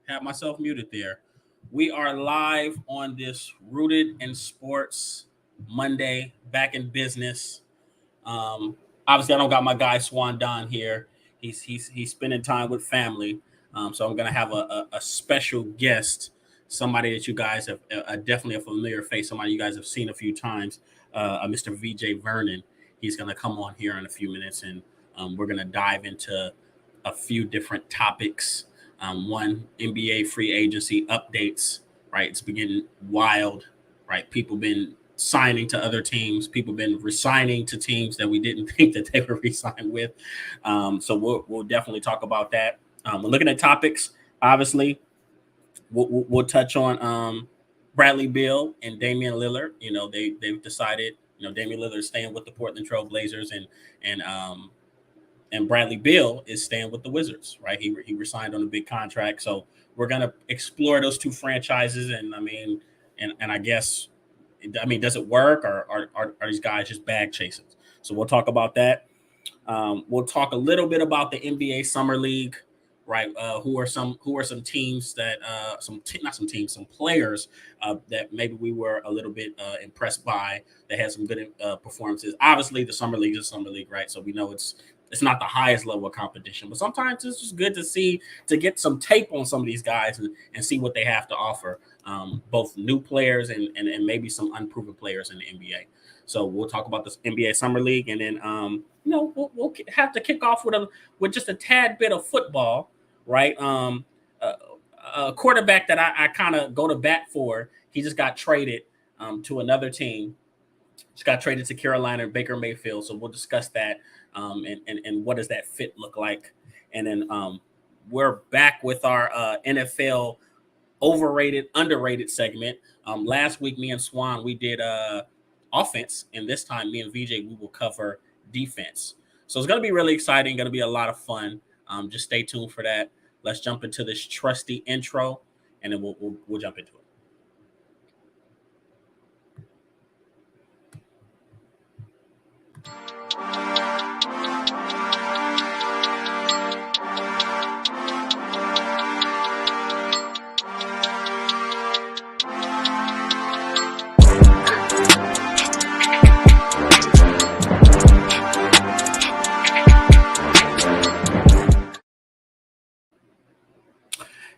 Have myself muted there. We are live on this Rooted in Sports Monday, back in business. Um, Obviously, I don't got my guy Swan Don here. He's spending time with family. So I'm gonna have a special guest, somebody that you guys have definitely a familiar face, somebody you guys have seen a few times. Mr. VJ Vernon. He's gonna come on here in a few minutes, and we're gonna dive into a few different topics. One, NBA free agency updates. Right, it's beginning wild. Right, people been signing to other teams. People been resigning to teams that we didn't think that they were resigning with. So we'll definitely talk about that. We're looking at topics. Obviously, we'll touch on Bradley Beal and Damian Lillard. They've decided. Damian Lillard is staying with the Portland Trail Blazers, and Bradley Beal is staying with the Wizards. Right, he resigned on a big contract. So we're gonna explore those two franchises, and I guess does it work, or are these guys just bag chasers? So we'll talk about that. We'll talk a little bit about the NBA Summer League, right? Who are some teams that not some teams, some players that maybe we were a little bit impressed by, that had some good performances. Obviously, the Summer League is Summer League, right? So we know it's not the highest level of competition, but sometimes it's just good to get some tape on some of these guys and see what they have to offer. Both new players and maybe some unproven players in the NBA. So we'll talk about this NBA Summer League, and then we'll have to kick off with just a tad bit of football, right? A, a quarterback that I kind of go to bat for. He just got traded to another team. Just got traded to Carolina, Baker Mayfield. So we'll discuss that, and what does that fit look like, and then we're back with our NFL overrated, underrated segment. Last week, me and Swan, we did offense, and this time, me and VJ, we will cover defense. So it's going to be really exciting, going to be a lot of fun. Just stay tuned for that. Let's jump into this trusty intro, and then we'll jump into it.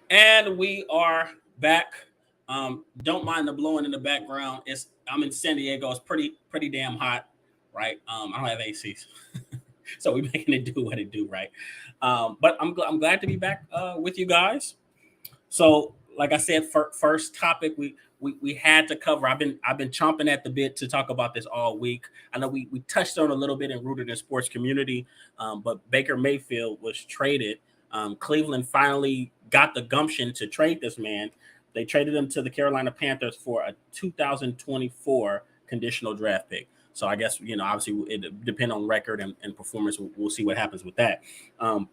And we are back. Don't mind the blowing in the background. I'm in San Diego. It's pretty damn hot, right? I don't have ACs, so we're making it do what it do, right? But I'm glad to be back with you guys. So, like I said, first topic we had to cover. I've been chomping at the bit to talk about this all week. I know we touched on a little bit in Rooted in Sports community, but Baker Mayfield was traded. Cleveland finally got the gumption to trade this man. They traded him to the Carolina Panthers for a 2024 conditional draft pick. So I guess, obviously it depends on record and performance. We'll see what happens with that.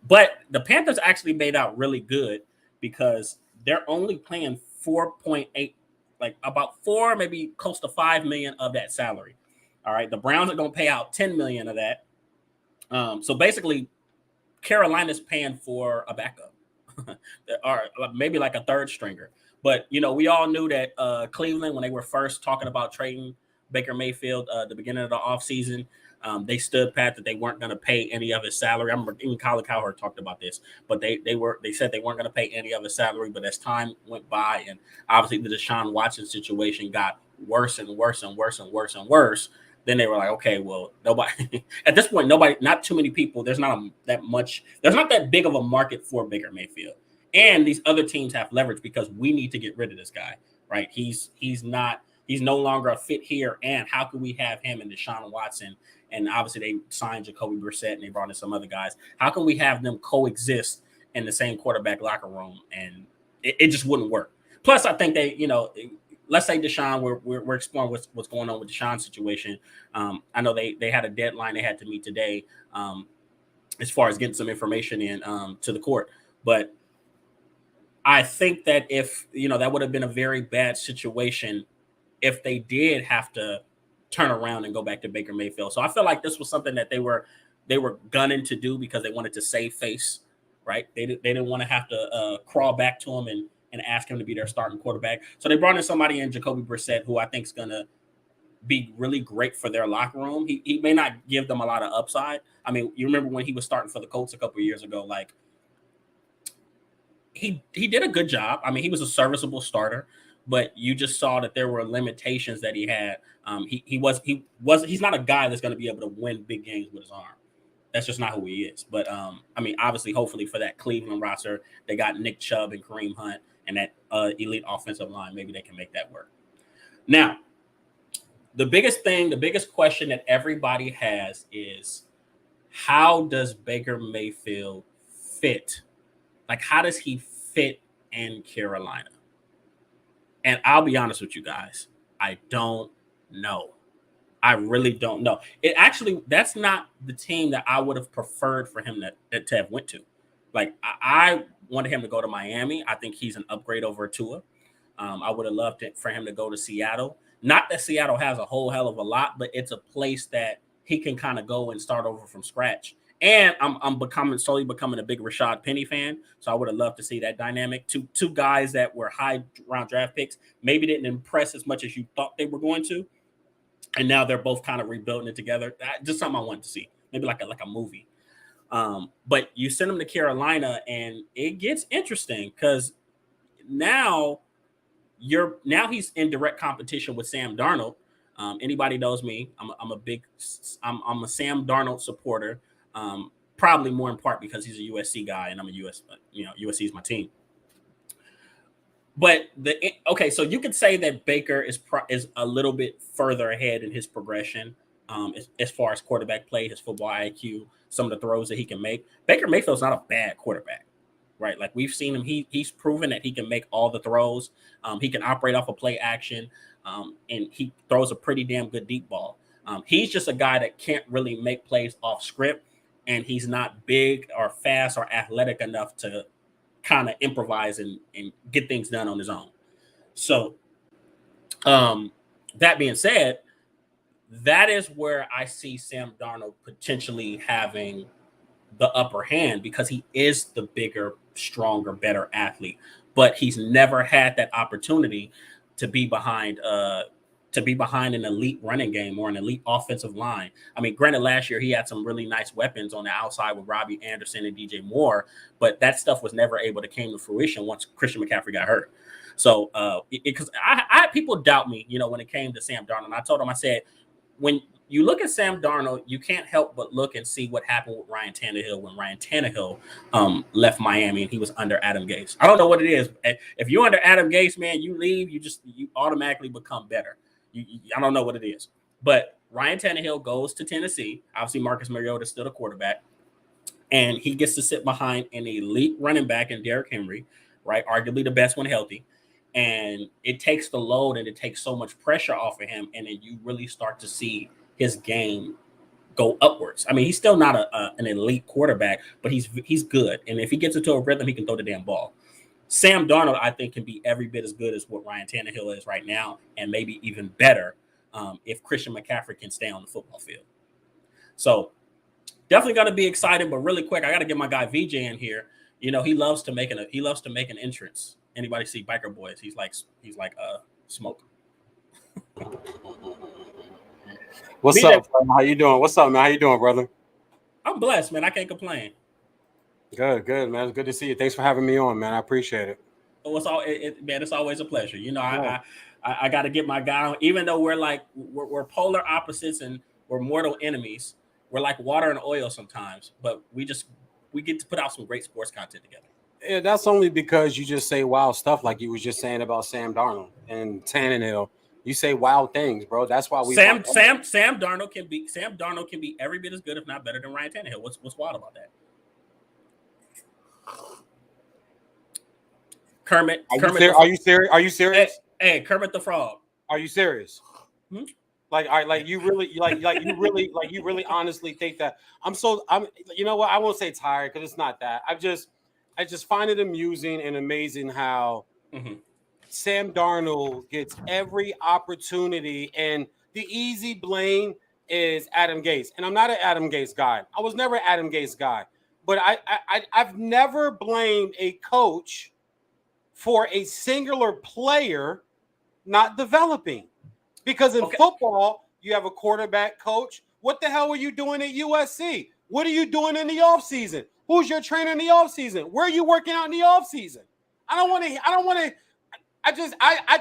But the Panthers actually made out really good because they're only paying 4.8, like about 4, maybe close to 5 million of that salary. All right. The Browns are going to pay out 10 million of that. So basically, Carolina's paying for a backup or maybe like a third stringer. But, we all knew that Cleveland, when they were first talking about trading Baker Mayfield at the beginning of the offseason, they stood pat that they weren't going to pay any of his salary. I remember even Colin Cowherd talked about this, but they said they weren't going to pay any of his salary. But as time went by, and obviously the Deshaun Watson situation got worse and worse and worse and worse and worse, then they were like, okay, well, nobody at this point, not too many people. There's not that big of a market for Baker Mayfield, and these other teams have leverage because we need to get rid of this guy, right? He's no longer a fit here, and how can we have him and Deshaun Watson? And obviously they signed Jacoby Brissett and they brought in some other guys. How can we have them coexist in the same quarterback locker room? And it just wouldn't work. Plus, I think they, let's say Deshaun, we're exploring what's going on with Deshaun's situation. I know they had a deadline they had to meet today as far as getting some information in to the court. But I think that if, that would have been a very bad situation if they did have to turn around and go back to Baker Mayfield. So I feel like this was something that they were gunning to do because they wanted to save face right? They didn't want to have to crawl back to him and ask him to be their starting quarterback. So they brought in somebody in Jacoby Brissett, who I think is going to be really great for their locker room. He may not give them a lot of upside. I mean, you remember when he was starting for the Colts a couple of years ago, like he did a good job. I mean, he was a serviceable starter, but you just saw that there were limitations that he had. He's not a guy that's going to be able to win big games with his arm. That's just not who he is. But I mean, obviously, hopefully for that Cleveland roster, they got Nick Chubb and Kareem Hunt and that elite offensive line. Maybe they can make that work. Now, the biggest question that everybody has is, how does Baker Mayfield fit? Like, how does he fit in Carolina? And I'll be honest with you guys, I don't know. I really don't know. That's not the team that I would have preferred for him to have went to. Like, I wanted him to go to Miami. I think he's an upgrade over Tua. I would have loved it for him to go to Seattle. Not that Seattle has a whole hell of a lot, but it's a place that he can kind of go and start over from scratch. And I'm slowly becoming a big Rashad Penny fan, so I would have loved to see that dynamic. Two guys that were high round draft picks, maybe didn't impress as much as you thought they were going to, and now they're both kind of rebuilding it together. Just something I wanted to see, maybe like a movie. But you send him to Carolina, and it gets interesting because now he's in direct competition with Sam Darnold. Anybody knows me, I'm a Sam Darnold supporter. Probably more in part because he's a USC guy and I'm a USC is my team. But so you could say that Baker is a little bit further ahead in his progression as far as quarterback play, his football IQ, some of the throws that he can make. Baker Mayfield's not a bad quarterback, right? Like, we've seen him. He's proven that he can make all the throws. He can operate off of play action, and he throws a pretty damn good deep ball. He's just a guy that can't really make plays off script. And he's not big or fast or athletic enough to kind of improvise and get things done on his own. So that being said, that is where I see Sam Darnold potentially having the upper hand, because he is the bigger, stronger, better athlete. But he's never had that opportunity to be behind an elite running game or an elite offensive line. I mean, granted, last year he had some really nice weapons on the outside with Robbie Anderson and DJ Moore, but that stuff was never able to come to fruition once Christian McCaffrey got hurt. So, because I had people doubt me, when it came to Sam Darnold. I told him, I said, when you look at Sam Darnold, you can't help but look and see what happened with Ryan Tannehill when Ryan Tannehill left Miami and he was under Adam Gase. I don't know what it is. If you're under Adam Gase, man, you leave, you automatically become better. I don't know what it is. But Ryan Tannehill goes to Tennessee. Obviously, Marcus Mariota is still the quarterback. And he gets to sit behind an elite running back in Derrick Henry, right? Arguably the best when healthy. And it takes the load and it takes so much pressure off of him. And then you really start to see his game go upwards. I mean, he's still not an elite quarterback, but he's good. And if he gets into a rhythm, he can throw the damn ball. Sam Darnold, I think, can be every bit as good as what Ryan Tannehill is right now, and maybe even better if Christian McCaffrey can stay on the football field. So definitely going to be exciting. But really quick, I got to get my guy VJ in here. He loves to make an entrance. Anybody see Biker Boys? He's like Smoke. What's VJ, up? How you doing? What's up, man? How you doing, brother? I'm blessed, man. I can't complain. Good, man. It's good to see you. Thanks for having me on, man. I appreciate it. Oh, it's always a pleasure. Yeah. I got to get my guy on, even though we're polar opposites and we're mortal enemies. We're like water and oil sometimes, but we get to put out some great sports content together. Yeah, that's only because you just say wild stuff like you was just saying about Sam Darnold and Tannehill. You say wild things, bro. That's why we Sam Darnold can be every bit as good, if not better, than Ryan Tannehill. What's wild about that? Kermit. Are you serious? Hey, Kermit the Frog. Are you serious? Hmm? You really honestly think that I'm you know what? I won't say tired because it's not that. I just find it amusing and amazing how Sam Darnold gets every opportunity, and the easy blame is Adam Gase. And I'm not an Adam Gase guy. I was never an Adam Gase guy. but I've never blamed a coach for a singular player not developing. Because in football, you have a quarterback coach. What the hell were you doing at USC? What are you doing in the offseason? Who's your trainer in the offseason? Where are you working out in the offseason? I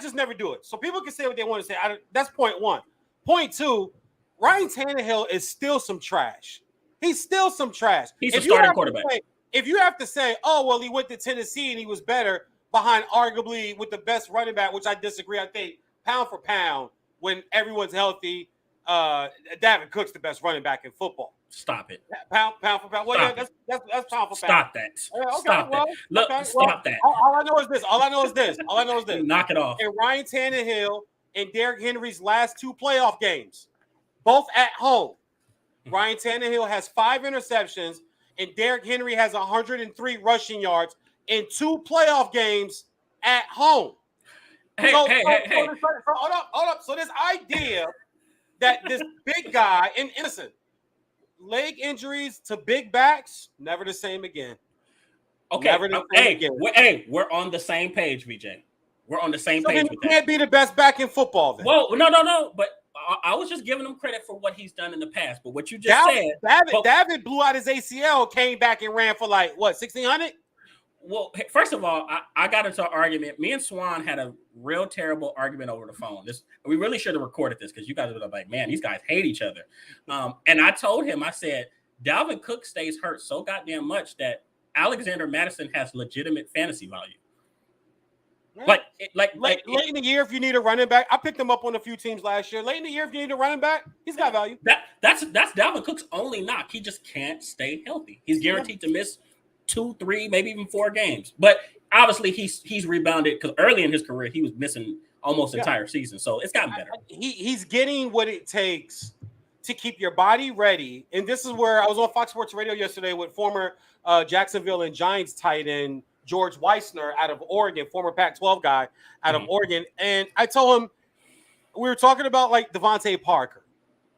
just never do it. So people can say what they want to say. That's point one. Point two, Ryan Tannehill is still some trash. He's still some trash. He's a starting quarterback. If you have to say, oh, well, he went to Tennessee and he was better behind arguably with the best running back, which I disagree. I think pound for pound, when everyone's healthy, Dalvin Cook's the best running back in football. Stop it. Pound for pound. Well, yeah, that's pound for pound. Stop that. Stop that. Look, stop that. All I know is this. Knock it off. And Ryan Tannehill and Derrick Henry's last 2 playoff games, both at home. Ryan Tannehill has 5 interceptions, and Derrick Henry has 103 rushing yards in 2 playoff games at home. Hey. Hold up. So this idea that this big guy, and listen, leg injuries to big backs, never the same again. Okay. We're on the same page, VJ. We're on the same page with that. He can't be the best back in football then. Whoa, no. But I was just giving him credit for what he's done in the past. But what you just said, David blew out his ACL, came back and ran for 1,600. Well, first of all, I got into an argument. Me and Swan had a real terrible argument over the phone. We really should have recorded this because you guys were like, man, these guys hate each other. And I told him, I said, Dalvin Cook stays hurt so goddamn much that Alexander Mattison has legitimate fantasy value. Yeah. Late in the year, if you need a running back, I picked him up on a few teams last year. Late in the year, if you need a running back, he's got value. That's Dalvin Cook's only knock. He just can't stay healthy. He's guaranteed to miss 2, 3, maybe even 4 games. But obviously, he's rebounded because early in his career he was missing almost entire season. So it's gotten better. He's getting what it takes to keep your body ready. And this is where I was on Fox Sports Radio yesterday with former Jacksonville and Giants tight end George Weissner out of Oregon, former Pac-12 guy out of Oregon. And I told him, we were talking about Devontae Parker,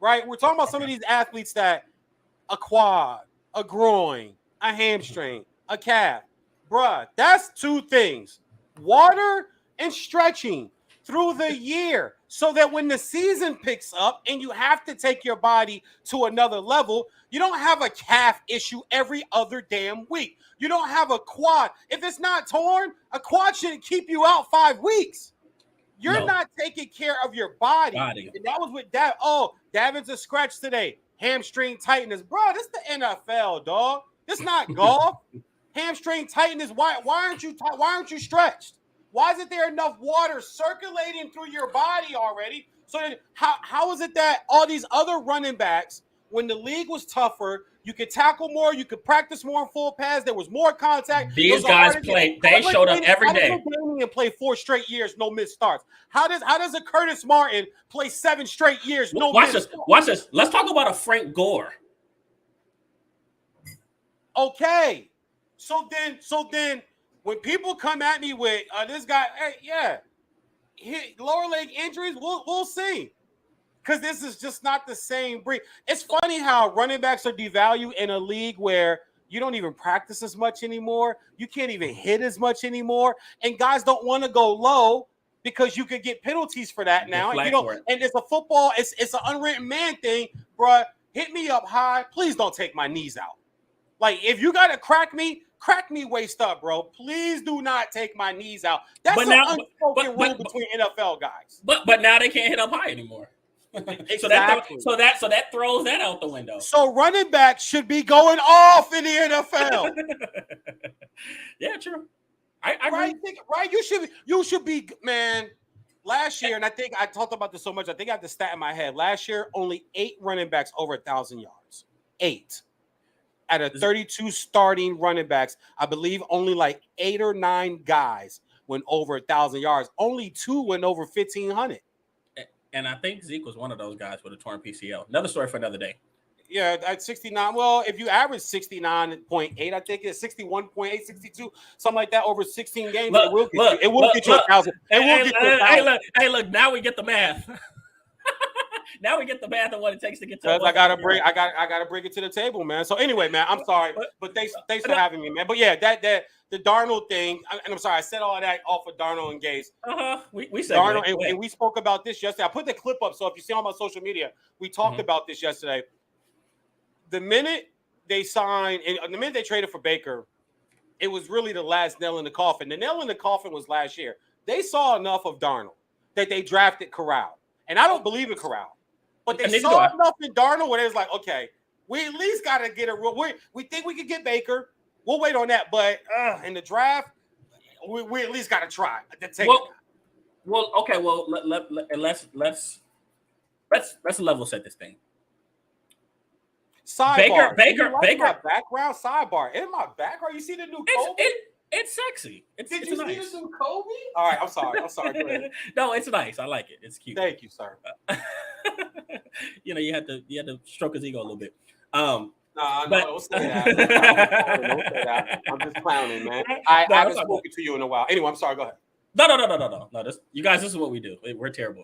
right? We're talking about some of these athletes that a quad, a groin, a hamstring, a calf. Bruh, that's 2 things. Water and stretching through the year so that when the season picks up and you have to take your body to another level, you don't have a calf issue every other damn week. You don't have a quad. If it's not torn, a quad shouldn't keep you out 5 weeks. You're not taking care of your body. And that was with Dav. Oh, Davin's a scratch today. Hamstring tightness. Bro, this is the NFL, dog. This not golf. Hamstring tightness. Why aren't you stretched? Why isn't there enough water circulating through your body already? So how is it that all these other running backs, when the league was tougher, you could tackle more, you could practice more in full pads, there was more contact. These guys played. They showed up every day. How does Damian play 4 straight years, no missed starts? How does a Curtis Martin play 7 straight years, no missed starts? Watch this. Let's talk about a Frank Gore. Okay. So then when people come at me with this guy, lower leg injuries, we'll see. Because this is just not the same breed. It's funny how running backs are devalued in a league where you don't even practice as much anymore. You can't even hit as much anymore. And guys don't want to go low because you could get penalties for that now. And it's a football, it's an unwritten man thing, bruh. Hit me up high. Please don't take my knees out. If you got to crack me waist up, bro. Please do not take my knees out. That's an unspoken rule between NFL guys. But now they can't hit up high anymore. Exactly. So that throws that out the window. So running backs should be going off in the NFL. Yeah, true. Right? You should be, man. Last year, and I think I talked about this so much, I think I have the stat in my head. Last year, only 8 running backs over 1,000 yards. 8. Out of 32 starting running backs, I believe only 8 or 9 guys went over 1,000 yards. Only 2 went over 1,500. And I think Zeke was one of those guys with a torn PCL. Another story for another day. Yeah, at 69. Well, if you average 69.8, I think it's 61.8, 62, something like that over 16 games, it will get you 1,000. Hey, look, now we get the math. Now we get the math of what it takes to get to. Because I gotta bring it to the table, man. So anyway, man, I'm sorry, but thanks for having me, man. But yeah, that the Darnold thing, and I'm sorry, I said all that off of Darnold and Gase. We said Darnold, and we spoke about this yesterday. I put the clip up, so if you see on my social media, we talked about this yesterday. The minute they signed, and the minute they traded for Baker, it was really the last nail in the coffin. The nail in the coffin was last year. They saw enough of Darnold that they drafted Corral. And I don't believe in Corral. But they saw enough in Darnold where they was like, okay, we at least got to get a – we think we could get Baker. We'll wait on that. But in the draft, we at least got to try to take it. Well, okay. Well, let's level set this thing. Sidebar. Baker. My background sidebar. In my background, you see the new Kobe? It's sexy. Did you see the new Kobe? All right, I'm sorry. Go ahead. No, it's nice. I like it. It's cute. Thank you, sir. You had to stroke his ego a little bit. No, don't say that. Don't say that. I'm just clowning, man. I haven't spoken to you in a while. Anyway, I'm sorry. Go ahead. No. This is what we do. We're terrible.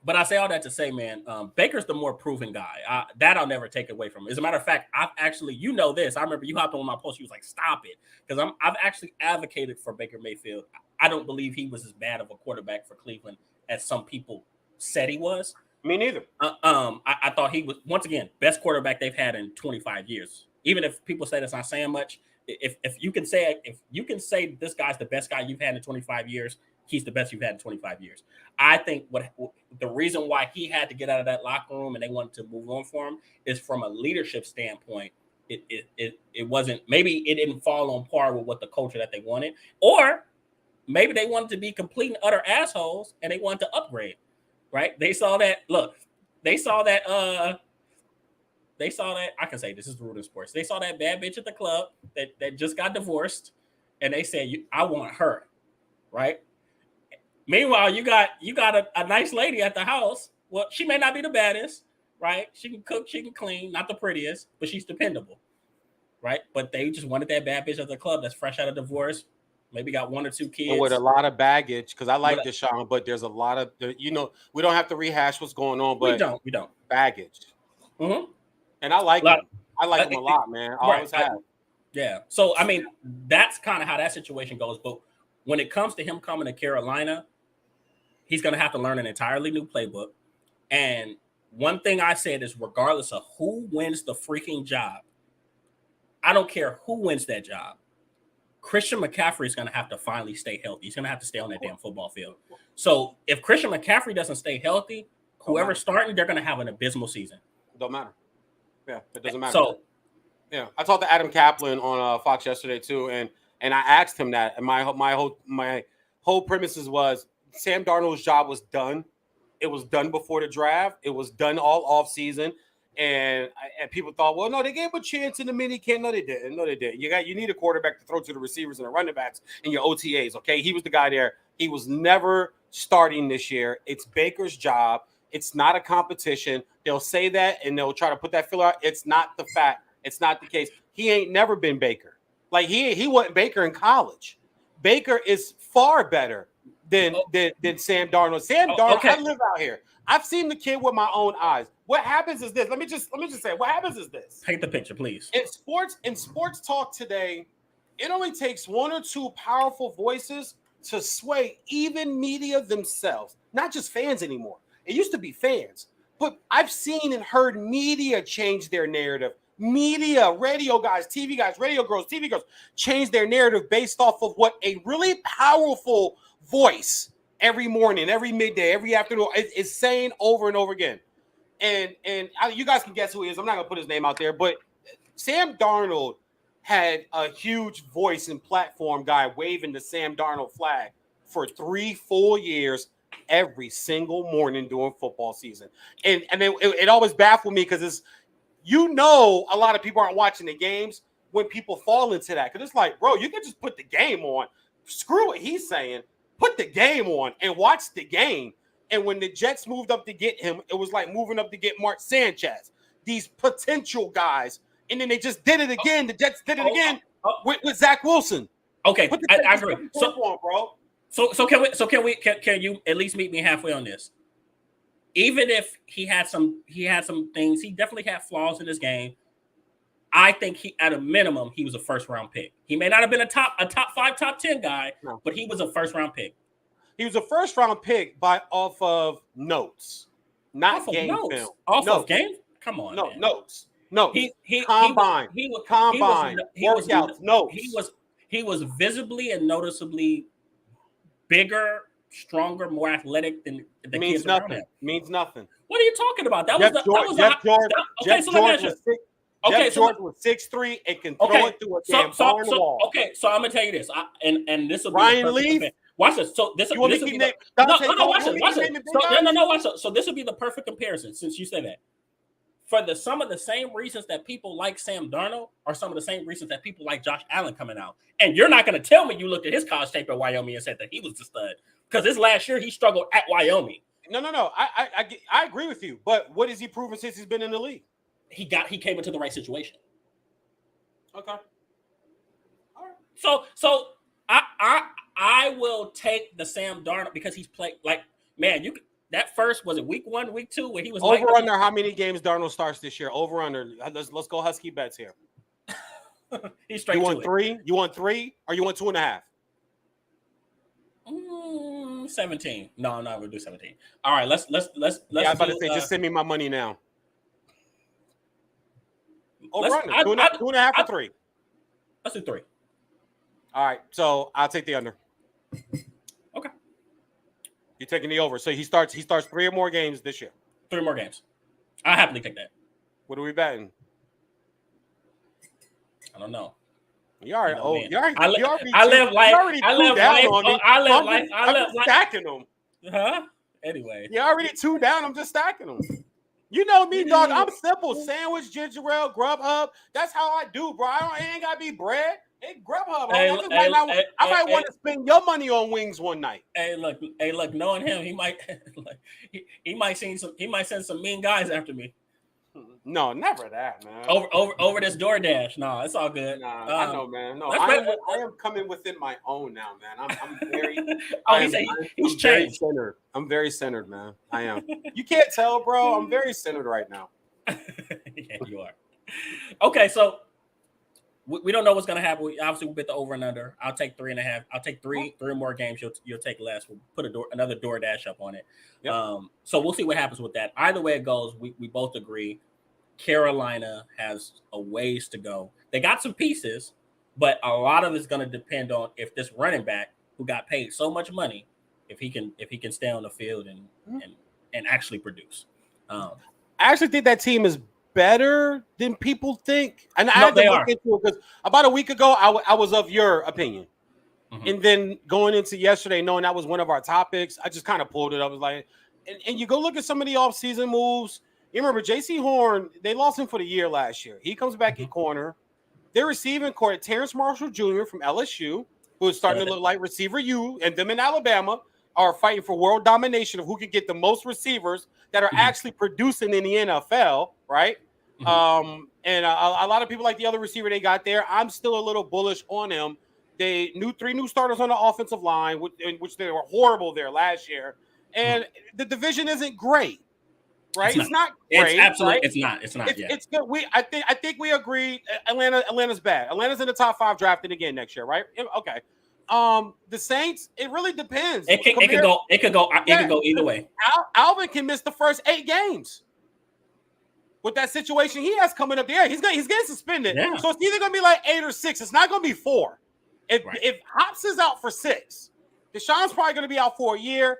But I say all that to say, man, Baker's the more proven guy. That I'll never take away from him. As a matter of fact, I've actually, this. I remember you hopped on my post. You was like, "Stop it," because I've actually advocated for Baker Mayfield. I don't believe he was as bad of a quarterback for Cleveland as some people said he was. Me neither. I thought he was, once again, best quarterback they've had in 25 years. Even if people say that's not saying much, if you can say this guy's the best guy you've had in 25 years, he's the best you've had in 25 years. I think the reason why he had to get out of that locker room and they wanted to move on for him is from a leadership standpoint. It wasn't, maybe it didn't fall on par with what the culture that they wanted, or maybe they wanted to be complete and utter assholes and they wanted to upgrade. Right? They saw that. Look, I can say this is the root of sports. They saw that bad bitch at the club that just got divorced, and they said, "I want her." Right? Meanwhile, you got a nice lady at the house. Well, she may not be the baddest, right? She can cook, she can clean, not the prettiest, but she's dependable, right? But they just wanted that bad bitch at the club that's fresh out of divorce. Maybe got 1 or 2 kids. With a lot of baggage, because I like Deshaun, but there's a lot of, we don't have to rehash what's going on, but we don't. Baggage. Mm-hmm. And I like him. I like him a lot, man. I always have. Yeah. So, I mean, that's kind of how that situation goes. But when it comes to him coming to Carolina, he's going to have to learn an entirely new playbook. And one thing I said is, regardless of who wins the freaking job, I don't care who wins that job, Christian McCaffrey is going to have to finally stay healthy. He's going to have to stay on that damn football field. So if Christian McCaffrey doesn't stay healthy, whoever's starting, they're going to have an abysmal season. Don't matter. Yeah, it doesn't matter. So, yeah, I talked to Adam Kaplan on Fox yesterday too, and I asked him that, and my whole premises was Sam Darnold's job was done. It was done before the draft. It was done all off season. And people thought, well, no, they gave him a chance in the mini camp. No, they didn't. You need a quarterback to throw to the receivers and the running backs and your OTAs. Okay, he was the guy there. He was never starting this year. It's Baker's job. It's not a competition. They'll say that and they'll try to put that filler out. It's not the fact. It's not the case. He ain't never been Baker. Like he wasn't Baker in college. Baker is far better than Sam Darnold. Sam Darnold. Okay. I live out here. I've seen the kid with my own eyes. What happens is this. Let me just say, what happens is this. Paint the picture, please. In sports talk today, it only takes 1 or 2 powerful voices to sway even media themselves, not just fans anymore. It used to be fans, but I've seen and heard media change their narrative. Media, radio guys, TV guys, radio girls, TV girls change their narrative based off of what a really powerful voice every morning, every midday, every afternoon is saying over and over again. And you guys can guess who he is. I'm not going to put his name out there, but Sam Darnold had a huge voice and platform guy waving the Sam Darnold flag for 3 full years every single morning during football season. And it always baffled me because it's, a lot of people aren't watching the games when people fall into that. Because it's like, bro, you can just put the game on. Screw what he's saying. Put the game on and watch the game. And when the Jets moved up to get him, it was like moving up to get Mark Sanchez. These potential guys. And then they just did it again. The Jets did it again with Zach Wilson. Okay, I agree. So, on, bro. So can you at least meet me halfway on this? even if he had some things, he definitely had flaws in his game. I think he, at a minimum, he was a first round pick. He may not have been a top 5, top 10 guy, but he was a first round pick. He was a first round pick off of notes, not game film. Off of game? Come on, no man. Notes. Combine. Workouts. Notes. He was visibly and noticeably bigger, stronger, more athletic than the kids around him. Means nothing. What are you talking about? Jeff George was 6'3" and can throw it through a damn barn wall. Okay, so I'm gonna tell you this, and this will be Ryan Leaf. Watch this. So this will be So this will be the perfect comparison since you said that. For some of the same reasons that people like Sam Darnold are some of the same reasons that people like Josh Allen coming out. And you're not going to tell me you looked at his college tape at Wyoming and said that he was the stud, because this last year he struggled at Wyoming. No. I agree with you. But what has he proven since he's been in the league? He came into the right situation. Okay. All right. So I will take the Sam Darnold because he's played that first, was it week 1, week 2 where he was over under how many games Darnold starts this year? Over under. Let's go Husky bets here. He's straight. You want 3? You want 3 or you want 2.5? 17. No, I'm not gonna do 17. All right, let's. Yeah, I was about to say, just send me my money now. Over under 2.5 or 3. Let's do 3. All right, so I'll take the under. Okay. You're taking the over. So he starts 3 or more games this year. 3 more games. I'll happily take that. What are we betting? I don't know. You already. Stacking them. Huh? Anyway. You're already 2 down. I'm just stacking them. You know me, dog. I'm simple. Sandwich, ginger ale, Grubhub. That's how I do, bro. It ain't gotta be bread. Hey, Grubhub. I might want to spend your money on wings one night. Hey, look. Knowing him, he might he might send some mean guys after me. No, never that, man. Over this DoorDash. No, it's all good. Nah, I know, man. No, I am coming within my own now, man. I'm very. He's changed. Centered. I'm very centered, man. I am. You can't tell, bro. I'm very centered right now. Yeah, you are. Okay, so we don't know what's gonna happen. Obviously, we bet the over and under. I'll take 3.5. I'll take 3 more games. You'll take less. We'll put another DoorDash up on it. Yep. So we'll see what happens with that. Either way it goes, we both agree Carolina has a ways to go. They got some pieces, but a lot of it's going to depend on if this running back who got paid so much money, if he can stay on the field and actually produce. I actually think that team is better than people think, and I had to look into it because about a week ago I was of your opinion, and then going into yesterday, knowing that was one of our topics, I just kind of pulled it. I was like, and you go look at some of the offseason moves. You remember J.C. Horn, they lost him for the year last year. He comes back in corner. They're receiving corner Terrence Marshall Jr. from LSU, who is starting to look like receiver U, and them in Alabama are fighting for world domination of who can get the most receivers that are actually producing in the NFL, right? And a lot of people like the other receiver they got there. I'm still a little bullish on him. They 3 new starters on the offensive line, which they were horrible there last year. And the division isn't great. Right, it's not great. It's absolutely, right? It's not. It's good. I think we agree. Atlanta's bad. Atlanta's in the top 5 drafting again next year, right? Okay. The Saints. It really depends. It could go either way. Alvin can miss the first 8 games with that situation he has coming up there. He's getting suspended, so it's either going to be like 8 or 6. It's not going to be 4. If Hops is out for 6, Deshaun's probably going to be out for a year.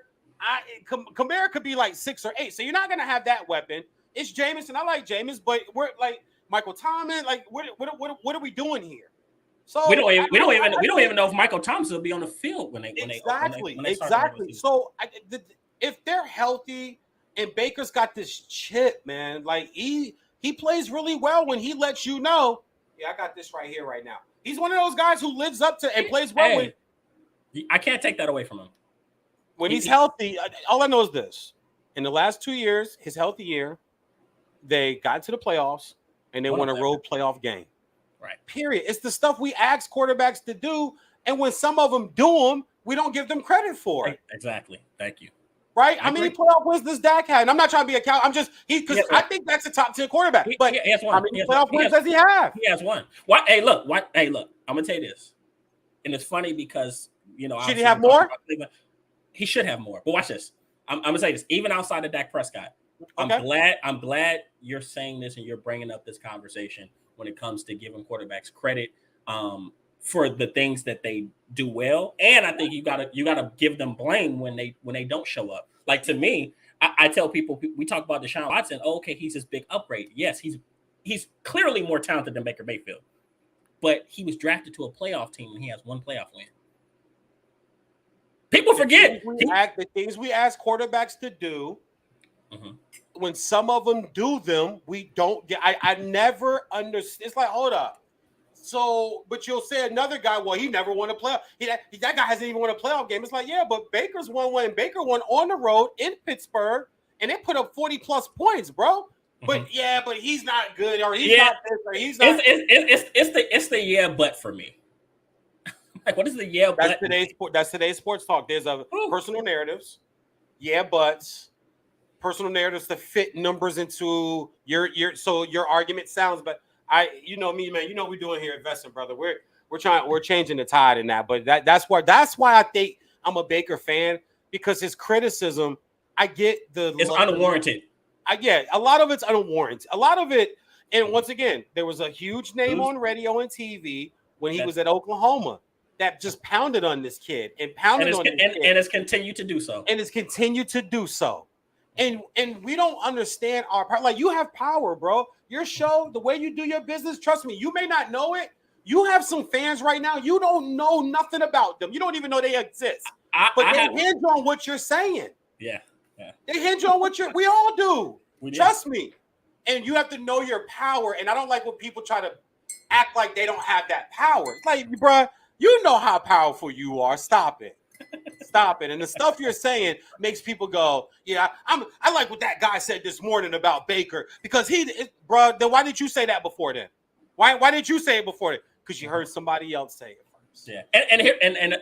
Kamara could be like 6 or 8, so you're not gonna have that weapon. It's Jameson. I like Jameis, but we're like Michael Thomas. Like, what are we doing here? So we don't even know if Michael Thomas will be on the field when they exactly. So if they're healthy and Baker's got this chip, man, like he plays really well when he lets you know. Yeah, I got this right here, right now. He's one of those guys who lives up to and plays well with. I can't take that away from him. When he's healthy, all I know is this. In the last 2 years, his healthy year, they got to the playoffs and they won a road playoff game. Right. Period. It's the stuff we ask quarterbacks to do. And when some of them do them, we don't give them credit for it. Exactly. Thank you. Right? How many playoff wins does Dak have? And I'm not trying to be a cow. I'm just because I think that's a top 10 quarterback. But he has one. How many playoff wins does he have? He has one. Why? Hey, look. I'm gonna tell you this, and it's funny because should he have more? He should have more. But watch this. I'm gonna say this. Even outside of Dak Prescott, okay. I'm glad you're saying this and you're bringing up this conversation when it comes to giving quarterbacks credit for the things that they do well. And I think you gotta give them blame when they don't show up. Like, to me, I tell people, we talk about Deshaun Watson. Oh, okay, he's this big upgrade. Yes, he's clearly more talented than Baker Mayfield, but he was drafted to a playoff team and he has one playoff win. People forget the things we ask quarterbacks to do. When some of them do them, we don't get. I never understand. It's like, hold up. So, but you'll say another guy, well, he never won a playoff. That guy hasn't even won a playoff game. It's like, yeah, but Baker's won one. Baker won on the road in Pittsburgh, and they put up 40+ points, bro. But but he's not good, or he's not this, or he's not. It's the but for me. Like, what is the but? That's today's sports talk. There's personal narratives, buts, personal narratives to fit numbers into your so your argument sounds, but. You know me, man. You know what we're doing here at Vesson, brother. We're changing the tide in that. But that's why I think I'm a Baker fan, because his criticism, I get it's unwarranted. I get a lot of it's unwarranted. A lot of it, and once again, there was a huge name on radio and TV when he was at Oklahoma that just pounded on this kid and it's continued to do so. And it's continued to do so. And we don't understand our power. Like, you have power, bro. Your show, the way you do your business, trust me, you may not know it. You have some fans right now. You don't know nothing about them. You don't even know they exist. They hinge on what you're saying. Yeah. They hinge on what we all do. Trust me. And you have to know your power. And I don't like when people try to act like they don't have that power. It's like, bro, you know how powerful you are. Stop it. Stop it. And the stuff you're saying makes people go, yeah, I like what that guy said this morning about Baker, because bro, then why didn't you say that before then? Why didn't you say it before then? Because you heard somebody else say it first. Yeah.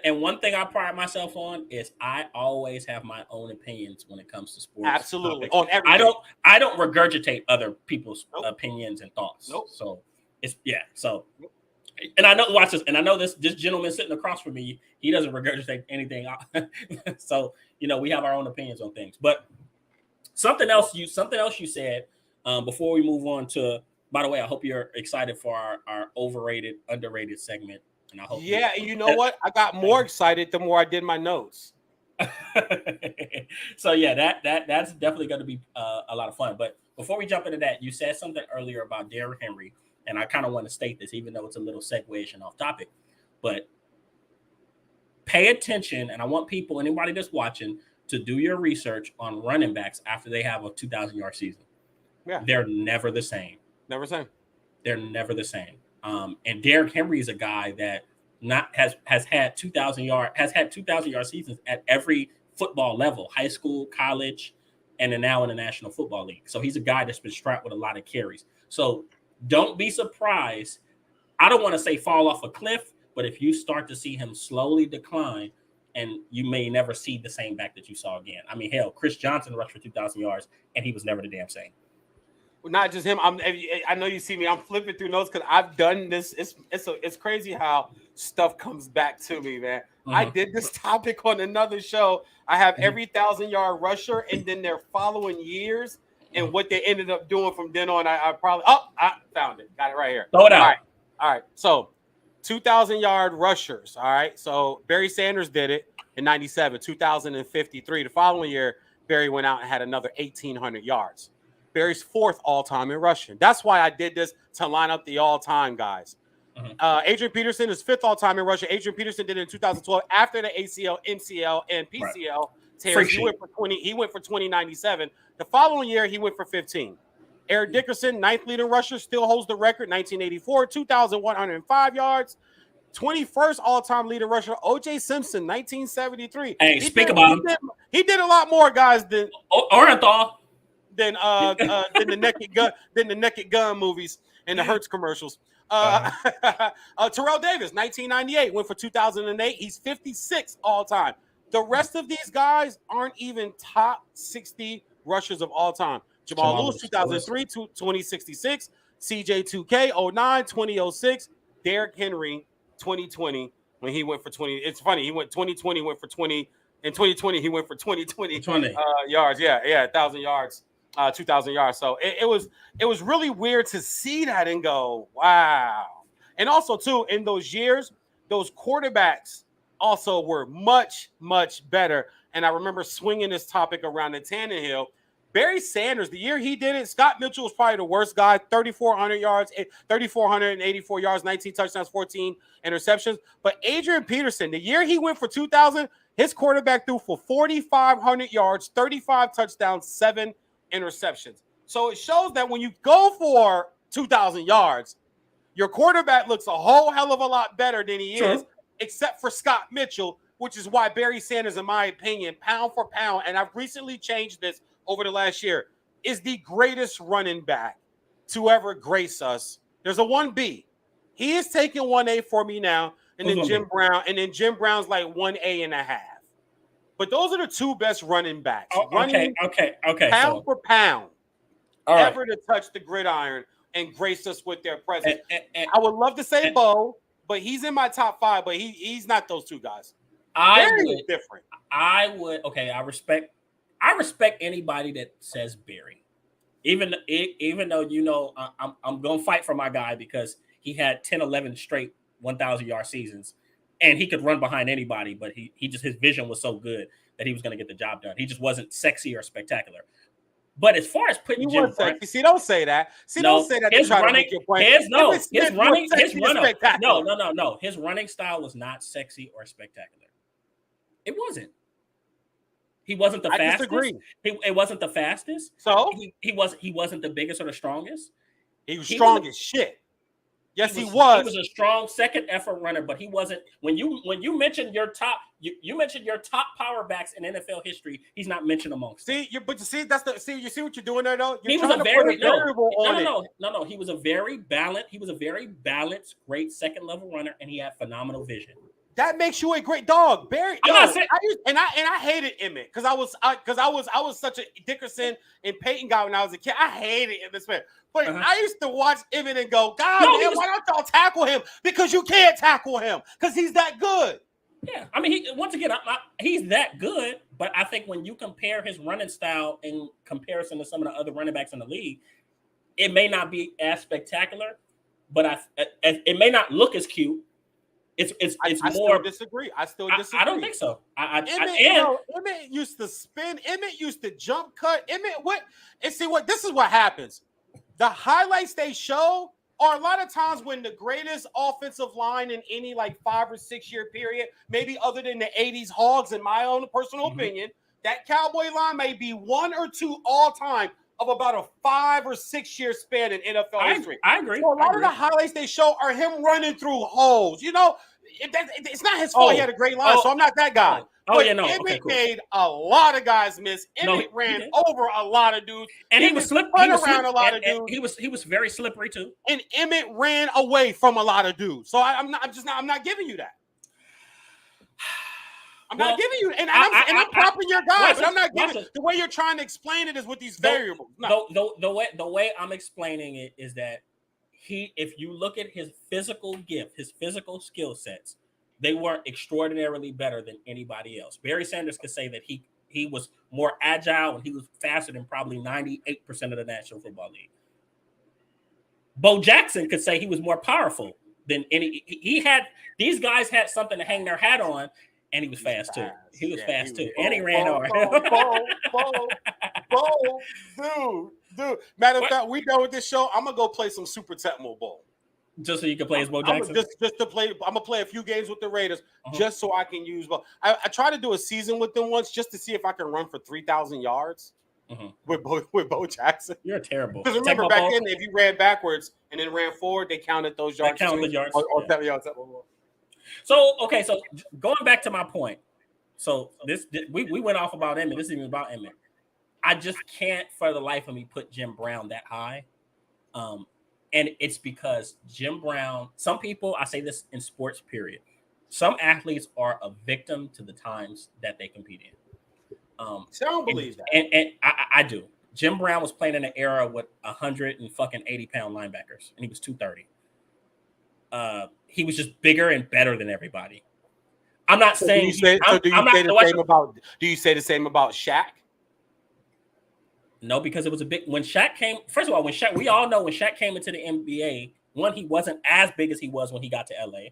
And one thing I pride myself on is I always have my own opinions when it comes to sports. Absolutely. On everything. I don't regurgitate other people's opinions and thoughts. So so and I know, watch this, and I know this gentleman sitting across from me, he doesn't regurgitate anything. So, we have our own opinions on things. But something else you said before we move on to, by the way, I hope you're excited for our overrated, underrated segment. And I hope you know what? I got more excited the more I did my notes. So that's definitely going to be a lot of fun. But before we jump into that, you said something earlier about Derrick Henry. And I kind of want to state this, even though it's a little segue off topic, but pay attention. And I want anybody that's watching, to do your research on running backs after they have a 2,000-yard season. Yeah. They're never the same. Never the same. They're never the same. And Derrick Henry is a guy that has had 2,000-yard seasons at every football level, high school, college, and then now in the National Football League. So he's a guy that's been strapped with a lot of carries. So don't be surprised. I don't want to say fall off a cliff, but if you start to see him slowly decline, and you may never see the same back that you saw again. I mean, hell, Chris Johnson rushed for 2,000 yards, and he was never the damn same. Well, not just him. I know you see me. I'm flipping through notes because I've done this. It's crazy how stuff comes back to me, man. Mm-hmm. I did this topic on another show. I have every 1,000-yard rusher, and then their following years. And what they ended up doing from then on, I found it. Got it right here. Throw it out. All right. So 2,000-yard rushers. All right. So Barry Sanders did it in 97, 2,053. The following year, Barry went out and had another 1,800 yards. Barry's fourth all-time in rushing. That's why I did this, to line up the all-time guys. Mm-hmm. Adrian Peterson is fifth all-time in rushing. Adrian Peterson did it in 2012 after the ACL, MCL, and PCL tears. He went for 20. He went for 2097. The following year, he went for 15. Eric Dickerson, ninth leading rusher, still holds the record, 1984, 2,105 yards. 21st all-time leading rusher, O.J. Simpson, 1973. Hey, speak about him. He did a lot more, guys, than Orenthal. Than the Naked Gun movies and the Hertz commercials. Terrell Davis, 1998, went for 2008. He's 56 all-time. The rest of these guys aren't even top 60 rushers of all time. Jamal Lewis, 2003, 2066. CJ 2K, 09, 2006. Derrick Henry, 2020, when he went for 20. It's funny. He went 2020, went for 20. In 2020, he went for 20 yards. Yeah, 1,000 yards, 2,000 yards. So it was really weird to see that and go, wow. And also, too, in those years, those quarterbacks also were much, much better. And I remember swinging this topic around the Tannehill. Barry Sanders, the year he did it, Scott Mitchell was probably the worst guy, 3,400 yards, 3,484 yards, 19 touchdowns, 14 interceptions. But Adrian Peterson, the year he went for 2,000, his quarterback threw for 4,500 yards, 35 touchdowns, 7 interceptions. So it shows that when you go for 2,000 yards, your quarterback looks a whole hell of a lot better than he is, except for Scott Mitchell, which is why Barry Sanders, in my opinion, pound for pound, and I've recently changed this over the last year, is the greatest running back to ever grace us. There's a 1B. He is taking 1A for me now, and then Jim Brown, and then Jim Brown's like 1A and a half. But those are the two best running backs. Okay. Pound for pound, ever to touch the gridiron and grace us with their presence. I would love to say Bo, but he's in my top 5, but he's not those two guys. Very different. I respect anybody that says Barry. Even though I'm going to fight for my guy because he had 10, 11 straight 1,000-yard seasons and he could run behind anybody, but his vision was so good that he was going to get the job done. He just wasn't sexy or spectacular. But as far as putting Jim Brown, see, don't say that. Don't say that. His running, his running style was not sexy or spectacular. It wasn't. He wasn't the fastest. Disagree. It wasn't the fastest. So he wasn't the biggest or the strongest. He was strong as shit. Yes, he was. He was a strong second effort runner, but he wasn't. When you mentioned your top, you mentioned your top power backs in NFL history. He's not mentioned amongst. You see what you're doing there though. He was a very no. He was a very balanced, great second level runner, and he had phenomenal vision. That makes you a great dog, Barry. I hated Emmett because I was such a Dickerson and Peyton guy when I was a kid. I hated Emmett Smith, but I used to watch Emmett and go, God, man, why don't y'all tackle him? Because you can't tackle him because he's that good. Yeah, I mean, he's that good, but I think when you compare his running style in comparison to some of the other running backs in the league, it may not be as spectacular, but it may not look as cute. I still disagree. I don't think so. Emmett used to spin. Emmett used to jump cut. This is what happens. The highlights they show are a lot of times when the greatest offensive line in any 5 or 6 year period, maybe other than the 80s Hogs, in my own personal opinion, that Cowboy line may be 1 or 2 all time of about a 5 or 6 year span in NFL history. I agree. So a lot of the highlights they show are him running through holes. It's not his fault he had a great line, so I'm not that guy. Emmett made a lot of guys miss. Emmett ran over a lot of dudes, and he was slipping around a lot of dudes. He was very slippery too. And Emmett ran away from a lot of dudes. So I'm not giving you that. I'm not giving you, and I'm propping your guy, but I'm not giving the way you're trying to explain it is with these variables. The way I'm explaining it is that if you look at his physical gift, his physical skill sets, they weren't extraordinarily better than anybody else. Barry Sanders could say that he was more agile and he was faster than probably 98% of the National Football League. Bo Jackson could say he was more powerful than any. These guys had something to hang their hat on. And he was fast too. He was fast too. And he ran over. Dude. Matter of fact, we done with this show. I'm gonna go play some Super Tecmo Bowl. Just so you can play as Bo Jackson? Just to play. I'm gonna play a few games with the Raiders just so I can use Bo. I tried to do a season with them once just to see if I can run for 3,000 yards with Bo Jackson. You're terrible. Because remember back then, if you ran backwards and then ran forward, they counted those yards. They counted the yards. yards. So going back to my point. So we went off about Emmett. This isn't even about Emmett. I just can't for the life of me put Jim Brown that high. And it's because Jim Brown, some people, I say this in sports period, some athletes are a victim to the times that they compete in. I don't believe that. And I do. Jim Brown was playing in an era with 180-pound linebackers, and he was 230. He was just bigger and better than everybody. I'm not saying. Do you say the same about Shaq? No, because it was a big. When Shaq came, first of all, we all know when Shaq came into the NBA, one, he wasn't as big as he was when he got to LA,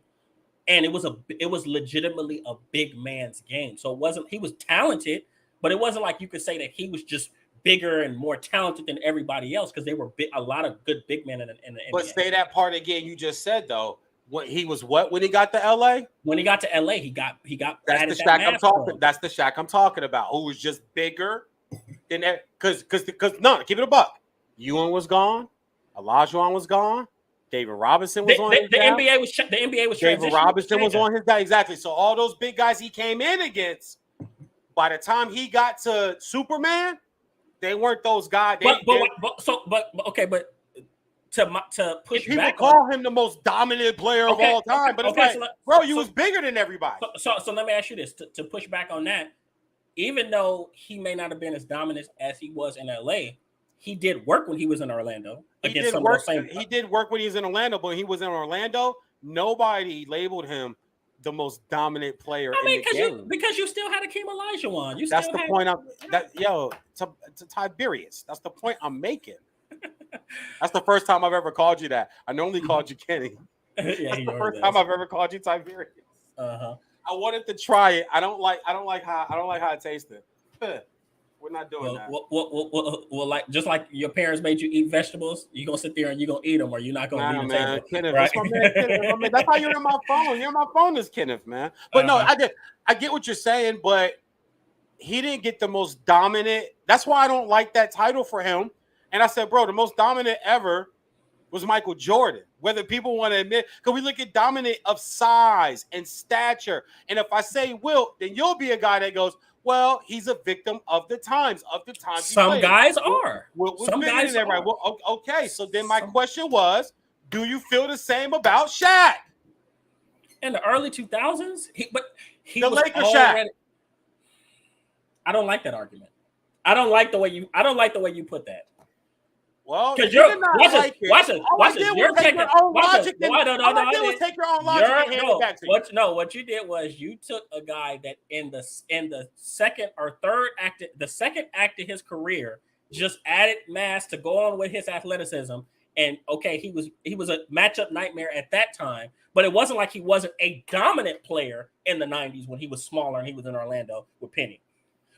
and it was legitimately a big man's game. So it wasn't. He was talented, but it wasn't like you could say that he was just bigger and more talented than everybody else, because they were a lot of good big men in the NBA. But say that part again. You just said though. When he got to LA? When he got to LA, he got. That's the Shaq I'm talking. That's the Shaq I'm talking about. Who was just bigger than that? Because no, keep it a buck. Ewan was gone. Olajuwon was gone. David Robinson was on. The NBA was. David Robinson was on his guy, exactly. So all those big guys he came in against, by the time he got to Superman, they weren't those guys. To push people back, call him the most dominant player of all time, but it's bro, you was bigger than everybody. So let me ask you this: to push back on that, even though he may not have been as dominant as he was in LA, he did work when he was in Orlando. He did work when he was in Orlando, but when he was in Orlando, nobody labeled him the most dominant player in the game. Because you still had Akeem Olajuwon. That's the point. To Tiberius. That's the point I'm making. That's the first time I've ever called you that. I normally called you Kenny. Yeah, that's the first time I've ever called you Tiberius. I wanted to try it. I don't like how it tasted. We're not doing that. Well, like just like your parents made you eat vegetables, you gonna sit there and you gonna eat them, or you're not gonna leave the table. Kenneth, right? That's my man, Kenneth. That's how you're in my phone. You're in my phone is Kenneth, man. But no, I get what you're saying, but he didn't get the most dominant. That's why I don't like that title for him. And I said, bro, the most dominant ever was Michael Jordan. Whether people want to admit, because we look at dominant of size and stature. And if I say Wilt, then you'll be a guy that goes, well, he's a victim of the times. Some guys are. Some guys are. Well, okay, so then my question was, do you feel the same about Shaq? In the early 2000s? He the was Lakers already, Shaq. I don't like that argument. I don't like the way you put that. Well, because you're watch it. You're taking your own logic. All I did was take your own logic and hand it back to you. What you did was you took a guy that in the second or third act, the second act of his career, just added mass to go on with his athleticism. And okay, he was a matchup nightmare at that time, but it wasn't like he wasn't a dominant player in the 90s when he was smaller and he was in Orlando with Penny.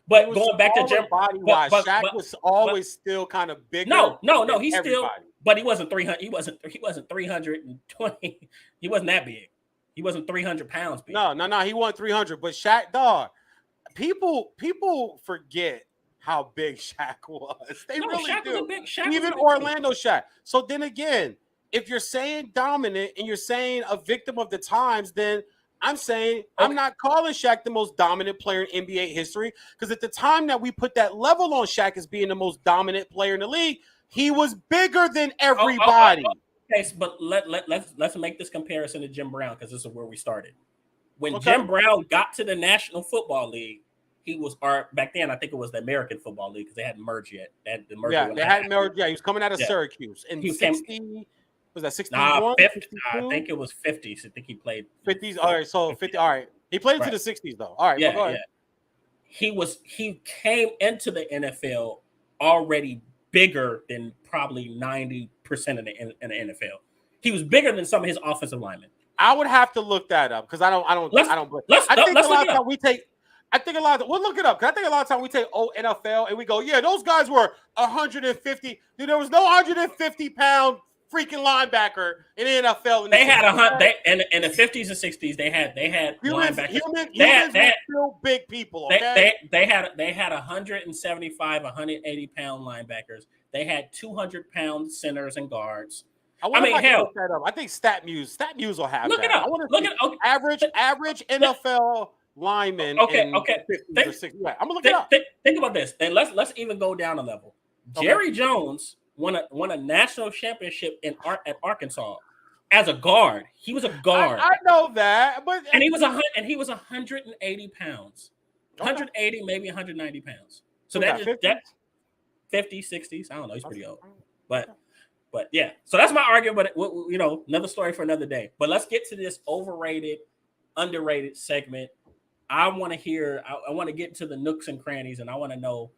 But going back to Jim, Shaq was always still kind of bigger. No, he's still, but he wasn't 300. He wasn't 320. He wasn't that big. He wasn't 300 pounds big. No. He wasn't 300. But Shaq, dog, people forget how big Shaq was. They really Shaq do. Was a big, Shaq Even Orlando Shaq. So then again, if you're saying dominant and you're saying a victim of the times, then I'm saying I'm not calling Shaq the most dominant player in NBA history, because at the time that we put that level on Shaq as being the most dominant player in the league, he was bigger than everybody. Okay, but let's make this comparison to Jim Brown, because this is where we started. When Jim Brown got to the National Football League, he was, or back then I think it was the American Football League, because they hadn't merged yet. They hadn't merged. Yeah, he was coming out of Syracuse in 60. Was that 61? 50, I think it was 50s. I think he played 50s. All right, so 50. All right, he played into the 60s though. All right, go ahead. He came into the NFL already bigger than probably 90% in the NFL. He was bigger than some of his offensive linemen. I would have to look that up, because I think a lot of time we take. We'll look it up, because I think a lot of time we take NFL and we go, yeah, those guys were 150. Dude, there was no 150-pound freaking linebacker in the NFL. In the 50s and 60s. They had linebackers. Humans were still big people. Okay? They had 175, 180-pound linebackers. They had 200-pound centers and guards. I mean, hell, that up. I think StatMuse will have look that. It up. Look it up. Average NFL lineman. Okay. I'm gonna look it up. Think about this, and let's even go down a level. Okay. Jerry Jones won a national championship at Arkansas as a guard. He was a guard. I know that, but and he was 180 pounds. 180, maybe 190 pounds. So that 50s, 60s. I don't know. He's pretty old. But yeah. So that's my argument. But another story for another day. But let's get to this overrated, underrated segment. I want to hear. I want to get into the nooks and crannies, and I want to know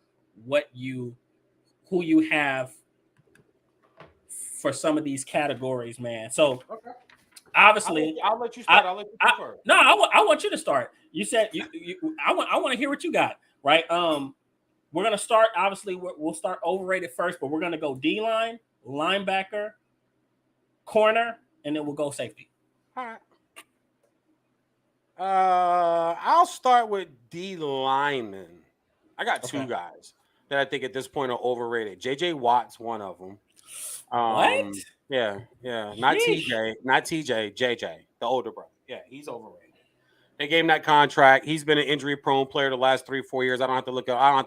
who you have for some of these categories, man. So obviously, I'll let you start. I'll let you start. No, I want you to start. You said I want to hear what you got, right? We're gonna start. Obviously, we'll start overrated first, but we're gonna go D line, linebacker, corner, and then we'll go safety. All right. I'll start with D lineman. I got two guys that I think at this point are overrated. JJ Watt's one of them. What? Yeah. Not TJ, JJ, the older brother. Yeah, he's overrated. They gave him that contract. He's been an injury-prone player the last 3-4 years. I don't have to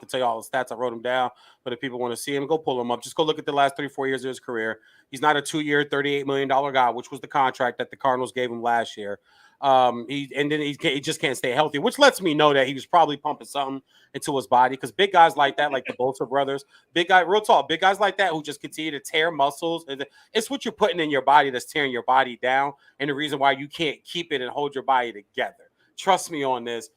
tell you all the stats. I wrote them down. But if people want to see him, go pull them up. Just go look at the last 3-4 years of his career. He's not a 2-year, $38 million guy, which was the contract that the Cardinals gave him last year. He just can't stay healthy, which lets me know that he was probably pumping something into his body. Because big guys like that, like the Bosa brothers, big guys like that who just continue to tear muscles, and it's what you're putting in your body that's tearing your body down, and the reason why you can't keep it and hold your body together. Trust me on this.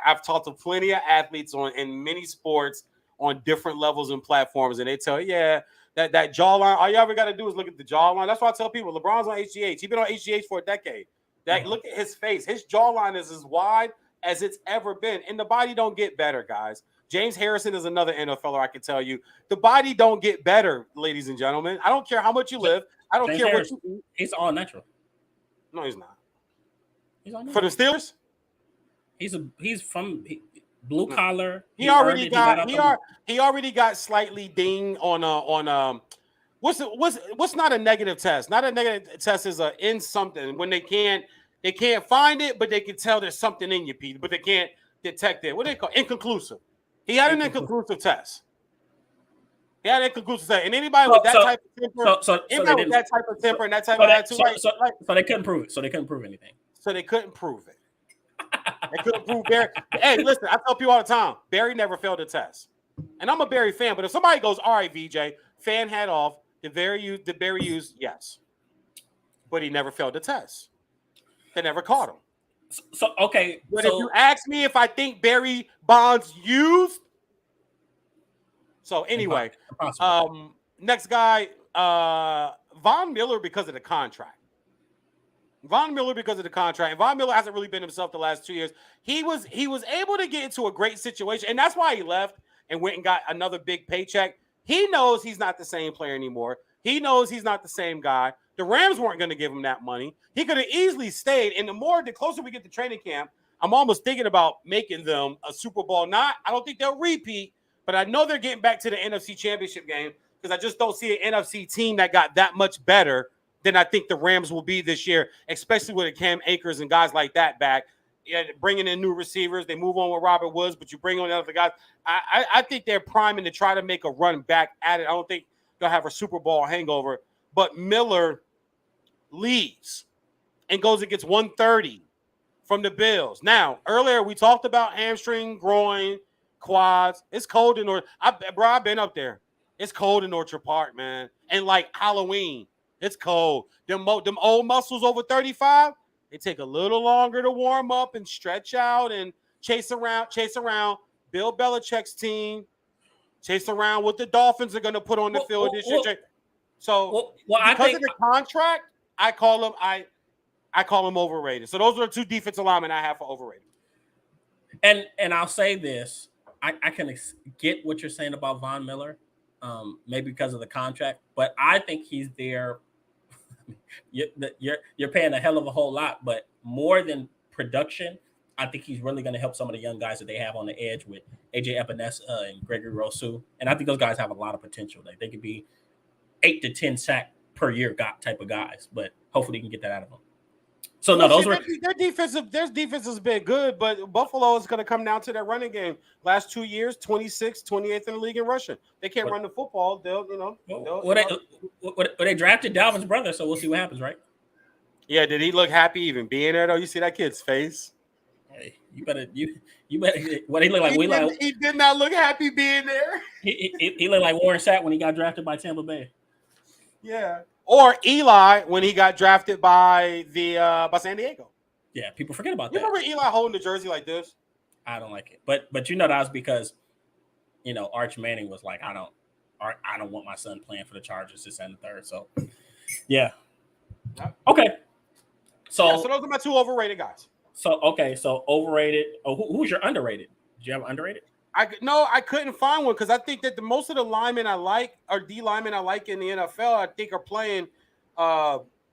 I've talked to plenty of athletes in many sports on different levels and platforms, and they tell you, that jawline. All you ever got to do is look at the jawline. That's why I tell people LeBron's on HGH. He's been on HGH for a decade. Look at his face. His jawline is as wide as it's ever been, and the body don't get better, guys. James Harrison is another NFLer. I can tell you, the body don't get better, ladies and gentlemen. I don't care how much you live. I don't care what you eat. He's all natural. No, he's not. He's all natural. For the Steelers. He's from blue collar. He already got slightly dinged on what's not a negative test. Not a negative test is a in something when they can't find it, but they can tell there's something in you, Pete, but they can't detect it. What do they call inconclusive? He had an inconclusive test. And anybody with that type of temper, and that type of attitude, so they couldn't prove it. So they couldn't prove anything. So they couldn't prove it. They couldn't prove Barry. Hey, listen, I tell people all the time, Barry never failed a test. And I'm a Barry fan, but if somebody goes, all right, VJ, fan hat off, did Barry use? Yes. But he never failed a test. They never caught him. But if you ask me if I think Barry Bonds used. So anyway, next guy, Von Miller because of the contract. And Von Miller hasn't really been himself the last 2 years. He was able to get into a great situation, and that's why he left and went and got another big paycheck. He knows he's not the same player anymore. He knows he's not the same guy. The Rams weren't going to give him that money. He could have easily stayed. And the closer we get to training camp, I'm almost thinking about making them a Super Bowl. I don't think they'll repeat, but I know they're getting back to the NFC Championship game because I just don't see an NFC team that got that much better than I think the Rams will be this year, especially with Cam Akers and guys like that back. Yeah, bringing in new receivers. They move on with Robert Woods, but you bring on other guys. I think they're priming to try to make a run back at it. I don't think they'll have a Super Bowl hangover. But Miller leaves and goes and gets 130 from the Bills. Now, earlier we talked about hamstring, groin, quads. It's cold in I've been up there. It's cold in Orchard Park, man. And like Halloween, it's cold. Them old muscles over 35, they take a little longer to warm up and stretch out and chase around. Bill Belichick's team, chase around what the Dolphins are going to put on the field this year. So because of the contract, I call him overrated. So those are the two defensive linemen I have for overrated. And I'll say this: I can get what you're saying about Von Miller, maybe because of the contract, but I think he's there. You're paying a hell of a whole lot, but more than production, I think he's really going to help some of the young guys that they have on the edge with AJ Epinesa and Gregory Rousseau. And I think those guys have a lot of potential. They could be 8 to 10 sack per year type of guys, but hopefully you can get that out of them. So no, those were their defense has been good, but Buffalo is going to come down to their running game. Last 2 years, 26th, 28th in the league in rushing. They can't run the football. They drafted Dalvin's brother, so we'll see what happens, right? Yeah, did he look happy even being there though? You see that kid's face? Hey, you better what he look like? He did not look happy being there. He looked like Warren Sapp when he got drafted by Tampa Bay. Yeah. Or Eli when he got drafted by by San Diego. Yeah, people forget about You that. remember Eli holding the jersey like this? I don't like it, but that was because Arch Manning was like, I don't want my son playing for the Chargers this and the third. So yeah, Yep. Okay. So those are my two overrated guys. So overrated. Oh, who's your underrated? Do you have underrated? I couldn't find one because I think that most of the linemen I like or D linemen I like in the NFL, I think are playing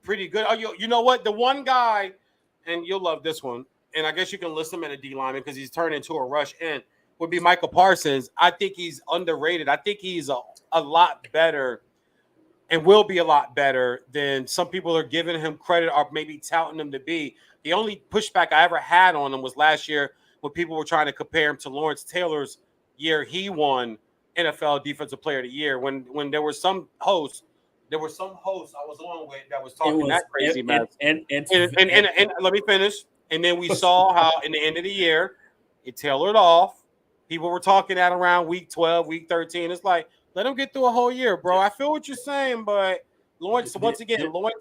pretty good. Oh, you know what? The one guy, and you'll love this one, and I guess you can list him at a D lineman because he's turned into a rush end, would be Michael Parsons. I think he's underrated. I think he's a lot better and will be a lot better than some people are giving him credit or maybe touting him to be. The only pushback I ever had on him was last year when people were trying to compare him to Lawrence Taylor's year he won NFL Defensive Player of the Year. When there were some hosts I was on with that was talking that crazy mess. And let me finish. And then we saw how in the end of the year it tailored off. People were talking at around week 12, week 13. It's like, let him get through a whole year, bro. I feel what you're saying, but Lawrence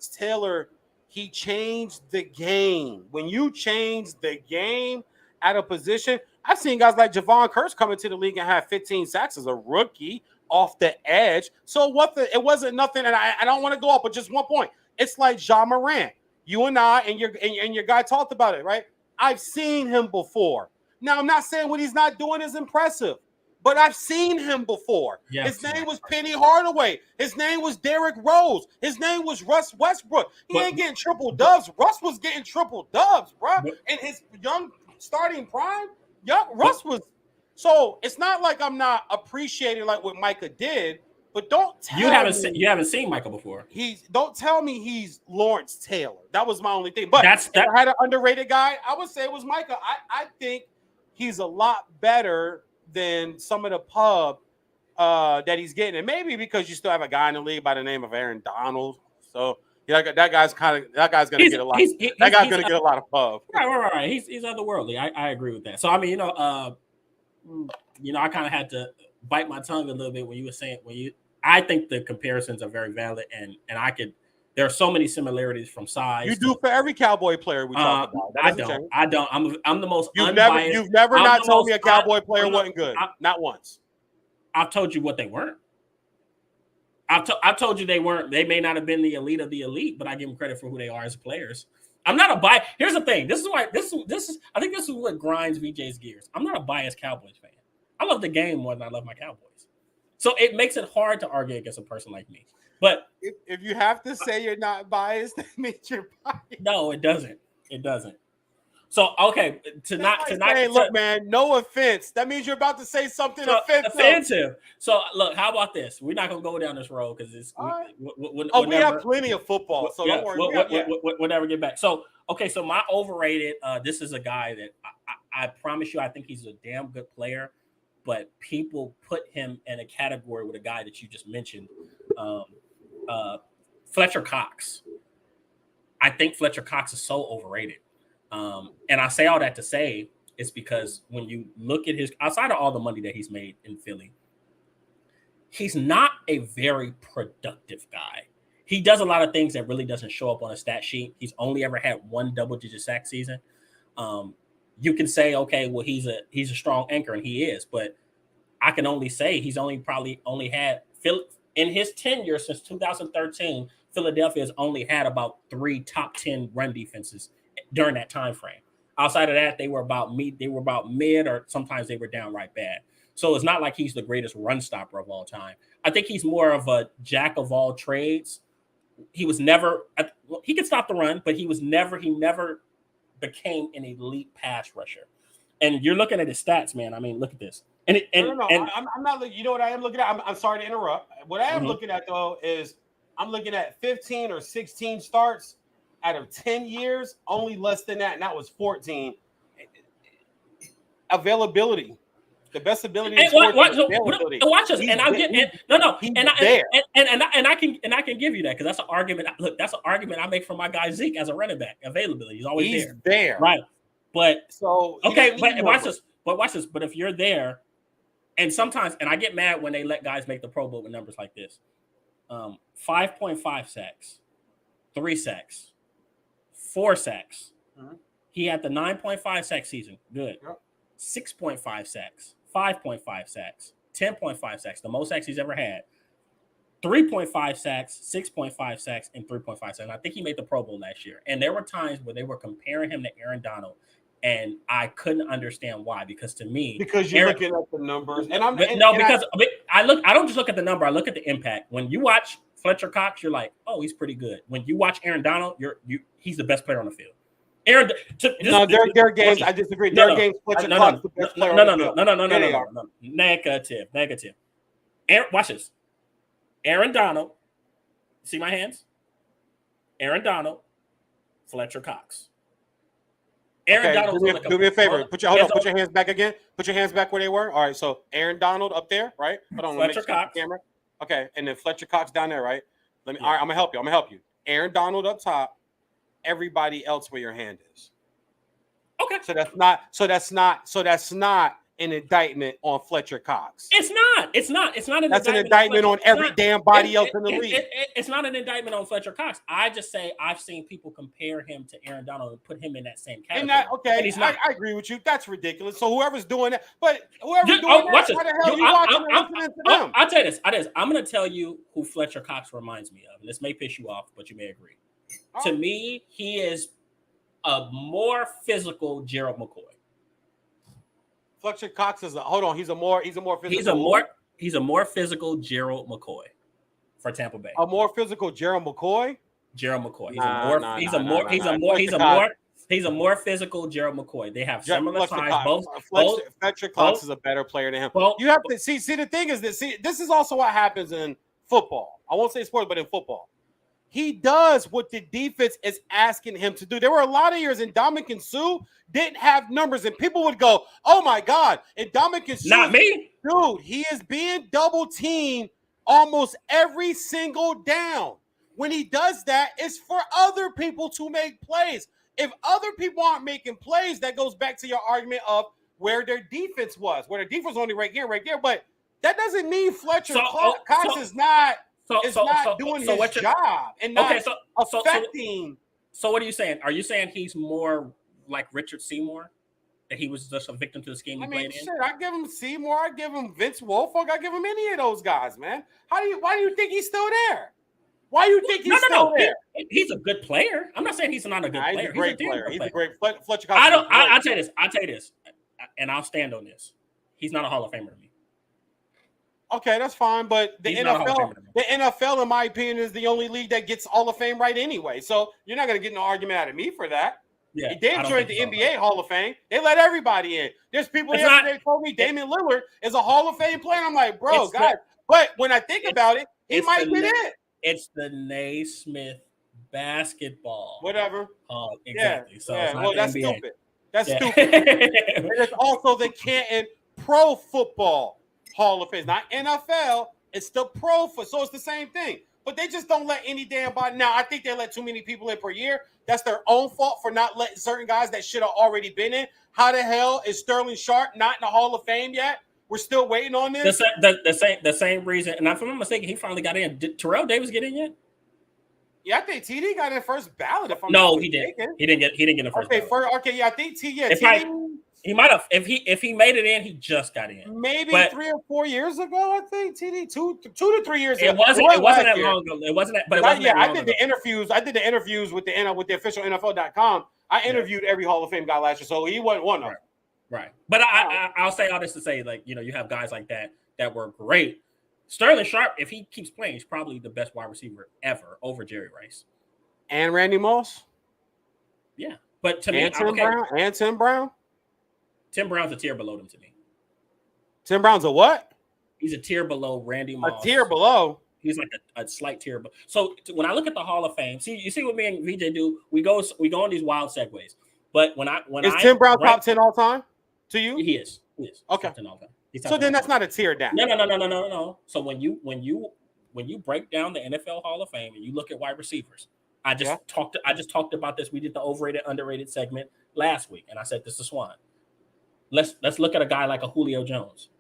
Taylor, he changed the game. When you change the game at a position, I've seen guys like Javon Curse come into the league and have 15 sacks as a rookie off the edge. So it wasn't nothing, and I don't want to go up, but just one point. It's like Ja Morant. You and I and your guy talked about it, right? I've seen him before. Now, I'm not saying what he's not doing is impressive, but I've seen him before. Yes. His name was Penny Hardaway. His name was Derrick Rose. His name was Russ Westbrook. He ain't getting triple dubs. Russ was getting triple dubs, bro. In his young starting prime, Russ was. So it's not like I'm not appreciating like what Micah did, but don't tell me you haven't seen Michael before. Don't tell me he's Lawrence Taylor. That was my only thing. But if I had an underrated guy, I would say it was Micah. I think he's a lot better than some of the pub that he's getting. And maybe because you still have a guy in the league by the name of Aaron Donald. So that guy's going to get a lot. That guy's going to get a lot of pub. Right. He's otherworldly. I agree with that. So, I mean, I kind of had to bite my tongue a little bit when you were saying, I think the comparisons are very valid and there are so many similarities from size. You do for every Cowboy player we talk about. I don't. I'm the most unbiased. You've never not told me a Cowboy player wasn't good. Not once. I've told you what they weren't. I've told you they weren't. They may not have been the elite of the elite, but I give them credit for who they are as players. I'm not a bias. Here's the thing. This is why. This is. I think this is what grinds VJ's gears. I'm not a biased Cowboys fan. I love the game more than I love my Cowboys. So it makes it hard to argue against a person like me. But if you have to say you're not biased, that means you're biased. No, it doesn't. It doesn't. So okay, look, man, no offense. That means you're about to say something offensive. So look, how about this? We're not gonna go down this road because it's we have plenty of football, so don't worry. We'll never get back. So okay, so my overrated. This is a guy that I promise you, I think he's a damn good player, but people put him in a category with a guy that you just mentioned. Fletcher Cox. I think Fletcher Cox is so overrated. And I say all that to say it's because when you look at his, outside of all the money that he's made in Philly, he's not a very productive guy. He does a lot of things that really doesn't show up on a stat sheet. He's only ever had one double-digit sack season. You can say, okay, well, he's a strong anchor, and he is, but I can only say he's probably had in his tenure since 2013, Philadelphia has only had about 3 top 10 run defenses during that time frame. Outside of that, they were about mid, or sometimes they were downright bad. So it's not like he's the greatest run stopper of all time. I think he's more of a jack of all trades. He was never he could stop the run, but he never became an elite pass rusher. And you're looking at his stats, man. I mean, look at this. I'm not. You know what I am looking at? I'm sorry to interrupt. What I am looking at though is I'm looking at 15 or 16 starts out of 10 years, only less than that, and that was 14. Availability. The best ability And in sports watch, is availability. watch us, and I'll get and I can give you that because that's an argument. Look, that's an argument I make for my guy Zeke as a running back. Availability, he's always there, right? But so okay, but watch this. But watch this. But if you're there, and sometimes, and I get mad when they let guys make the Pro Bowl with numbers like this: 5.5 sacks, 3 sacks, 4 sacks. Mm-hmm. He had the 9.5 sack season. Good. Yep. 6.5 sacks, 5.5 sacks, 10.5 sacks, the most sacks he's ever had. 3.5 sacks, 6.5 sacks, and 3.5 sacks. And I think he made the Pro Bowl last year. And there were times where they were comparing him to Aaron Donald, and I couldn't understand why. Because to me, because you're looking at the numbers, and I don't just look at the number. I look at the impact. When you watch Fletcher Cox, you're like, oh, he's pretty good. When you watch Aaron Donald, he's the best player on the field. Their games. I disagree. Their games. No. Negative. Watch this. Aaron Donald. See my hands. Aaron Donald. Fletcher Cox. Aaron Donald. Do me a favor. Put your hands back again. Put your hands back where they were. All right. So Aaron Donald up there, right? Hold on. Fletcher Cox. Camera. Okay, and then Fletcher Cox down there, right? All right. I'm gonna help you. Aaron Donald up top. Everybody else where your hand is. Okay. So that's not an indictment on Fletcher Cox. It's not. That's an indictment on every damn body else in the league. It's not an indictment on Fletcher Cox. I just say I've seen people compare him to Aaron Donald and put him in that same category. And he's not. I agree with you. That's ridiculous. So whoever's doing that, but whoever's doing that, how the hell are you watching and listening to them? I'll tell you this. I'm going to tell you who Fletcher Cox reminds me of. And this may piss you off, but you may agree. Oh. To me, he is a more physical Gerald McCoy. Fletcher Cox is he's a more physical. He's a more physical Gerald McCoy for Tampa Bay. A more physical Gerald McCoy? Gerald McCoy. He's a more physical Gerald McCoy. They have similar size. Fletcher Cox is a better player than him. You have to see the thing is this is also what happens in football. I won't say sports, but in football. He does what the defense is asking him to do. There were a lot of years in Damian Suh didn't have numbers, and people would go, "Oh my God!" And Damian Suh, not me, dude. He is being double teamed almost every single down. When he does that, it's for other people to make plays. If other people aren't making plays, that goes back to your argument of where their defense was. Where their defense was only right there. But that doesn't mean Fletcher Cox is not. Doing his job and not affecting. So what are you saying? Are you saying he's more like Richard Seymour? That he was just a victim to the scheme he played in? I give him Seymour. I give him Vince Wilfork. I give him any of those guys, man. Why do you think he's still there? Why do you think he's still there? He's a good player. I'm not saying he's not a good player. He's a great player. He's a great Fletcher Cox. I'll tell you this, and I'll stand on this. He's not a Hall of Famer to me. Okay, that's fine, but the NFL, in my opinion, is the only league that gets Hall of Fame right anyway. So you're not going to get no argument out of me for that. Yeah, he did join the NBA Hall of Fame. They let everybody in. There's people yesterday told me Damian Lillard is a Hall of Fame player. I'm like, bro, guys. But when I think about it, he might get in. It's the Naismith basketball. Whatever. Exactly. So that's stupid. That's stupid. And it's also the Canton Pro Football Hall of Fame, not NFL. It's the pro so it's the same thing. But they just don't let any damn body. Now I think they let too many people in per year. That's their own fault for not letting certain guys that should have already been in. How the hell is Sterling Sharp not in the Hall of Fame yet? We're still waiting on this. The same reason. And if I'm not mistaken, he finally got in. Did Terrell Davis get in yet? Yeah, I think TD got in first ballot. He didn't. He didn't get in the first ballot. Yeah, I think TD. He might have if he made it in, he just got in. Maybe 3 or 4 years ago, I think TD 2 to 3 years ago. It wasn't that long ago. It wasn't that. But I did the interviews. I did the interviews with the official NFL.com. I interviewed every Hall of Fame guy last year, so he wasn't one of them. Right. But I'll say all this to say, like, you have guys like that were great. Sterling Sharp, if he keeps playing, he's probably the best wide receiver ever over Jerry Rice and Randy Moss. Yeah, but to me, Tim Brown. Tim Brown's a tier below them to me. Tim Brown's a what? He's a tier below Randy Moss. A tier below? He's like a slight tier below. So when I look at the Hall of Fame, you see what me and VJ do? We go on these wild segues. But when Tim Brown top 10 all time to you? He is. Okay. Top 10 all time. So then that's not a tear down. No. So when you break down the NFL Hall of Fame and you look at wide receivers, I just talked about this. We did the overrated, underrated segment last week, and I said this is Swan. Let's look at a guy like a Julio Jones.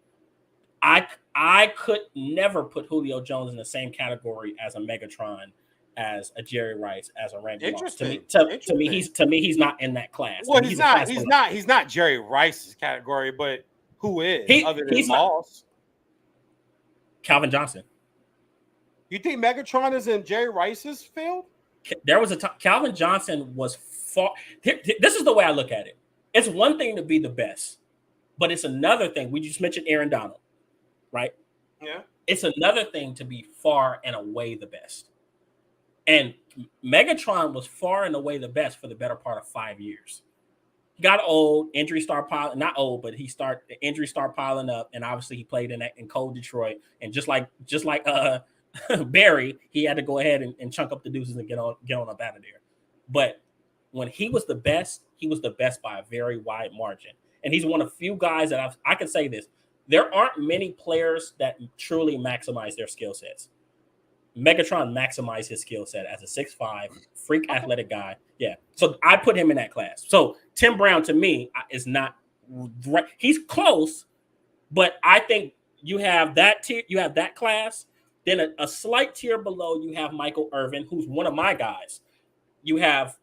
I could never put Julio Jones in the same category as a Megatron, as a Jerry Rice, as a Randy Moss. To me, he's not in that class. Well, he's not Jerry Rice's category, but who is other than Moss? Calvin Johnson. You think Megatron is in Jerry Rice's field? There was a time Calvin Johnson was far. This is the way I look at it. It's one thing to be the best, but it's another thing. We just mentioned Aaron Donald, right? Yeah. It's another thing to be far and away the best. And Megatron was far and away the best for the better part of 5 years. He got old, injury started piling, not old, but the injury started piling up, and obviously he played in cold Detroit. And just like Barry, he had to go ahead and chunk up the deuces and get on up out of there. But when he was the best by a very wide margin. And he's one of few guys that I can say this. There aren't many players that truly maximize their skill sets. Megatron maximized his skill set as a 6'5", freak athletic guy. Yeah. So I put him in that class. So Tim Brown to me is not right. He's close, but I think you have that tier, you have that class. Then a slight tier below, you have Michael Irvin, who's one of my guys. You have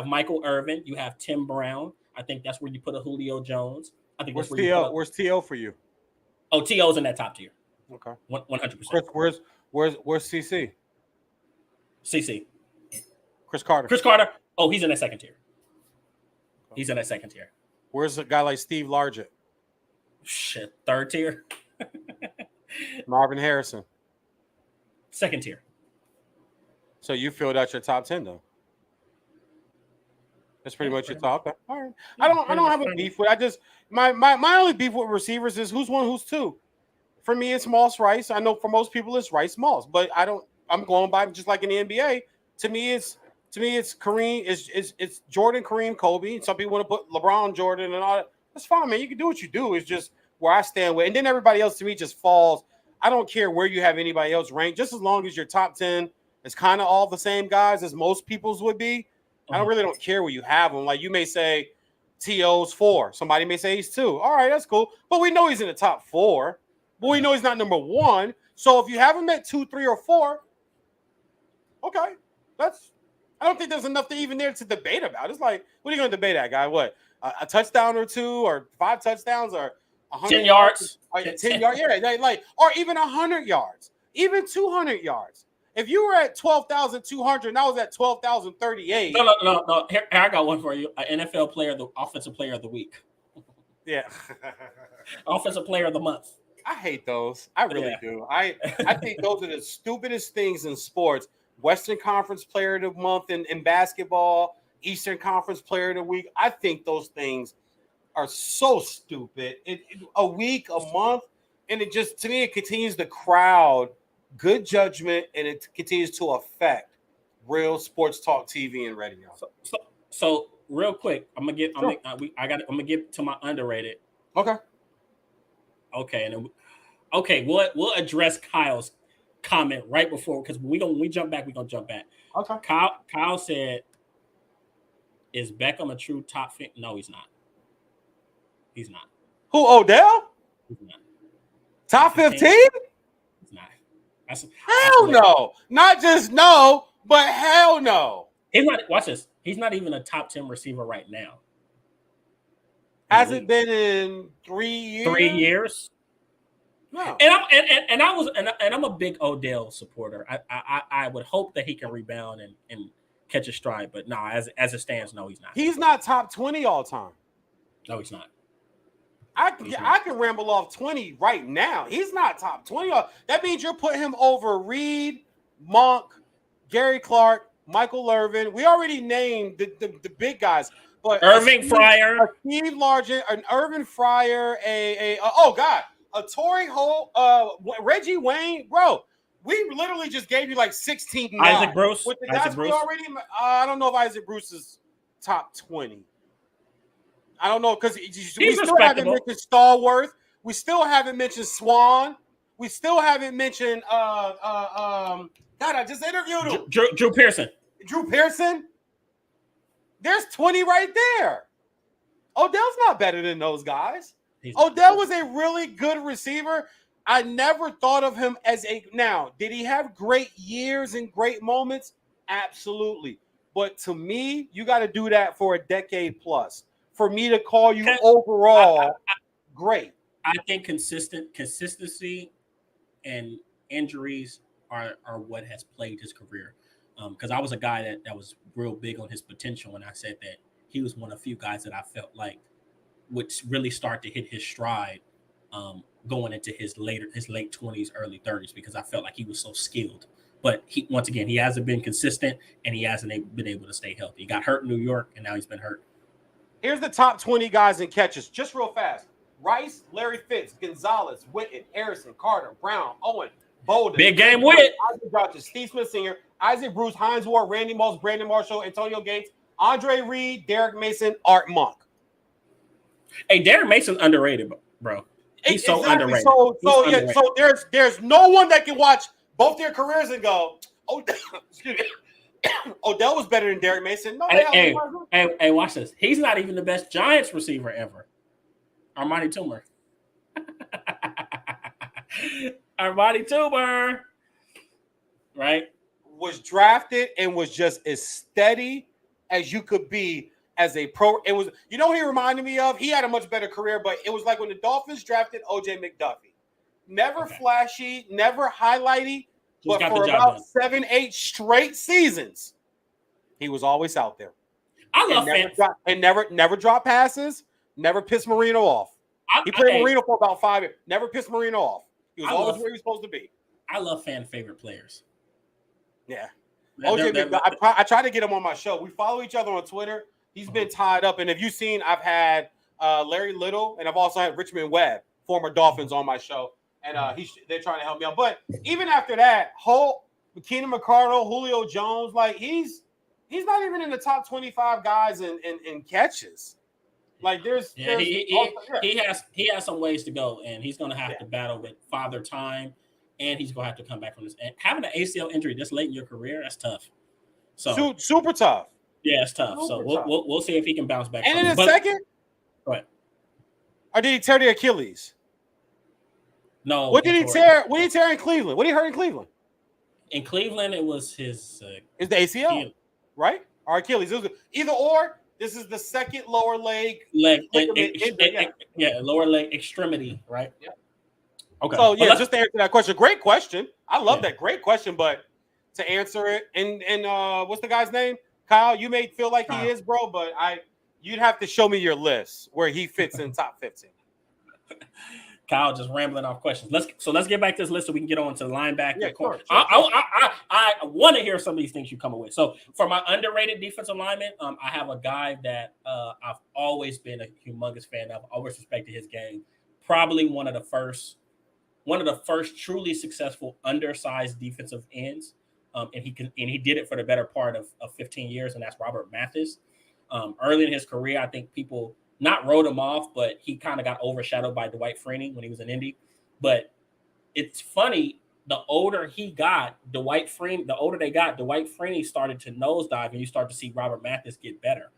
Michael Irvin, you have Tim Brown. I think that's where you put a Julio Jones. I think where's T.O.? Where's T.O. for you? Oh, T.O.'s in that top tier. Okay. 100%. Where's CC? CC. Chris Carter. Oh, he's in that second tier. He's in that second tier. Where's a guy like Steve Largent? Shit, third tier. Marvin Harrison. Second tier. So you filled out your top 10 though. That's pretty much your top. Okay. All right. I don't have a beef with. I just my only beef with receivers is who's one, who's two. For me, it's Moss Rice. I know for most people it's Rice Moss, but I'm going by just like in the NBA. To me, it's Kareem. It's Jordan, Kareem, Kobe. Some people want to put LeBron, Jordan, and all that. That's fine, man. You can do what you do. It's just where I stand with, and then everybody else to me just falls. I don't care where you have anybody else ranked, just as long as your top 10 is kind of all the same guys as most people's would be. I don't care where you have them. Like you may say T.O.'s 4. Somebody may say he's 2. All right, that's cool. But we know he's in the top 4. But we know he's not number 1. So if you have him at 2, 3, or 4, okay. I don't think there's enough to even there to debate about. It's like, what are you going to debate that guy? What? A touchdown or 2 or 5 touchdowns or 10 yards? 10 yards, yeah. Like, or even 100 yards, even 200 yards. If you were at 12,200 and I was at 12,038. No. Here, I got one for you. An NFL player, the offensive player of the week. Yeah. Offensive player of the month. I hate those. I really do. I think those are the stupidest things in sports. Western Conference Player of the Month in basketball, Eastern Conference Player of the Week. I think those things are so stupid. A week, a month, and it just, to me, it continues to crowd good judgment, and it continues to affect real sports talk TV and radio. So real quick, I'm gonna get to my underrated. Okay, and then we'll address Kyle's comment right before, because when we jump back, we're gonna jump back. Okay. Kyle said, "Is Beckham a true top fit?" No, he's not. He's not. Who, Odell? He's not. Top 15? He's not. Hell no. Not just no, but hell no. He's not. Watch this. He's not even a top 10 receiver right now. Has it been in 3 years? 3 years. No. And I'm a big Odell supporter. I would hope that he can rebound and catch a stride, but no, as it stands, no, he's not. He's not top 20 all time. No, he's not. I can ramble off 20 right now. He's not top 20. That means you're putting him over Reed, Monk, Gary Clark, Michael Irvin. We already named the big guys. But Fryer, Steve Largent, an Irvin Fryer, a Torrey Holt, Reggie Wayne, bro. We literally just gave you like 16 names. Isaac Bruce. With the guys we already, I don't know if Isaac Bruce is top 20. I don't know, because we still have Richard Stallworth. We still haven't mentioned Swan. We still haven't mentioned God, I just interviewed him. Drew Pearson. Drew Pearson. There's 20 right there. Odell's not better than those guys. Odell was a really good receiver. I never thought of him as now, did he have great years and great moments? Absolutely. But to me, you got to do that for a decade plus. For me to call you overall great. I think consistency and injuries are what has plagued his career. Because I was a guy that was real big on his potential, and I said that he was one of the few guys that I felt like would really start to hit his stride going into his late 20s, early 30s, because I felt like he was so skilled. But once again, he hasn't been consistent, and he hasn't been able to stay healthy. He got hurt in New York, and now he's been hurt. Here's the top 20 guys in catches, just real fast. Rice, Larry Fitz, Gonzalez, Witten, Harrison, Carter, Brown, Owen, Bolden. Big game Witt. Isaac Dodger, Steve Smith Sr., Isaac Bruce, Hines Ward, Randy Moss, Brandon Marshall, Antonio Gates, Andre Reed, Derek Mason, Art Monk. Hey, Derek Mason's underrated, bro. He's so underrated. So there's no one that can watch both their careers and go, excuse me. Odell was better than Derek Mason. No, hey, watch this. He's not even the best Giants receiver ever. Armani Toomer. Armani Toomer. Right? Was drafted and was just as steady as you could be as a pro. It was, you know what he reminded me of? He had a much better career, but it was like when the Dolphins drafted OJ McDuffie. Never flashy, never highlighty, but for about 7-8 straight seasons, he was always out there. I love never dropped passes, never pissed Marino off. He played Marino for about 5 years, never pissed Marino off. He was always where he was supposed to be. I love fan favorite players. Yeah. OJ McDuffie, I tried to get him on my show. We follow each other on Twitter. He's been tied up. And if you've seen, I've had Larry Little, and I've also had Richmond Webb, former Dolphins, on my show. And they're trying to help me out. But even after that, Keenan McCardle, Julio Jones, like he's not even in the top 25 guys in catches. Like he has some ways to go, and he's going to have to battle with father time, and he's going to have to come back from this. And having an ACL injury this late in your career, that's tough. So super tough. Yeah, it's tough. So we'll see if he can bounce back. And in a second, go ahead. Or did he tear the Achilles? No. What did he tear? What did he tear in Cleveland? What did he hurt in Cleveland? In Cleveland, it was his. It's the ACL, right? Or Achilles. It was either or. This is the second lower leg. Lower leg extremity, right? Yeah. Okay. So just to answer that question, great question. I love that. Great question, but to answer it, and what's the guy's name? Kyle, you may feel like he is, bro, but you'd have to show me your list where he fits in top 15. Kyle just rambling off questions. Let's get back to this list so we can get on to the linebacker. Yeah, sure. I want to hear some of these things you come up with. So for my underrated defensive lineman, I have a guy that I've always been a humongous fan of. Always respected his game. Probably one of the first truly successful undersized defensive ends. And he did it for the better part of 15 years, and that's Robert Mathis. Early in his career, I think people not wrote him off, but he kind of got overshadowed by Dwight Freeney when he was in Indy. But it's funny, the older they got, Dwight Freeney started to nosedive, and you start to see Robert Mathis get better.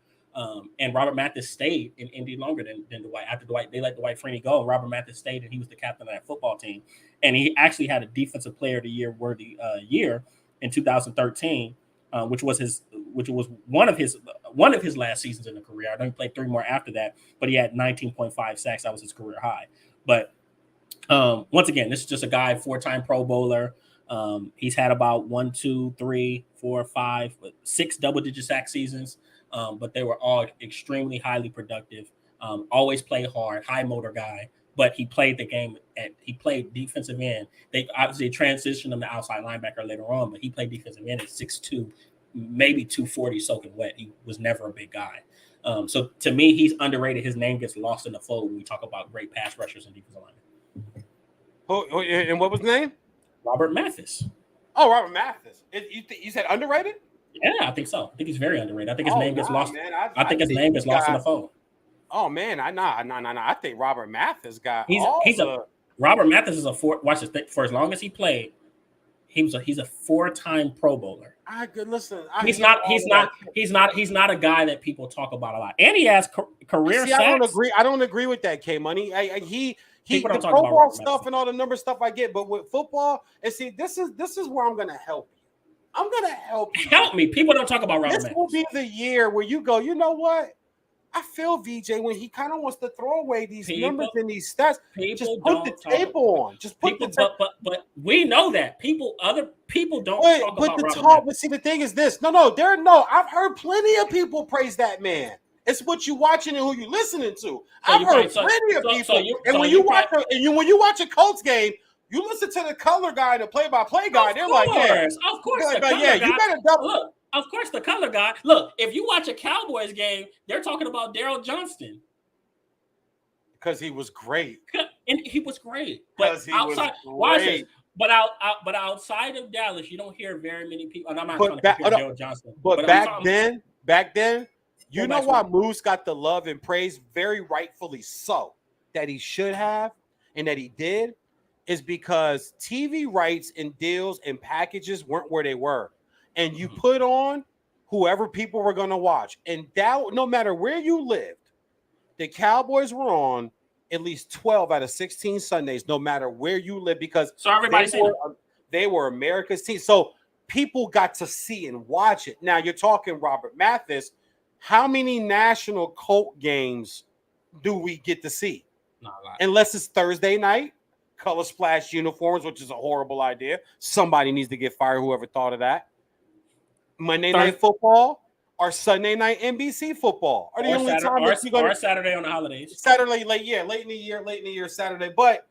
And Robert Mathis stayed in Indy longer than Dwight. After they let Dwight Freeney go, Robert Mathis stayed, and he was the captain of that football team. And he actually had a Defensive Player of the Year worthy year in 2013, which was one of his last seasons in the career. I know he played 3 more after that, but he had 19.5 sacks. That was his career high. But once again, this is just a guy, 4-time Pro Bowler. He's had about 1, 2, 3, 4, 5, 6 double-digit sack seasons, but they were all extremely highly productive. Always play hard, high motor guy. But he played the game he played defensive end. They obviously transitioned him to outside linebacker later on, but he played defensive end at 6'2", maybe 240 soaking wet. He was never a big guy. So to me, he's underrated. His name gets lost in the fold when we talk about great pass rushers and defensive linemen. And what was his name? Robert Mathis. Oh, Robert Mathis. You said underrated? Yeah, I think so. I think he's very underrated. I think his name gets lost. I think his name gets lost in the fold. Oh man, I think Robert Mathis got Robert Mathis is a watch this, for as long as he played, he's a 4-time Pro Bowler. I could listen. He's not a guy that people talk about a lot. And he has career sacks. I don't agree with that, K Money. He people don't the talk Pro about Bowl Robert stuff Mathis. and all the number stuff I get, but with football, and see, this is where I'm gonna help you. I'm gonna help you. Help me. People don't talk about Robert Mathis. This will be the year where you go, you know what? I feel VJ when he kind of wants to throw away these numbers and these stats. Just put the tape on. Just put the tape. But we know that other people don't talk about Robert Mathis. But see, the thing is this. I've heard plenty of people praise that man. It's what you watching and who you listening to. I've heard plenty of people. And when you watch a Colts game, you listen to the color guy and the play-by-play guy. They're like, yeah, of course, you better double. Look, of course, the color guy. Look, if you watch a Cowboys game, they're talking about Daryl Johnston because he was great. And he was great. But But outside of Dallas, you don't hear very many people. And I'm not trying to compare Daryl Johnston. But back then, you know why Moose got the love and praise, very rightfully so, that he should have and that he did, is because TV rights and deals and packages weren't where they were. And you put on whoever people were going to watch. And that, no matter where you lived, the Cowboys were on at least 12 out of 16 Sundays, no matter where you live, because they were America's team. So people got to see and watch it. Now, you're talking Robert Mathis. How many national Colt games do we get to see? Not a lot. Unless it's Thursday night, color splash uniforms, which is a horrible idea. Somebody needs to get fired, whoever thought of that. Monday Night Football or Sunday Night NBC Football are the only time that you're going to Saturday on the holidays. Saturday, late in the year, Saturday. But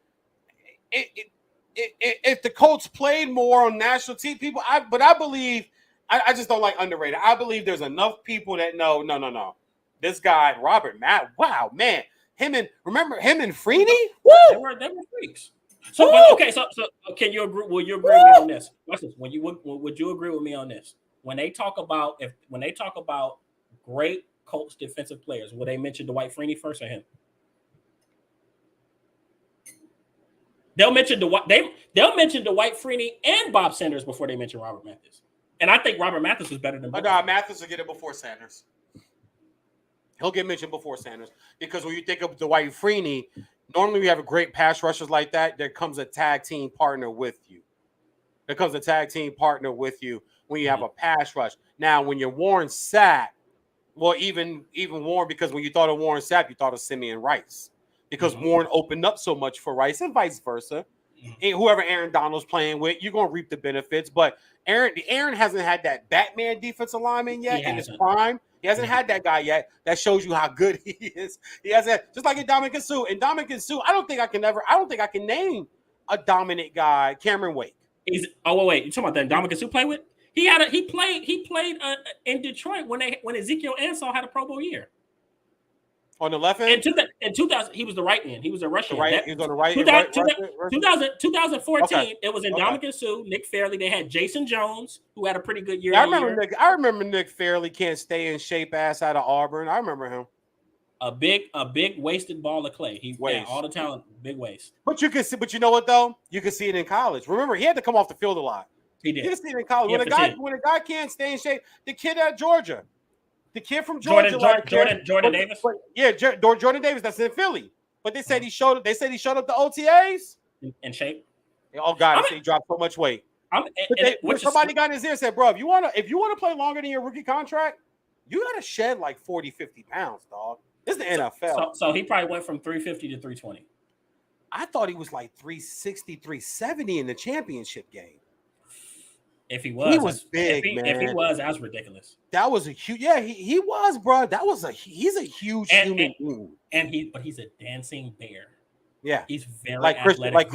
if the Colts played more on national TV, people, I believe, I just don't like underrated. I believe there's enough people that know, no. This guy, Robert Matt, wow, man. Remember him and Freeney? Woo! They were freaks. So can you agree? Will you agree with me on this? Watch this. Would you agree with me on this? When they talk about great Colts defensive players, will they mention Dwight Freeney first or him? They'll mention Dwight Freeney and Bob Sanders before they mention Robert Mathis. And I think Robert Mathis was better than both. No, Mathis will get it before Sanders. He'll get mentioned before Sanders because when you think of Dwight Freeney, normally we have a great pass rushers like that. There comes a tag team partner with you. When you have a pass rush. Now, when you're Warren Sapp, well, even Warren, because when you thought of Warren Sapp, you thought of Simeon Rice. Because Warren opened up so much for Rice and vice versa. And whoever Aaron Donald's playing with, you're going to reap the benefits. But Aaron hasn't had that Batman defensive lineman yet in his prime. He hasn't had that guy yet. That shows you how good he is. He hasn't, just like in Dominican Sue. I don't think I can name a dominant guy. Cameron Wake. Wait. You talking about that Dominican Sue play with? He played in Detroit when Ezekiel Ansah had a Pro Bowl year. On the left end? In 2000, he was the right end. He was a rushing end. He was on the right 2014, It was in Dominican Sue, Nick Fairley. They had Jason Jones, who had a pretty good year. I remember Nick Fairley can't stay in shape ass out of Auburn. I remember him. A big wasted ball of clay. He had all the talent, big waste. But you know what though? You can see it in college. Remember, he had to come off the field a lot. He did. You can see it in college. When a guy can't stay in shape, the kid at Georgia. The kid from Georgia, Jordan Davis. Jordan Davis. That's in Philly. But they said he showed up. They said he showed up to OTAs in shape. Oh God, he dropped so much weight. Somebody got in his ear and said, "Bro, if you want to play longer than your rookie contract, you got to shed like 40, 50 pounds, dog. This is the NFL." So he probably went from 350 to 320. I thought he was like 360, 370 in the championship game. If he was, he was big, man. If he was, that was ridiculous. That was a huge. Yeah, he was, bro. He's a huge human being. But he's a dancing bear. Yeah, he's very athletic.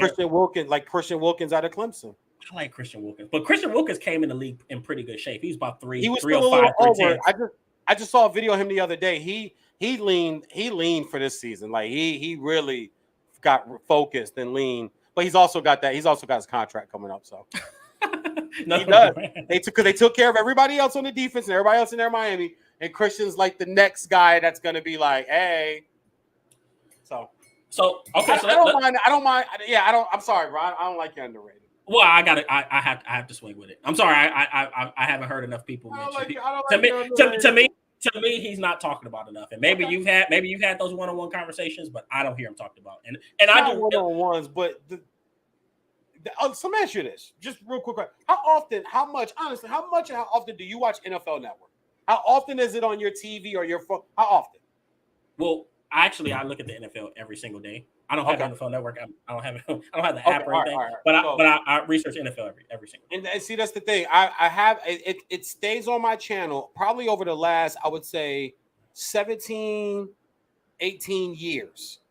Christian Wilkins out of Clemenson. I like Christian Wilkins, but Christian Wilkins came in the league in pretty good shape. He was about 3. He was 305, still a little over. I just saw a video of him the other day. He leaned for this season. Like he really got focused and lean. But he's also got his contract coming up. So. He does. They took care of everybody else on the defense and everybody else in there in Miami. And Christian's like the next guy that's going to be like, hey, So okay. I don't mind. I don't mind. Yeah, I don't. I'm sorry, bro. I don't like you underrated. Well, I have to swing with it. I'm sorry. I haven't heard enough people mention. To me, he's not talking about enough. And maybe you've had those one-on-one conversations, but I don't hear him talked about. And I do one-on-ones, but so let me ask you this, just real quick. How often do you watch NFL Network? How often is it on your TV or your phone? How often? Well, actually, I look at the NFL every single day. I don't have NFL Network. I don't have the app or anything. Right. But I research NFL every single day. And see, that's the thing. I have it stays on my channel probably over the last, I would say, 17, 18 years.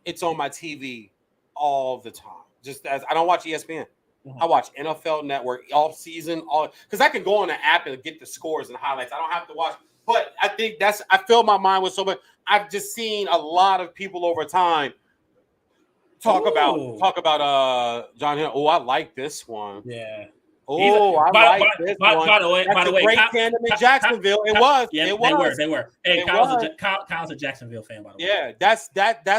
It's on my TV all the time. Just as I don't watch ESPN. I watch NFL Network all season, because I can go on the app and get the scores and highlights. I don't have to watch. But I think I fill my mind with so much. I've just seen a lot of people over time talk about John Hill. Oh, I like this one. Yeah. Oh, I like this one. By the way, great tandem in Jacksonville. It was. Yeah, it was. They were. Hey, Kyle's a Jacksonville fan, by the way. Yeah, that's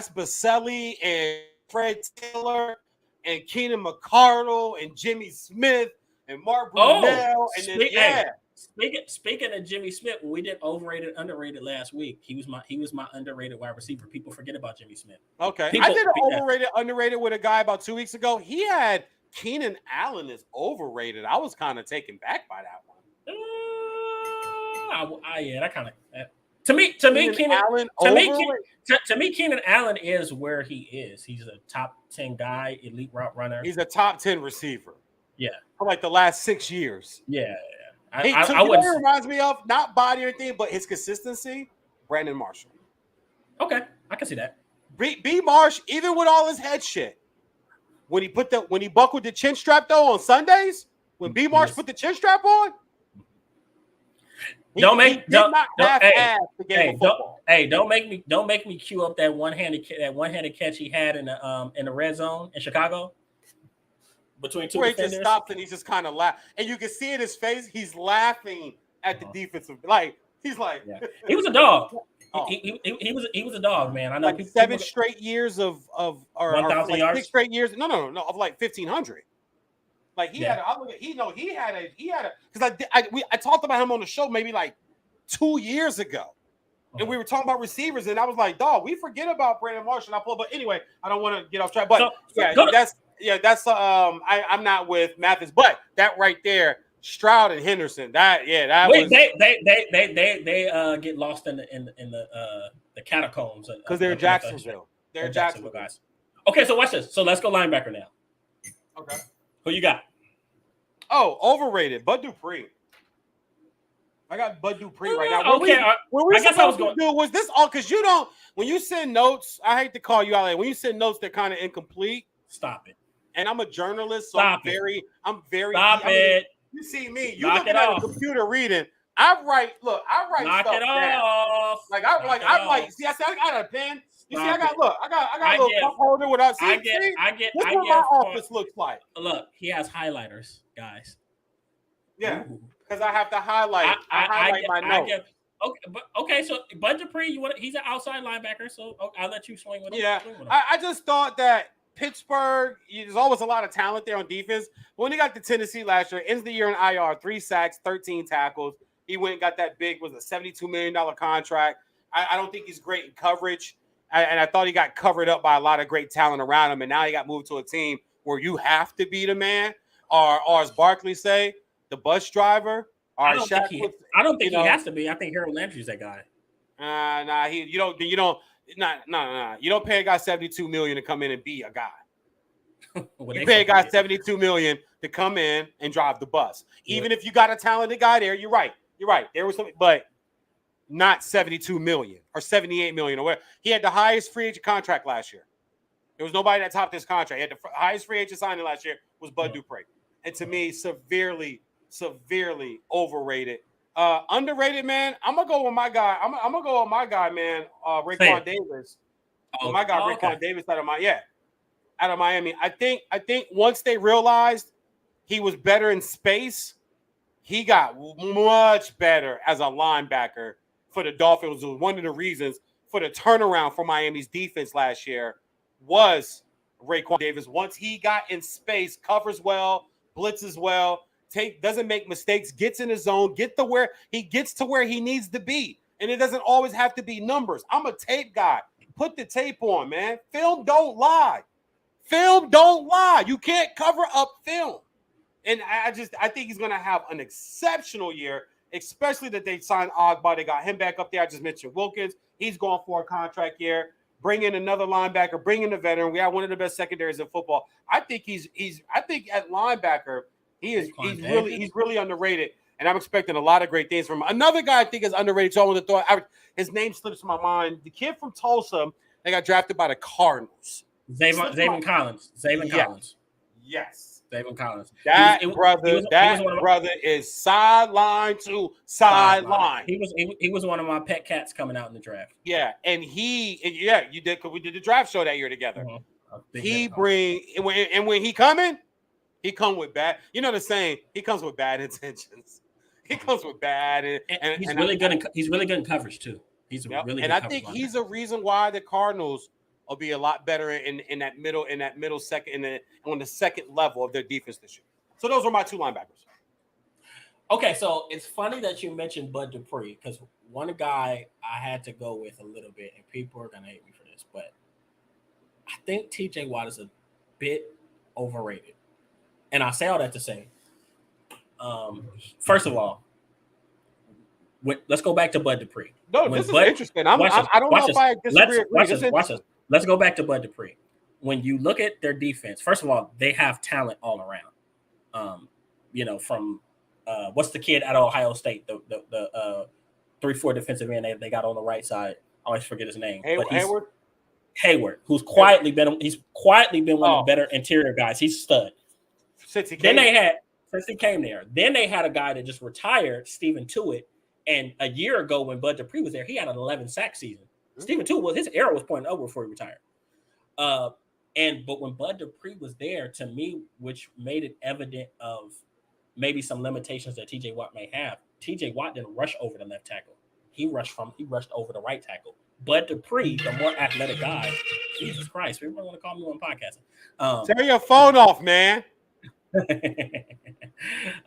Baselli and Fred Taylor and Keenan McCardle and Jimmy Smith and Mark Brunell. Speaking of Jimmy Smith, when we did overrated, underrated last week, he was my underrated wide receiver. People forget about Jimmy Smith. Okay. I did an overrated, underrated with a guy about 2 weeks ago. He had Keenan Allen is overrated. I was kind of taken back by that one. That kind of to me Keenan Allen is where he is. He's a top 10 guy, elite route runner. He's a top 10 receiver. Yeah, for like the last 6 years. Yeah. It reminds me of, not body or anything, but his consistency. Brandon Marshall. Okay, I can see that. B Marsh, even with all his head shit, when he buckled the chin strap though on Sundays, when B Marsh put the chin strap on, don't make me cue up that one-handed catch he had in the red zone in Chicago. Between two defenders. He just stops and he's just kind of laughing. And you can see in his face, he's laughing at the defensive. Like, he's like... Yeah. He was a dog. He was a dog, man. I know like 7 straight years of 1,000 yards? 6 straight years. No, of like 1,500. Like, he had a... Because I talked about him on the show maybe like 2 years ago. And we were talking about receivers, and I was like, dog, we forget about Brandon Marshall. But anyway, I don't want to get off track. But I'm not with Mathis, but that right there, Stroud and Henderson. They get lost in the catacombs because they're Jacksonville. They're Jacksonville guys. Okay, so watch this. So let's go linebacker now. Okay, who you got? Oh, overrated, Bud Dupree. I got Bud Dupree right now. Was this all? Because you don't. When you send notes, I hate to call you out. When you send notes, they're kind of incomplete. Stop it. And I'm a journalist, so I'm very. Stop it. You see me. You looking at a computer reading. I write Knock stuff it off. Like I got a pen. You see, I got a little cup holder without. I get. This is what my office looks like. Look, he has highlighters, guys. Yeah, because I have to highlight. I highlight my notes. Okay, so Bud Dupree, he's an outside linebacker, so I'll let you swing with him. Yeah, I just thought that Pittsburgh, there's always a lot of talent there on defense. When he got to Tennessee last year, ends the year in IR, 3 sacks, 13 tackles. He went and got that big, was a $72 million contract. I don't think he's great in coverage. And I thought he got covered up by a lot of great talent around him. And now he got moved to a team where you have to be the man, or as Barkley say, the bus driver. I don't think he has to be. I think Harold Landry's that guy. You don't pay a guy $72 million to come in and be a guy. You pay a guy $72 million to come in and drive the bus. Even if you got a talented guy there, you're right. There was something, but not $72 million or $78 million or whatever. He had the highest free agent contract last year. There was nobody that topped this contract. He had the highest free agent signing last year was Bud Dupree. And to me, severely overrated. Underrated, man. I'm gonna go with my guy. I'm gonna go with my guy, man. Raekwon Davis. My guy, Raekwon Davis out of Miami. I think once they realized he was better in space, he got much better as a linebacker for the Dolphins. Was one of the reasons for the turnaround for Miami's defense last year was Raekwon Davis. Once he got in space, covers well, blitzes well, doesn't make mistakes, gets in his zone, gets to where he needs to be. And it doesn't always have to be numbers. I'm a tape guy. Put the tape on, man. Film don't lie. Film don't lie. You can't cover up film. And I think he's going to have an exceptional year, especially that they signed Ogba. They got him back up there. I just mentioned Wilkins. He's going for a contract year. Bring in another linebacker. Bring in a veteran. We have one of the best secondaries in football. I think I think at linebacker he's really underrated, and I'm expecting a lot of great things from him. Another guy I think is underrated. So I want to throw out, his name slips my mind. The kid from Tulsa, they got drafted by the Cardinals. Zayvon Collins. Yes. David Collins. That brother is sideline to sideline. He was one of my pet cats coming out in the draft. Yeah, and you did, because we did the draft show that year together. Mm-hmm. When he coming, he come with bad. You know the saying, he comes with bad intentions. He comes with bad, and he's really good. He's really good in coverage too. He's really good. And I think he's a reason why the Cardinals will be a lot better in that middle second, on the second level of their defense this year. So those are my two linebackers. Okay, so it's funny that you mentioned Bud Dupree, because one guy I had to go with a little bit, and people are gonna hate me for this, but I think TJ Watt is a bit overrated. And I say all that to say, first of all, let's go back to Bud Dupree. No, this is interesting. I don't know if I disagree. Watch this. Let's go back to Bud Dupree. When you look at their defense, first of all, they have talent all around. From what's the kid out of Ohio State, the 3-4 defensive end they got on the right side. I always forget his name. Hayward, who's quietly been one of the better interior guys. He's a stud. Since he came there. Then they had a guy that just retired, Stephen Tuitt. And a year ago when Bud Dupree was there, he had an 11-sack season. Mm-hmm. Stephen Tuitt, his arrow was pointing over before he retired. But when Bud Dupree was there, to me, which made it evident of maybe some limitations that TJ Watt may have, TJ Watt didn't rush over the left tackle. He rushed over the right tackle. Bud Dupree, the more athletic guy, Jesus Christ, people want to call me on podcasting. Turn your phone off, man.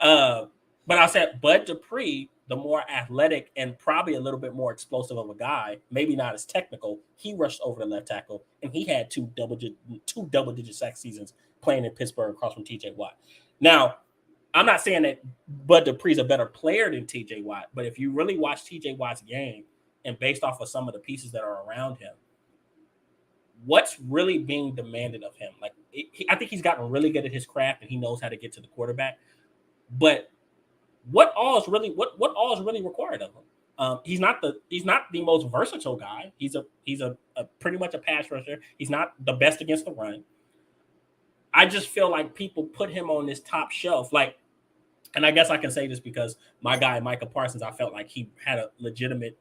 But I said Bud Dupree, the more athletic and probably a little bit more explosive of a guy, maybe not as technical, he rushed over the left tackle, and he had two double-digit sack seasons playing in Pittsburgh across from TJ Watt. Now, I'm not saying that Bud Dupree's a better player than TJ Watt, but if you really watch TJ Watt's game and based off of some of the pieces that are around him, what's really being demanded of him? I think he's gotten really good at his craft and he knows how to get to the quarterback. But what all is really required of him? He's not the most versatile guy. He's a pretty much a pass rusher. He's not the best against the run. I just feel like people put him on this top shelf, and I guess I can say this because my guy Micah Parsons, I felt like he had a legitimate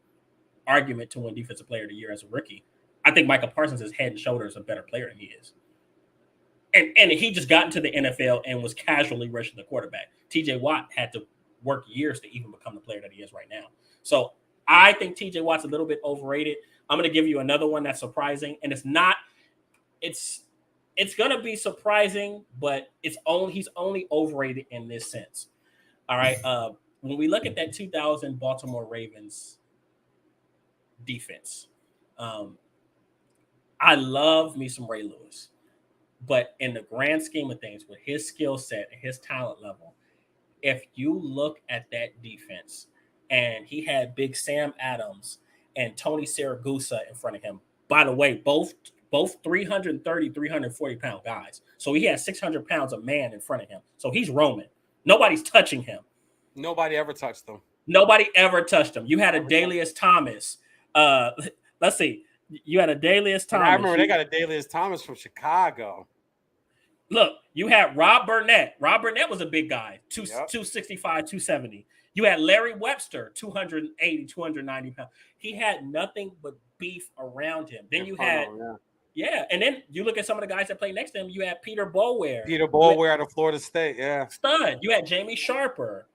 argument to win Defensive Player of the Year as a rookie. I think Micah Parsons is head and shoulders a better player than he is. And he just got into the NFL and was casually rushing the quarterback. TJ Watt had to work years to even become the player that he is right now. So I think TJ Watt's a little bit overrated. I'm going to give you another one that's surprising. And it's going to be surprising, but he's only overrated in this sense. All right. When we look at that 2000 Baltimore Ravens defense, I love me some Ray Lewis. But in the grand scheme of things, with his skill set and his talent level, if you look at that defense, and he had Big Sam Adams and Tony Siragusa in front of him. By the way, both 330, 340-pound guys. So he has 600 pounds of man in front of him. So he's roaming. Nobody's touching him. Nobody ever touched him. You had a Dalius Thomas. Let's see. You had a Dalius Thomas. I remember they got a Dalius Thomas from Chicago. Look, you had Rob Burnett. Rob Burnett was a big guy, 265, 270. You had Larry Webster, 280, 290 pounds. He had nothing but beef around him. Then you had, and then you look at some of the guys that played next to him. You had Peter Boulware. Out of Florida State, stud. You had Jamie Sharper.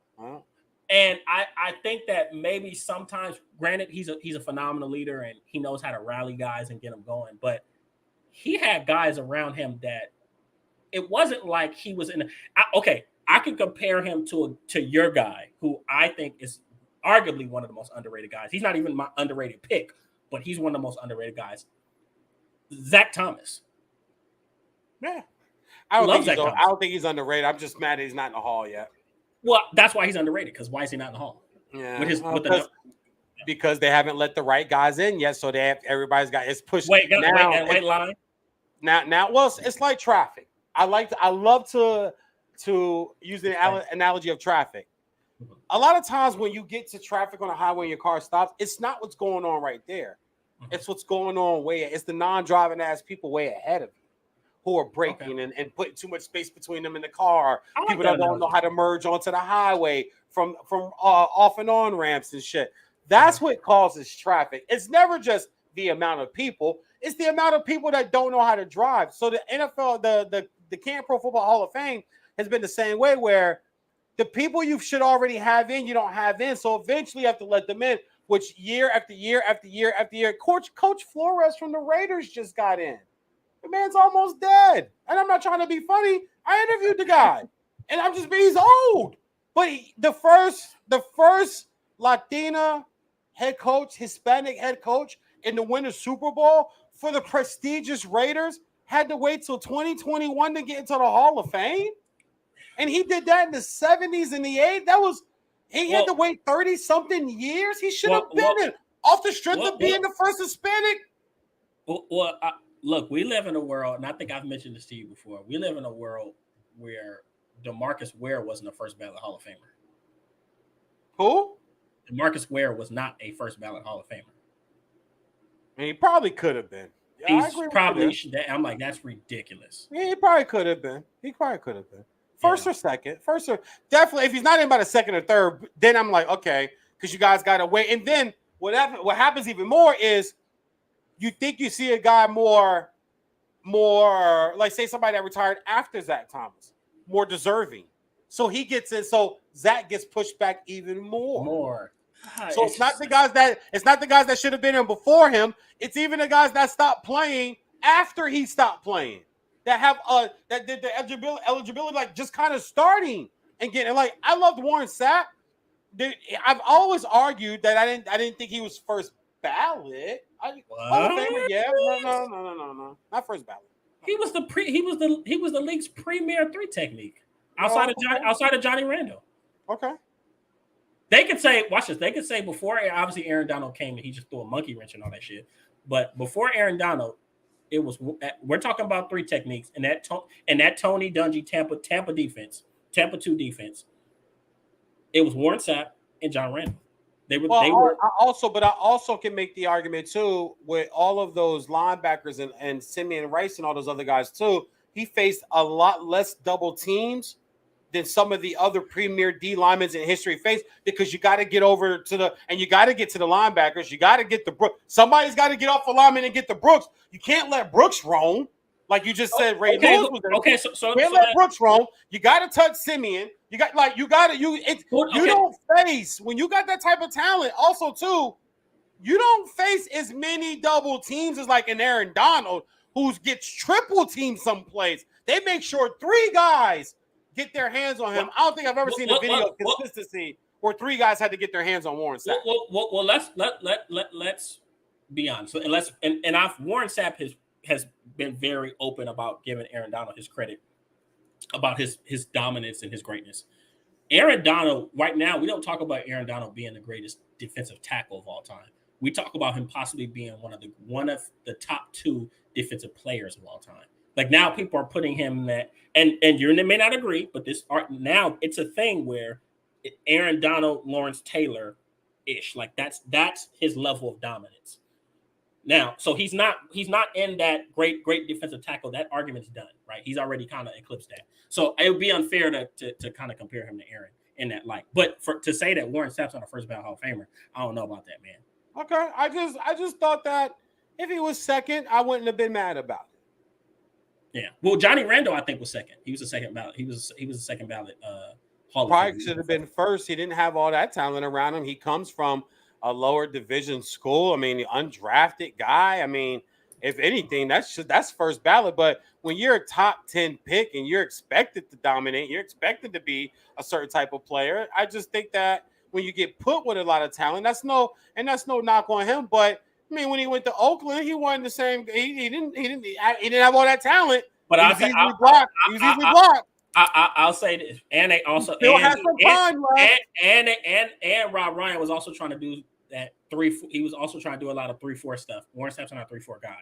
And I think that maybe sometimes, granted, he's a phenomenal leader and he knows how to rally guys and get them going, but he had guys around him that it wasn't like he was in. I can compare him to your guy, who I think is arguably one of the most underrated guys. He's not even my underrated pick, but he's one of the most underrated guys. Zach Thomas. Yeah, I don't think he's underrated. I'm just mad that he's not in the Hall yet. Well, that's why he's underrated, because why is he not in the Hall? Yeah, because they haven't let the right guys in yet, so everybody's got it's pushed. Wait line. Now, well, it's like traffic. I love to use the analogy of traffic. A lot of times when you get to traffic on a highway and your car stops, it's not what's going on right there. It's what's going on it's the non-driving ass people way ahead of you who are braking and putting too much space between them in the car. People that don't know how to merge onto the highway from off and on ramps and shit. That's what causes traffic. It's never just the amount of people. It's the amount of people that don't know how to drive. So the NFL, the Camp Pro Football Hall of Fame has been the same way, where the people you should already have in, you don't have in. So eventually you have to let them in, which year after year after year after year. Coach Flores from the Raiders just got in. The man's almost dead. And I'm not trying to be funny. I interviewed the guy. And he's old. But the first Latina head coach, Hispanic head coach in the win a Super Bowl for the prestigious Raiders had to wait till 2021 to get into the Hall of Fame. And he did that in the 70s and the 80s. He had to wait 30-something years. He should have been in off the strength of being the first Hispanic. Look, we live in a world, and I think I've mentioned this to you before. We live in a world where DeMarcus Ware wasn't a first ballot Hall of Famer. Who? DeMarcus Ware was not a first ballot Hall of Famer. He probably could have been. Yeah, I'm like, that's ridiculous. Yeah, he probably could have been. First or second. Definitely. If he's not in by the second or third, then I'm like, okay, because you guys got to wait. And then what happens even more is you think you see a guy more like, say, somebody that retired after Zach Thomas, more deserving. So he gets in. So Zach gets pushed back even more. So it's not the guys that should have been in before him. It's even the guys that stopped playing after he stopped playing, that have that did the eligibility like just kind of starting and getting. Like, I loved Warren Sapp. I've always argued that I didn't think he was first ballot. Hall of Famer, yeah, no, not first ballot. He was the league's premier three technique outside of Johnny Randall. Okay. They could say, watch this. They could say before, obviously, Aaron Donald came and he just threw a monkey wrench and all that shit. But before Aaron Donald, we're talking about three techniques, and that Tony Dungy Tampa defense, Tampa 2 defense. It was Warren Sapp and John Randall. They were. I also can make the argument too with all of those linebackers and Simeon Rice and all those other guys too. He faced a lot less double teams than some of the other premier D linemen in history faced, because you got to get over to you got to get to the linebackers. You got to get the Brooks. Somebody's got to get off the lineman and get the Brooks. You can't let Brooks roam. Like you just said, Ray Lewis was there. Okay, so can't let Brooks roam. You got to touch Simeon. You don't face, when you got that type of talent. Also, too, you don't face as many double teams as like an Aaron Donald, who gets triple teamed someplace. They make sure 3 guys get their hands on him. I don't think I've ever seen a video of consistency where 3 guys had to get their hands on Warren Sapp. Well, let's be honest. Warren Sapp has been very open about giving Aaron Donald his credit about his dominance and his greatness. Aaron Donald, right now, we don't talk about Aaron Donald being the greatest defensive tackle of all time. We talk about him possibly being one of the top 2 defensive players of all time. Like, now people are putting him in that, and you may not agree, but now it's a thing where Aaron Donald, Lawrence Taylor ish, like that's his level of dominance. Now, so he's not in that great defensive tackle. That argument's done, right? He's already kind of eclipsed that. So it would be unfair to kind of compare him to Aaron in that light. But to say that Warren Sapp's on a first ballot Hall of Famer, I don't know about that, man. Okay, I just thought that if he was second, I wouldn't have been mad about it. Yeah. Well, Johnny Randall, I think, was second. He was a second ballot. He was a second ballot Probably should have been first. He didn't have all that talent around him. He comes from a lower division school. I mean, the undrafted guy. I mean, if anything, that's first ballot. But when you're a top 10 pick and you're expected to dominate, you're expected to be a certain type of player. I just think that when you get put with a lot of talent, that's no knock on him. But I mean, when he went to Oakland, he wasn't the same. He didn't have all that talent. But he was easily blocked. He was easily blocked. I'll say this, and they also still had some time left. And Rob Ryan was also trying to do that 3. He was also trying to do a lot of 3-4 stuff. Warren Sapp's not a 3-4 guy.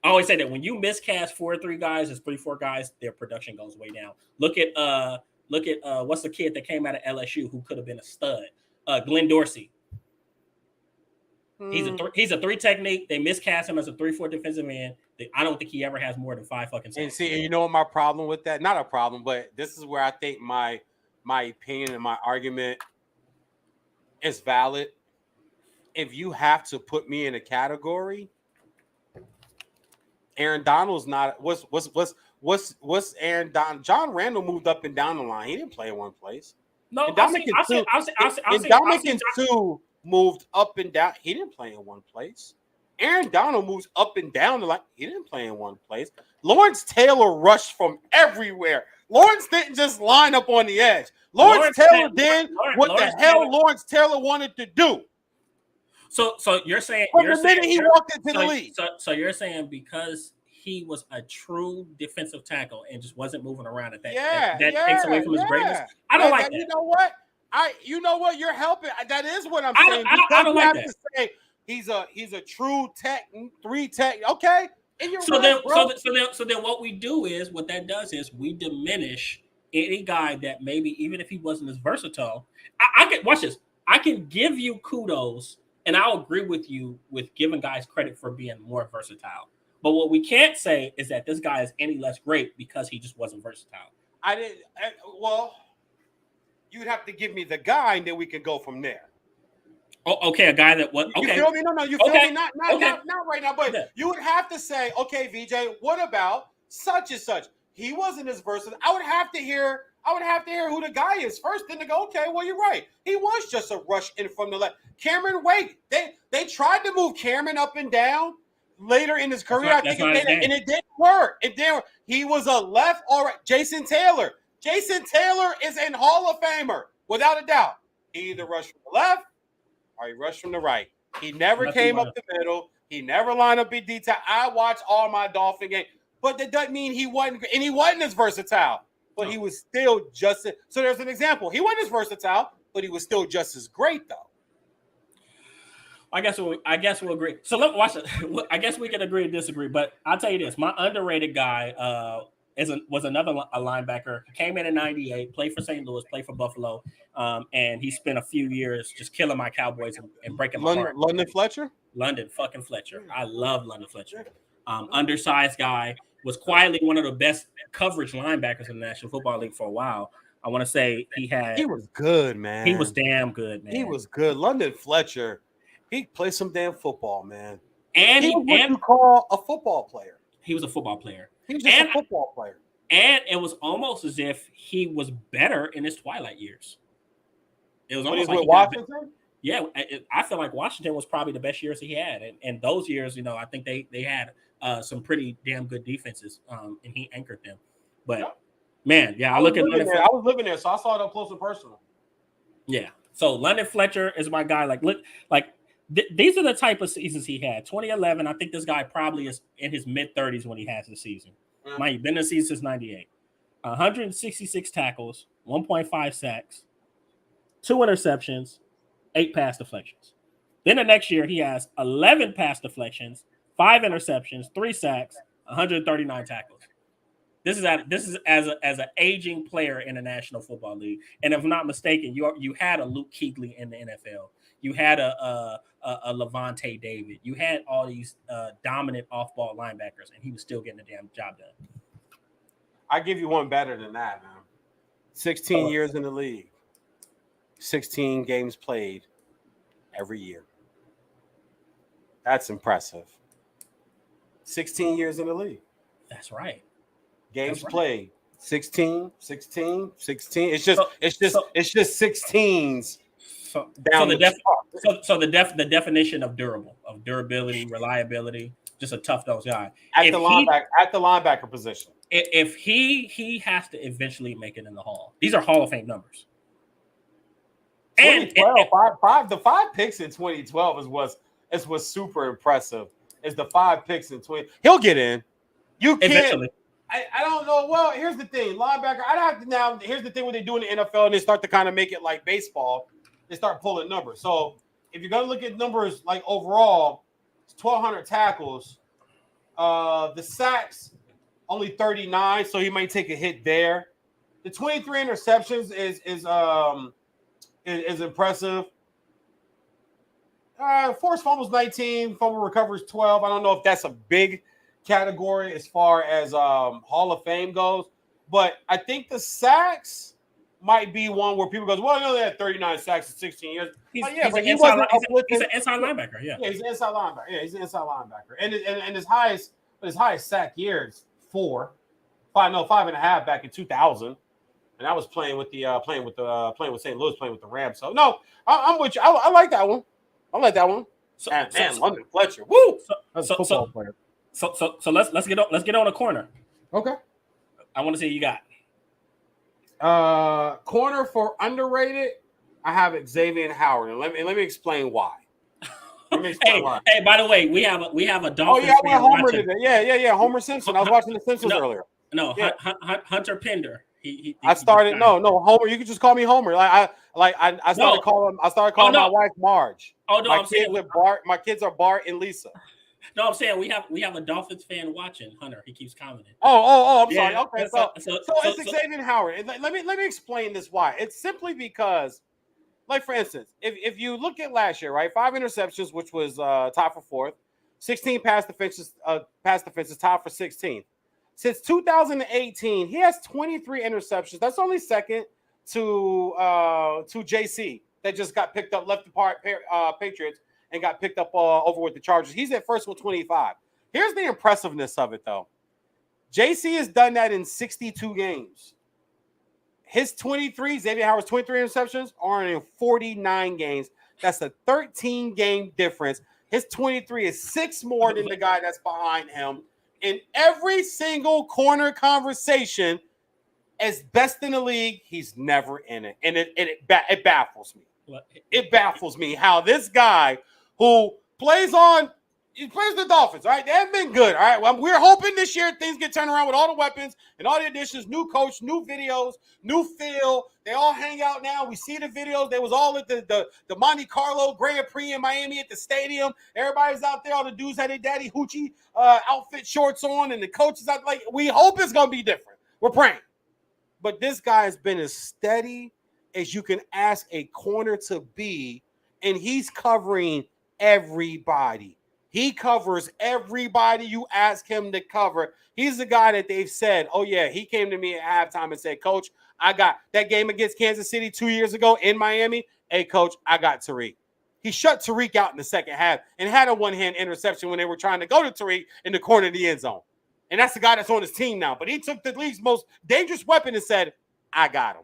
I always say that when you miscast 4-3 guys as 3-4 guys, their production goes way down. Look at what's the kid that came out of LSU who could have been a stud? Glenn Dorsey. He's a 3 technique. They miscast him as a 3-4 defensive end. I don't think he ever has more than 5 fucking sacks. And see, you know what my problem with that? Not a problem, but this is where I think my opinion and my argument is valid. If you have to put me in a category, Aaron Donald's not. What's Aaron Donald? John Randall moved up and down the line. He didn't play in one place. No, Dominican Sue moved up and down. He didn't play in one place. Aaron Donald moves up and down the line. He didn't play in one place. Lawrence Taylor rushed from everywhere. Lawrence didn't just line up on the edge. Lawrence Taylor did what the hell Lawrence Taylor wanted to do. So you're saying the minute he walked into the league. So you're saying because he was a true defensive tackle and just wasn't moving around at that takes away from his greatness. I don't like that. You know what? You're helping. That is what I'm saying. I don't like that. To say he's a true 3 tech. Okay. And you're so then what we do is what that does is we diminish any guy that maybe even if he wasn't as versatile. I can watch this. I can give you kudos. And I'll agree with you with giving guys credit for being more versatile. But what we can't say is that this guy is any less great because he just wasn't versatile. Well, you'd have to give me the guy, and then we can go from there. Oh, okay, a guy that what? Okay. You feel me? No, you feel me? Not right now. But you would have to say, okay, VJ, what about such and such? He wasn't as versatile. I would have to hear who the guy is first. Then to go, okay, well, you're right. He was just a rush in from the left. Cameron Wake, they tried to move Cameron up and down later in his career. I think and it didn't work. He was a left or right. Jason Taylor is an Hall of Famer without a doubt. He either rushed from the left or he rushed from the right. He never came up the middle. He never lined up in detail. I watched all my Dolphin games, but that doesn't mean he wasn't as versatile. But he was still just so. There's an example. He wasn't as versatile, but he was still just as great, though. I guess we'll agree. So let's watch it. I guess we can agree and disagree. But I'll tell you this: my underrated guy was another linebacker. Came in 98, played for St. Louis, played for Buffalo, and he spent a few years just killing my Cowboys and breaking my heart. London Fletcher. London fucking Fletcher. I love London Fletcher. Undersized guy. Was quietly one of the best coverage linebackers in the National Football League for a while. I want to say he was good, man. He was damn good, man. He was good. London Fletcher, he played some damn football, man. And he was what you call a football player. He was a football player. He was just a football player. And it was almost as if he was better in his twilight years. It was almost like Washington. Yeah, I feel like Washington was probably the best years he had, and those years, I think they had some pretty damn good defenses, and he anchored them. But man, I was living there, so I saw it up close and personal. Yeah, so London Fletcher is my guy. These are the type of seasons he had. 2011, I think this guy probably is in his mid-30s when he has the season. He's been in the season since 98. 166 tackles, 1.5 sacks, 2 interceptions, 8 pass deflections. Then the next year, he has 11 pass deflections, 5 interceptions, 3 sacks, 139 tackles. This is as an aging player in the National Football League, and if I'm not mistaken, you had a Luke Kuechly in the NFL. You had a Levante David. You had all these dominant off-ball linebackers, and he was still getting the damn job done. I give you one better than that, man. 16 years in the league, 16 games played every year. That's impressive. 16 years in the league. That's right. Games played 16. It's just 16s down the the definition of durable, of durability, reliability, just a tough nose guy. At the linebacker position. If he has to eventually make it in the Hall. These are Hall of Fame numbers. And the 5 picks in 2012 was super impressive. Is the 5 picks in 20? He'll get in. You can't. Eventually. I don't know. Well, here's the thing, linebacker. I'd have to now. Here's the thing: when they do in the NFL and they start to kind of make it like baseball, they start pulling numbers. So if you're gonna look at numbers like overall, it's 1,200 tackles. The sacks only 39, so he might take a hit there. The 23 interceptions is impressive. Forced fumbles 19, fumble recoveries 12. I don't know if that's a big category as far as Hall of Fame goes, but I think the sacks might be one where people go, well, I know they had 39 sacks in 16 years. He's an inside linebacker. Yeah, he's an inside linebacker. Yeah, he's an inside linebacker. And his highest sack year is 5.5 back in 2000. And I was playing with St. Louis, playing with the Rams. So no, I'm with you. I like that one. So, London Fletcher. Woo! That's a football player. So let's get on a corner. Okay. I want to see what you got. Corner for underrated. I have Xavier Howard, and let me explain why. Hey, by the way, we have a Dolphins. Oh yeah, Homer today. Yeah. Homer Simpson. I was watching The Simpsons earlier. No, yeah. Hunter Pender. Homer. You can just call me Homer. I started calling my wife Marge. Oh no, my kids are Bart and Lisa. No, I'm saying we have a Dolphins fan watching Hunter. He keeps commenting. I'm sorry. Okay, so it's Xavier Howard. Let me explain this why. It's simply because, like for instance, if you look at last year, right, 5 interceptions, which was tied for 4th, 16 pass defenses, tied for 16th. Since 2018, he has 23 interceptions. That's only second to JC that just got picked up, left the Patriots and got picked up over with the Chargers. He's at first with 25. Here's the impressiveness of it, though. JC has done that in 62 games. His 23, Xavier Howard's 23 interceptions are in 49 games. That's a 13-game difference. His 23 is 6 more than the guy that's behind him. In every single corner conversation, as best in the league, he's never in it. And it baffles me. It baffles me how this guy who plays the Dolphins, all right? They haven't been good, all right? Well, we're hoping this year things get turned around with all the weapons and all the additions, new coach, new videos, new feel. They all hang out now. We see the videos. They was all at the Monte Carlo Grand Prix in Miami at the stadium. Everybody's out there. All the dudes had their daddy hoochie outfit shorts on, and the coaches out. Like, we hope it's going to be different. We're praying. But this guy has been as steady as you can ask a corner to be, and he's covering everybody. He covers everybody you ask him to cover. He's the guy that they've said, oh, yeah, he came to me at halftime and said, Coach, I got that game against Kansas City 2 years ago in Miami. Hey, Coach, I got Tariq. He shut Tariq out in the second half and had a one-hand interception when they were trying to go to Tariq in the corner of the end zone. And that's the guy that's on his team now. But he took the league's most dangerous weapon and said, I got him.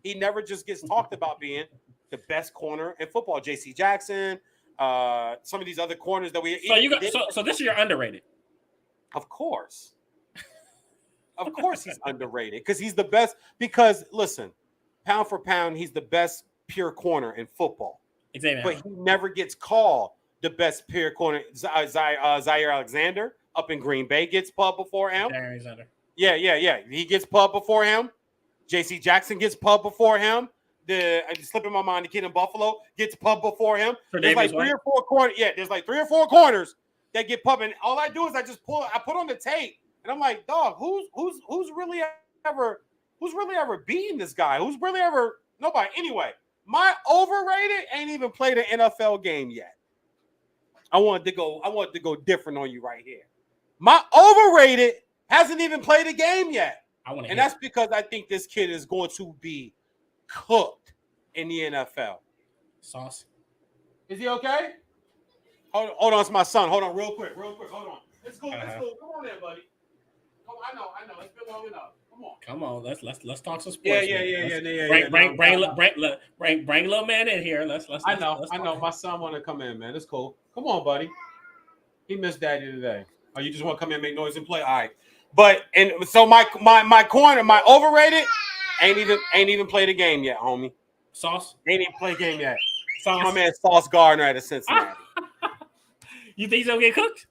He never just gets talked about being the best corner in football. J.C. Jackson, some of these other corners that we. So this year underrated. Of course, he's underrated because he's the best. Because listen, pound for pound, he's the best pure corner in football. Exactly. But he never gets called the best pure corner. Zaire Alexander up in Green Bay gets pub before him. Zaire Alexander. Yeah. He gets pub before him. J.C. Jackson gets pub before him. It's slipping my mind. The kid in Buffalo gets pub before him. There's like 3 or 4 corners. Yeah, there's like 3 or 4 corners that get pub, and all I do is I put on the tape, and I'm like, dog, who's really ever beating this guy? Who's really ever nobody? Anyway, my overrated ain't even played an NFL game yet. I wanted to go different on you right here. My overrated hasn't even played a game yet, and that's because I think this kid is going to be cooked in the NFL. Sauce. Is he okay? Hold on, it's my son. Hold on, real quick. Hold on. Let's go. Come on in, buddy. Oh, I know. It's been long enough. Come on. Let's talk some Yeah, sports. Bring little man in here. Let's I know. My son want to come in, man. It's cool. Come on, buddy. He missed daddy today. Oh, you just want to come in, make noise, and play? All right. But and so my corner, my overrated, ain't even played a game yet, homie. Sauce ain't even played a game yet. Sauce. My man Sauce Gardner out of Cincinnati. You think he's gonna get cooked?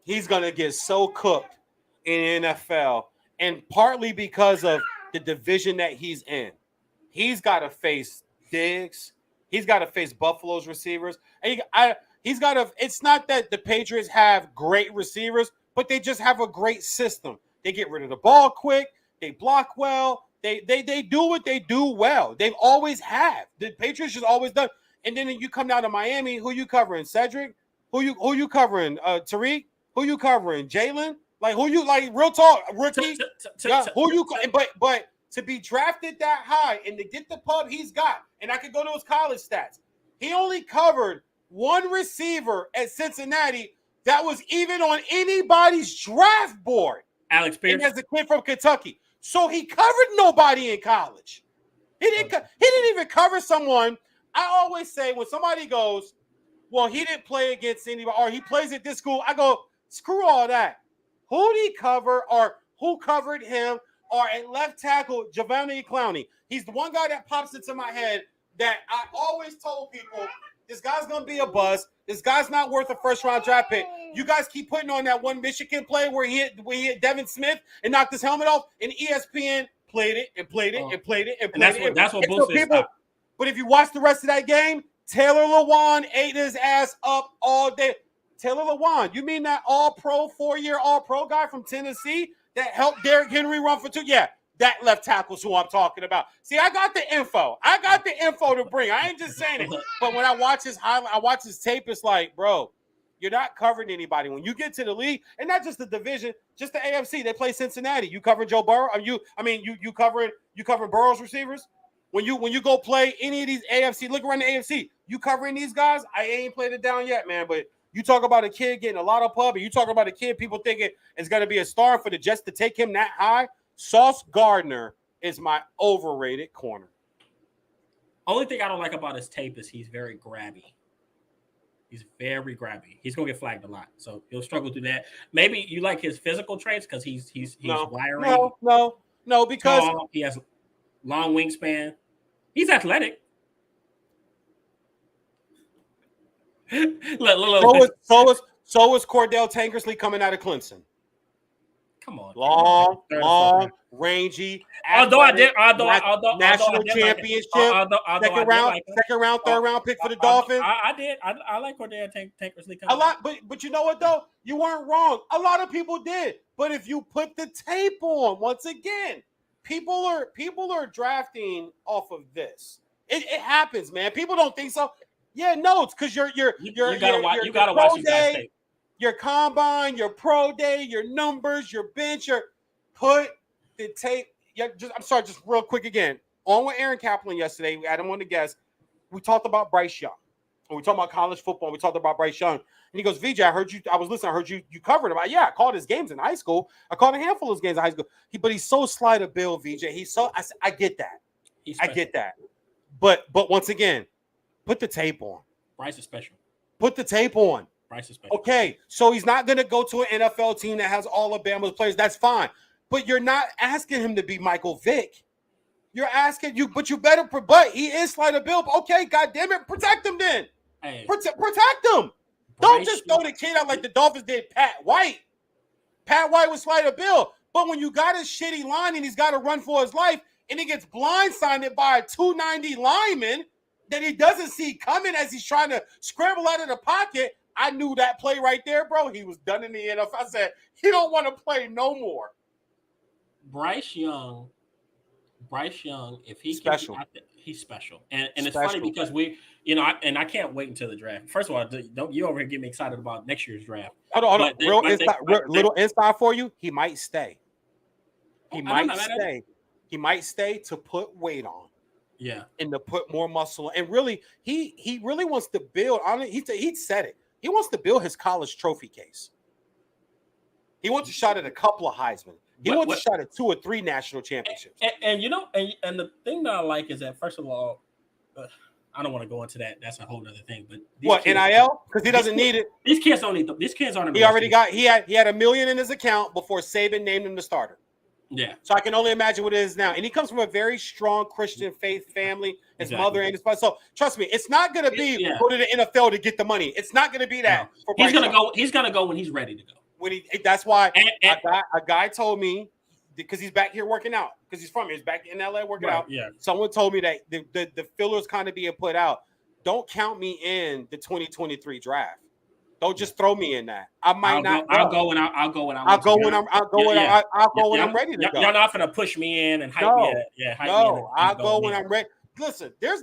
He's gonna get so cooked in the NFL, and partly because of the division that he's in. He's got to face Diggs. He's got to face Buffalo's receivers. And he's got to. It's not that the Patriots have great receivers, but they just have a great system. They get rid of the ball quick. They block well. They do what they do well. They've always have. The Patriots just always done. And then you come down to Miami. Who you covering? Cedric? Who you covering? Tariq? Who you covering? Jalen? Like who you like? Real talk, rookie. Who you? But to be drafted that high and to get the pub he's got, and I could go to his college stats. He only covered one receiver at Cincinnati that was even on anybody's draft board. Alex Pierce. And as a kid from Kentucky, so he covered nobody in college. He didn't even cover someone. I always say when somebody goes, well, he didn't play against anybody, or he plays at this school. I go, screw all that. Who did he cover, or who covered him, or at left tackle, Giovanni Clowney? He's the one guy that pops into my head that I always told people, this guy's going to be a buzz. This guy's not worth a first-round draft pick. You guys keep putting on that one Michigan play where he hit Devin Smith and knocked his helmet off, and ESPN played it and played it and played it and played it. That's what boosted people. But if you watch the rest of that game, Taylor Lewan ate his ass up all day. Taylor Lewan, you mean that all-pro, 4-year all-pro guy from Tennessee that helped Derrick Henry run for 2? Yeah, that left tackle's who I'm talking about. See, I got the info. To bring. I ain't just saying it. But when I watch his highlight, I watch his tape, it's like, bro, you're not covering anybody. When you get to the league, and not just the division, just the AFC, they play Cincinnati. You covering Joe Burrow? You covering Burrow's receivers? When you go play any of these AFC, look around the AFC, you covering these guys? I ain't played it down yet, man, but you talk about a kid getting a lot of pub, and you talk about a kid people thinking is going to be a star for the Jets to take him that high. Sauce Gardner is my overrated corner. Only thing I don't like about his tape is he's very grabby. He's very grabby. He's gonna get flagged a lot, so he'll struggle through that. Maybe you like his physical traits because he's wiry. No, because tall, he has long wingspan. He's athletic. So is Cordell Tankersley coming out of Clemson. Come on, long, rangy. National championship, second round, third round pick for the Dolphins. I like Cordell Tankersley a lot, but you know what though? You weren't wrong. A lot of people did, but if you put the tape on, once again, people are drafting off of this. It happens, man. People don't think so. Yeah, no, it's because you gotta watch you guys tape. Your combine, your pro day, your numbers, your bench, put the tape. Yeah, just real quick again. On with Aaron Kaplan yesterday, we had him on the guest. We talked about Bryce Young. And we talked about college football. We talked about Bryce Young. And he goes, VJ, I heard you. I was listening. I heard you covered him. I called his games in high school. I called a handful of his games in high school. But he's so slight of Bill, VJ. I get that. I get that. But once again, put the tape on. Bryce is special. Put the tape on. Bryce is special. Okay, so he's not going to go to an NFL team that has all Alabama's players. That's fine. But you're not asking him to be Michael Vick. You're asking you, but you better. But he is slight of Bill. Okay, goddamn it, protect him then. Hey, protect him. Don't just throw the kid out like the Dolphins did Pat White. Pat White was slight of Bill. But when you got a shitty line and he's got to run for his life, and he gets blindsided by a 290 lineman that he doesn't see coming as he's trying to scramble out of the pocket. I knew that play right there, bro. He was done in the NFL. I said, he don't want to play no more. Bryce Young, if he special. He's special. And it's funny because I can't wait until the draft. First of all, don't you over here get me excited about next year's draft. Hold on. Little inside for you. He might stay. He might stay to put weight on. Yeah. And to put more muscle. And really, he really wants to build on it. He said it. He wants to build his college trophy case. He wants a shot at a couple of Heisman. He wants a shot at 2 or 3 national championships. And you know, and the thing that I like is that, first of all, I don't want to go into that. That's a whole other thing. But what, kids, NIL? Because he doesn't need it. These kids don't need. These kids aren't. He already got. He had $1 million in his account before Saban named him the starter. Yeah. So I can only imagine what it is now. And he comes from a very strong Christian faith family. His mother and his father. So trust me, it's not going to be go to the NFL to get the money. It's not going to be that. No. He's going to go. He's going to go when he's ready to go. That's why a guy told me, because he's back here working out, because he's from here. He's back in LA working out. Yeah. Someone told me that the fillers kind of being put out. Don't count me in the 2023 draft. Don't just throw me in that. I might not. I'll go when I'm ready to go. Y'all not gonna push me in and hype me. I'll go when I'm ready. Listen, there's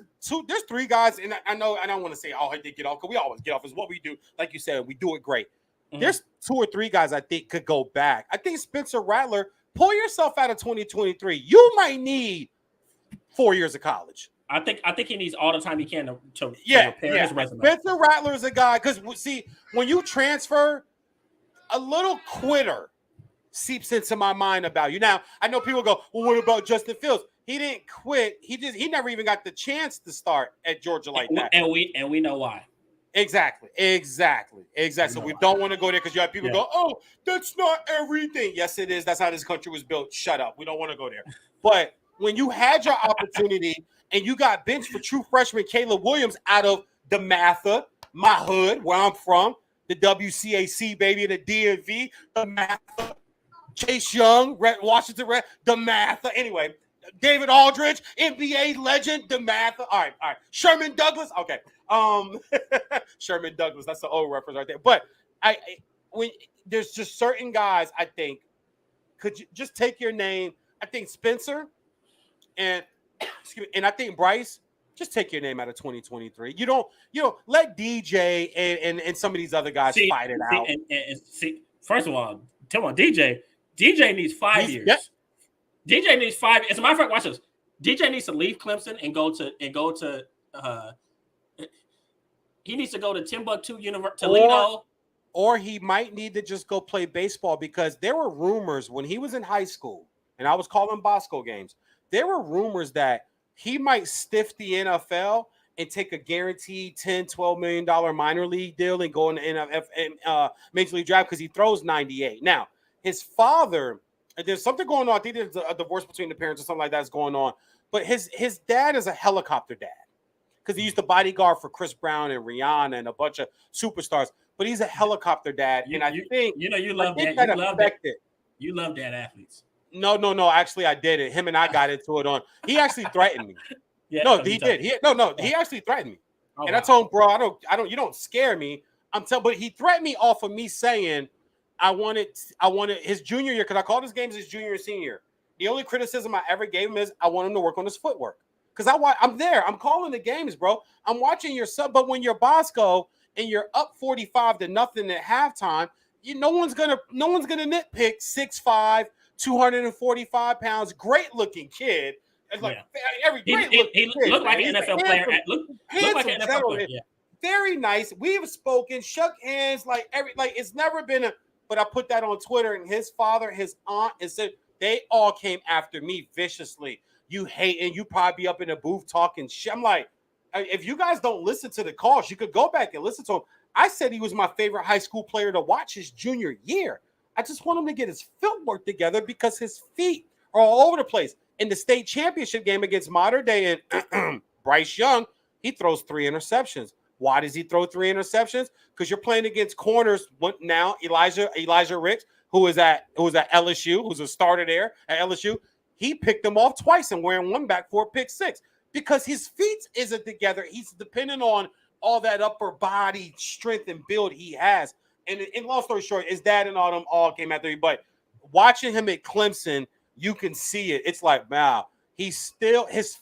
3 guys, and I know I don't want to say, oh, they get off, because we always get off. Is what we do. Like you said, we do it great. Mm-hmm. There's 2 or 3 guys I think could go back. I think Spencer Rattler, pull yourself out of 2023. You might need 4 years of college. I think he needs all the time he can to repair his resume. Spencer Rattler is a guy, because see, when you transfer, a little quitter seeps into my mind about you. Now, I know people go, well, what about Justin Fields? He didn't quit. He never even got the chance to start at Georgia like that. And we know why. Exactly. So we don't want to go there, because you have people go, oh, that's not everything. Yes, it is. That's how this country was built. Shut up. We don't want to go there. But when you had your opportunity and you got benched for true freshman Caleb Williams out of the Matha, my hood, where I'm from, the WCAC, baby, the DMV, the Matha, Chase Young, Washington Red, the Matha. Anyway, David Aldridge, NBA legend, the Matha. All right. Sherman Douglas. Okay. Sherman Douglas. That's the old reference right there. But when there's just certain guys, I think, could you just take your name? I think Spencer and I think Bryce, just take your name out of 2023. You don't let DJ and some of these other guys fight it out. And first of all, tell me, DJ needs 5 years. Yep. DJ needs 5. As a matter of fact, watch this. DJ needs to leave Clemson and go to he needs to go to Timbuktu Toledo. Or he might need to just go play baseball, because there were rumors when he was in high school, and I was calling Bosco games. There were rumors that he might stiff the NFL and take a guaranteed $10, $12 million minor league deal and go in the NFL and Major League Draft, because he throws 98. Now, his father, there's something going on. I think there's a divorce between the parents or something like that's going on. But his dad is a helicopter dad, because he used to bodyguard for Chris Brown and Rihanna and a bunch of superstars. But he's a helicopter dad, and I think you love that. You love dad athletes. No. Actually, I did it. Him and I got into it on. He actually threatened me. He did. He actually threatened me, and I told him, bro, I don't. You don't scare me. But he threatened me off of me saying, I wanted his junior year, because I called his games his junior and senior year. The only criticism I ever gave him is I want him to work on his footwork, because I'm there. I'm calling the games, bro. I'm watching your sub, but when you're Bosco and you're up 45-0 at halftime, no one's gonna nitpick 6'5", 245 pounds, great looking kid. It's like every great he looked like an NFL player. Looked like an NFL player. Yeah. Very nice. We've spoken, shook hands, it's never been but I put that on Twitter, and his father, his aunt, and said they all came after me viciously. You hate, and you probably be up in the booth talking shit. I'm like, if you guys don't listen to the calls, you could go back and listen to him. I said he was my favorite high school player to watch his junior year. I just want him to get his footwork together, because his feet are all over the place. In the state championship game against Modern Day and Bryce Young, he throws 3 interceptions. Why does he throw 3 interceptions? Because you're playing against corners now. Elijah Ricks, who was at LSU, who's a starter there at LSU. He picked him off twice and wearing one back for a pick 6, because his feet isn't together. He's dependent on all that upper body strength and build he has. And in long story short, his dad and all them all came after me. But watching him at Clemson, you can see it. It's like, wow, his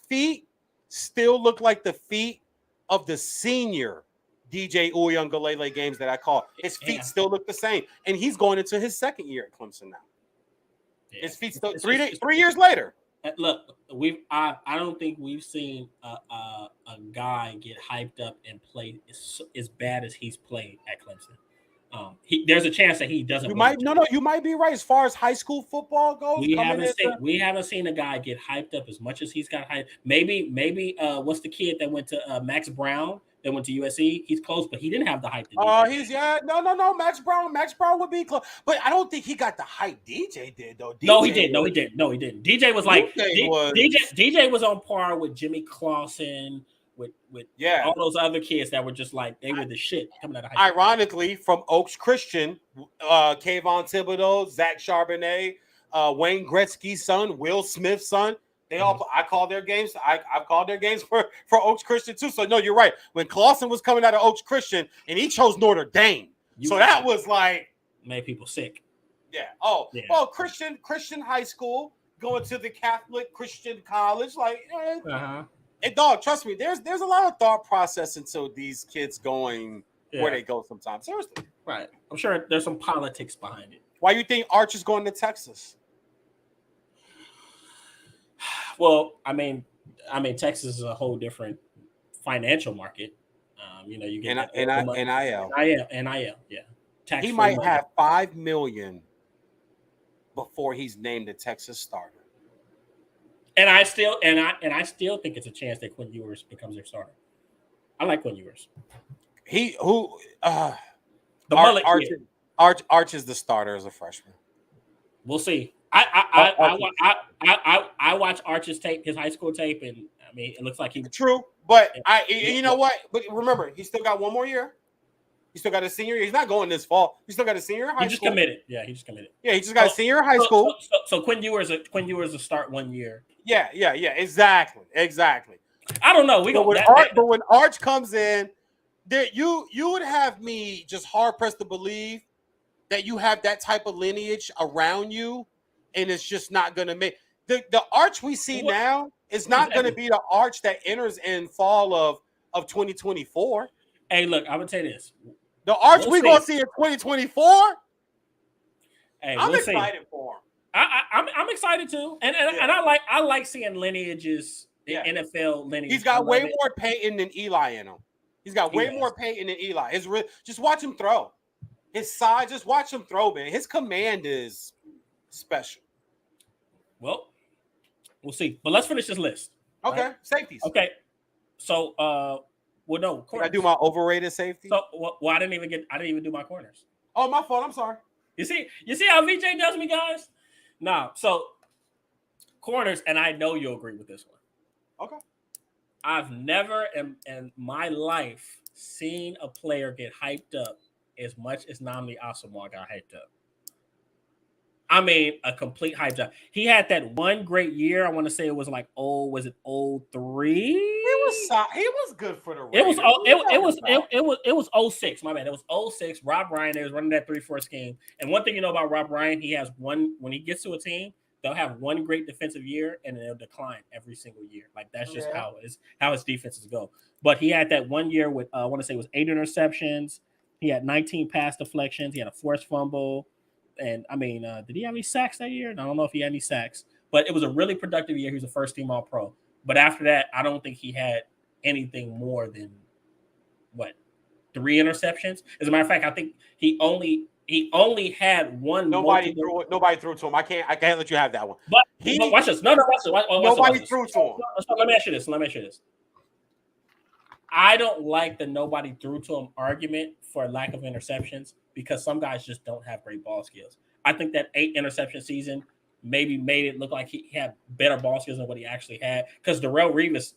feet still look like the feet of the senior DJ Uiagalelei games that I call. His feet still look the same. And he's going into his second year at Clemson now. Yeah. His feet still 3 years later. Look, I don't think we've seen a guy get hyped up and play as bad as he's played at Clemson. There's a chance that he doesn't. You might you might be right as far as high school football goes. We haven't seen a guy get hyped up as much as he's got hyped. Maybe what's the kid that went to Max Brown that went to USC? He's close, but he didn't have the hype. No. Max Brown would be close, but I don't think he got the hype DJ did though. No, he didn't. DJ was like DJ was on par with Jimmy Clausen. With all those other kids that were just like they were the shit coming out of high school. Ironically, from Oaks Christian, Kayvon Thibodeau, Zach Charbonnet, Wayne Gretzky's son, Will Smith's son, they all I called their games. I've called their games for Oaks Christian too. So no, you're right. When Clausen was coming out of Oaks Christian and he chose Notre Dame, that was like made people sick. Yeah. Oh, yeah. Well, Christian high school, going to the Catholic Christian college, like. Hey, dog, trust me, there's a lot of thought process into these kids going where they go sometimes. Seriously. Right. I'm sure there's some politics behind it. Why you think Arch is going to Texas? Well, I mean, Texas is a whole different financial market. You get NIL. Yeah. He might have $5 million before he's named the Texas starter. And I still think it's a chance that Quinn Ewers becomes their starter. I like Quinn Ewers. Arch is the starter as a freshman. We'll see. I watch Arch's tape, his high school tape, and I mean it looks like he true. But you know what? But remember, he still got one more year. He still got a senior year. He's not going this fall. He still got a senior in high school. He just committed. Yeah, he just committed. Yeah, he just got a senior in high school. So Quinn Ewers will start 1 year. Yeah. Exactly. I don't know. But when Arch comes in, you would have me just hard pressed to believe that you have that type of lineage around you, and it's just not going to make the Arch we see now is not going to be the Arch that enters in fall of 2024. Hey, look, I'm gonna tell you this. The Arch we're gonna see in 2024. Hey, I'm excited for him. I'm excited too, and I like seeing lineages, NFL lineage. He's got way more Peyton than Eli in him. He's got way more Peyton than Eli. Just watch him throw. His size, just watch him throw, man. His command is special. Well, we'll see. But let's finish this list. Okay, right? Safeties. Okay, so well, no. Can I do my overrated safety? So, I didn't even do my corners. Oh, my fault. I'm sorry. You see how VJ does me, guys? No. So, corners, and I know you'll agree with this one. Okay. I've never in my life seen a player get hyped up as much as Nnamdi Asomugha got hyped up. I mean, a complete hype job. He had that one great year. I want to say it was like 03? He was good for the Raiders. It was 06. My bad. It was 06. Rob Ryan, they was running that 3-4 scheme. And one thing you know about Rob Ryan, he has one when he gets to a team, they'll have one great defensive year and then they'll decline every single year. Like that's just how his defenses go. But he had that one year with I want to say it was 8 interceptions. He had 19 pass deflections. He had a forced fumble. And I mean, did he have any sacks that year? I don't know if he had any sacks, but it was a really productive year. He was a first team All Pro. But after that, I don't think he had anything more than 3 interceptions. As a matter of fact, I think he only had one. Nobody threw to him. I can't let you have that one. But watch this. No, watch this. Nobody threw to him. Let me ask you this. I don't like the nobody threw to him argument for lack of interceptions because some guys just don't have great ball skills. I think that 8 interception season maybe made it look like he had better ball skills than what he actually had. Because Darrelle Revis,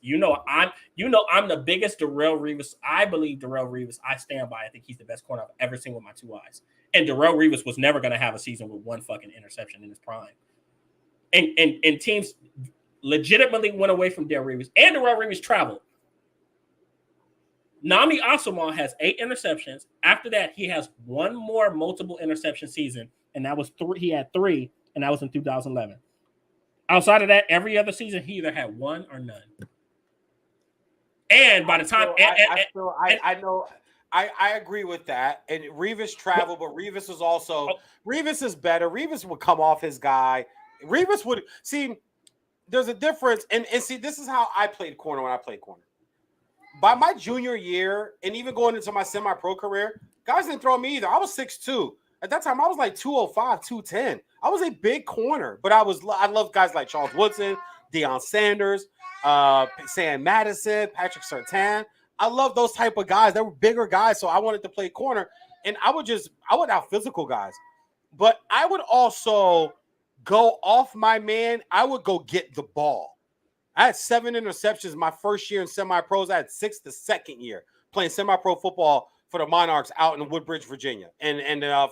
I'm the biggest Darrelle Revis. I believe Darrelle Revis. I stand by. I think he's the best corner I've ever seen with my 2 eyes. And Darrelle Revis was never going to have a season with 1 fucking interception in his prime. And teams legitimately went away from Darrelle Revis. And Darrelle Revis traveled. Nnamdi Asomugha has 8 interceptions. After that, he has 1 more multiple interception season, and that was 3. He had 3, and that was in 2011. Outside of that, every other season, he either had 1 or none. And by the time, I agree with that. And Revis traveled, but Revis was also Revis is better. Revis would come off his guy. Revis would see. There's a difference, and see, this is how I played corner when I played corner. by my junior year and even going into my semi-pro career, guys didn't throw me either. I was 6'2". At that time, I was like 205, 210. I was a big corner, but I love guys like Charles Woodson, Deion Sanders, Sam Madison, Patrick Surtain. I love those type of guys. They were bigger guys, so I wanted to play corner, and I would out physical guys. But I would also go off my man. I would go get the ball. I had 7 interceptions my first year in semi-pros. I had 6 the second year playing semi-pro football for the Monarchs out in Woodbridge, Virginia, and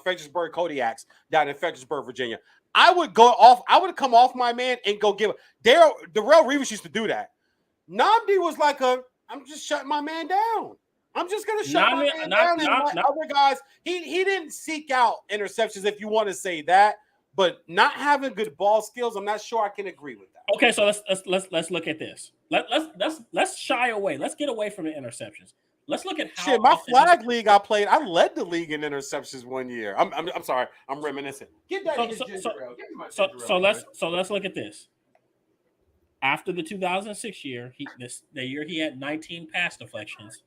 Fredericksburg Kodiaks down in Fredericksburg, Virginia. I would come off my man and go give Darrell Reeves used to do that. Namdi was like I'm just shutting my man down. I'm just gonna shut my man down. And other guys, he didn't seek out interceptions, if you want to say that, but not having good ball skills, I'm not sure I can agree with that. Okay, so let's look at this. Let's shy away. Let's get away from the interceptions. Let's look at how my flag league I played. I led the league in interceptions one year. I'm sorry. I'm reminiscing. Get that. So let's look at this. After the 2006 year, the year he had 19 pass deflections.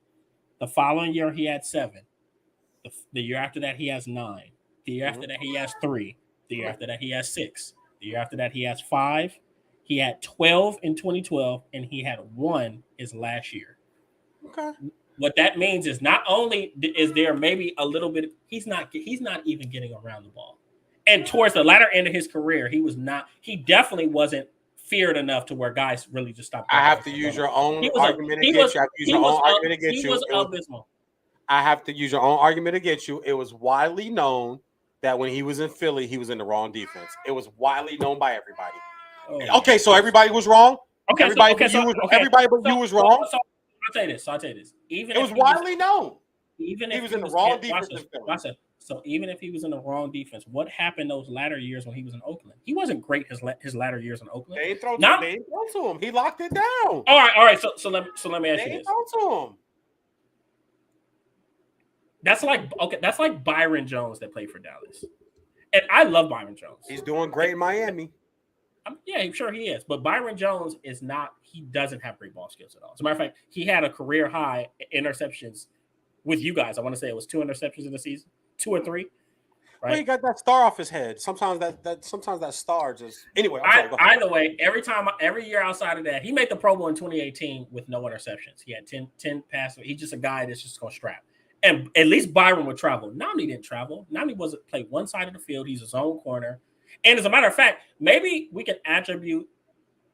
The following year he had 7. The year after that he has 9. The year after that he has 3. The year after that he has 6. The year after that he has 5. He had 12 in 2012, and he had 1 his last year. Okay. What that means is not only is there maybe a little bit, he's not even getting around the ball. And towards the latter end of his career, he definitely wasn't feared enough to where guys really just stopped. I have to use your own argument against you. I have to use your own argument against you. He was abysmal. I have to use your own argument against you. It was widely known that when he was in Philly, he was in the wrong defense. It was widely known by everybody. Oh, okay, so everybody was wrong? Okay, everybody but you was wrong? So I'll tell you this. It was widely known. Even if he was in the wrong defense. So even if he was in the wrong defense, what happened those latter years when he was in Oakland? He wasn't great his latter years in Oakland. They didn't throw to him. He locked it down. All right. So let me ask you this. Throw to him. That's like Byron Jones that played for Dallas. And I love Byron Jones. He's doing great in Miami. Yeah, I'm sure he is. But Byron Jones he doesn't have great ball skills at all. As a matter of fact, he had a career high interceptions with you guys. I want to say it was 2 interceptions in the season, 2 or 3. Right? Well, he got that star off his head. Sometimes that star just anyway. Either way, every year outside of that, he made the Pro Bowl in 2018 with no interceptions. He had 10 passes. He's just a guy that's just gonna strap. And at least Byron would travel. Namdi didn't travel. Namdi wasn't play one side of the field. He's his own corner. And as a matter of fact, maybe we can attribute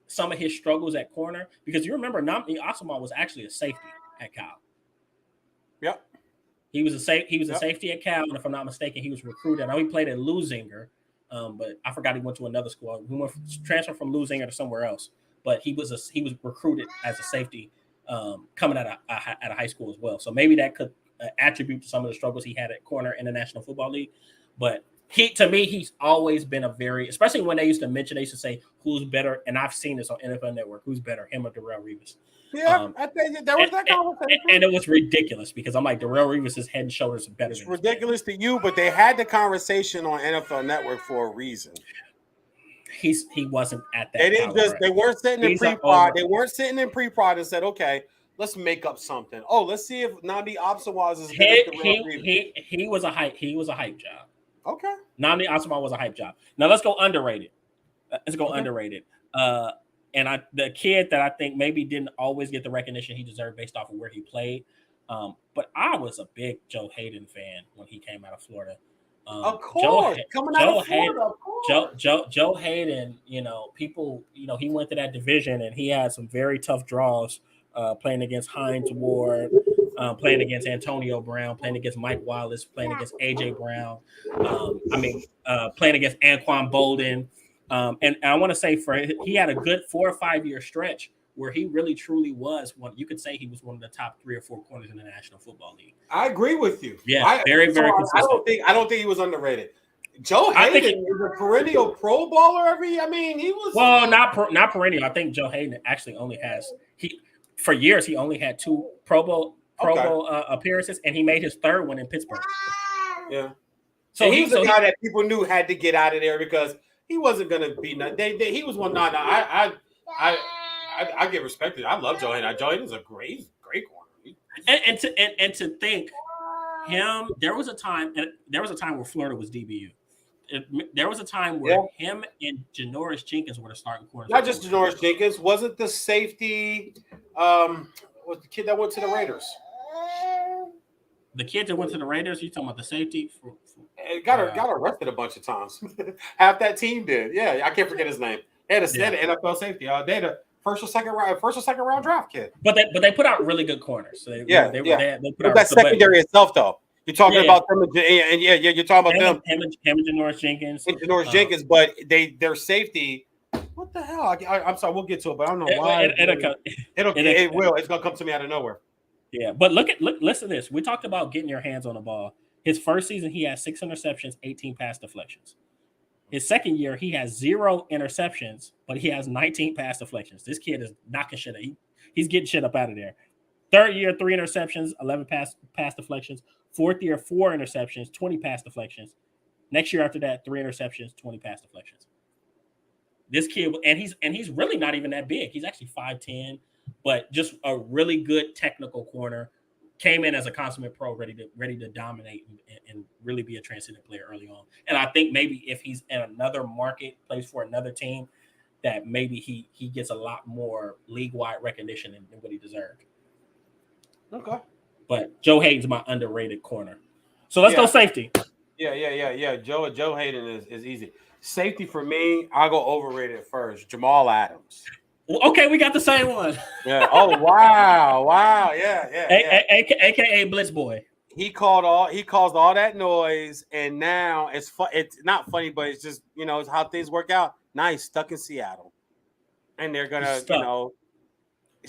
some of his struggles at corner because you remember Namdi Asamoah was actually a safety at Cal. Yep. He was a safety at Cal, and if I'm not mistaken, he was recruited. I know he played at Lusinger, but I forgot he went to another school. He transferred from Lusinger to somewhere else, but he was recruited as a safety coming out of a high school as well. So maybe that could attribute to some of the struggles he had at corner in the National Football League. But he's always been especially when they used to say who's better, and I've seen this on NFL Network, who's better, him or Darrell Reeves. Yeah, I think there was that conversation. And it was ridiculous because I'm like, Darrell Reeves' head and shoulders are better. It's ridiculous to you, but they had the conversation on NFL Network for a reason. He wasn't at that. They weren't sitting in pre-prod. They weren't sitting in pre-prod and said, okay, let's make up something. Oh, let's see if Namdi Asamoah is as good as Darrell Reeves. He was a hype job. Okay. Namdi Asamoah was a hype job. Now let's go underrated. Underrated. And the kid that I think maybe didn't always get the recognition he deserved based off of where he played. But I was a big Joe Hayden fan when he came out of Florida. Of course, Joe Hayden, people, he went to that division and he had some very tough draws playing against Hines Ward, playing against Antonio Brown, playing against Mike Wallace, playing against AJ Brown, playing against Anquan Bolden. And I want to say he had a good 4 or 5 year stretch where he really truly was you could say he was one of the top 3 or 4 corners in the National Football League. I agree with you. Yeah, very consistent. I don't think he was underrated. Joe Hayden is a perennial Pro Bowler. He was not perennial. I think Joe Hayden actually only has for years he only had 2 Pro Bowl appearances, and he made his 3rd one in Pittsburgh. Yeah. So he was a guy that people knew had to get out of there because he wasn't going to be. He was one. I get respected. I love Joe Hayden. Joe Hayden's a great corner. And to think him, there was a time where Florida was DBU. There was a time Yeah. where him and Janoris Jenkins were the starting corners. Not just Janoris Jenkins. Wasn't the safety was the kid that went to the Raiders? The kid that went to the Raiders, you talking about the safety? Got arrested a bunch of times. Half that team did. Yeah, I can't forget his name. They had an NFL safety. They had a first or second round draft kid. But they put out really good corners. So they put out that secondary itself though. You're talking about them, and you're talking about him and Janoris Jenkins. Jenkins, but their safety. What the hell? I'm sorry, we'll get to it, but I don't know why. It will. It's gonna come to me out of nowhere. Yeah, but listen to this. We talked about getting your hands on the ball. His first season, he had 6 interceptions, 18 pass deflections. His second year, he has 0 interceptions, but he has 19 pass deflections. This kid is knocking shit out. He's getting shit up out of there. Third year, 3 interceptions, 11 pass deflections. Fourth year, 4 interceptions, 20 pass deflections. Next year after that, 3 interceptions, 20 pass deflections. This kid, and he's really not even that big. He's actually 5'10", but just a really good technical corner. Came in as a consummate pro, ready to dominate and really be a transcendent player early on. And I think maybe if he's in another market, plays for another team, that maybe he gets a lot more league-wide recognition than what he deserved. Okay. But Joe Hayden's my underrated corner. So let's go safety. Yeah. Joe Hayden is easy. Safety for me, I'll go overrated first. Jamal Adams. Okay, we got the same one. Yeah. Oh wow. Yeah. AKA Blitz Boy. He caused all that noise, and now it's not funny, but it's just it's how things work out. Now he's stuck in Seattle, and they're gonna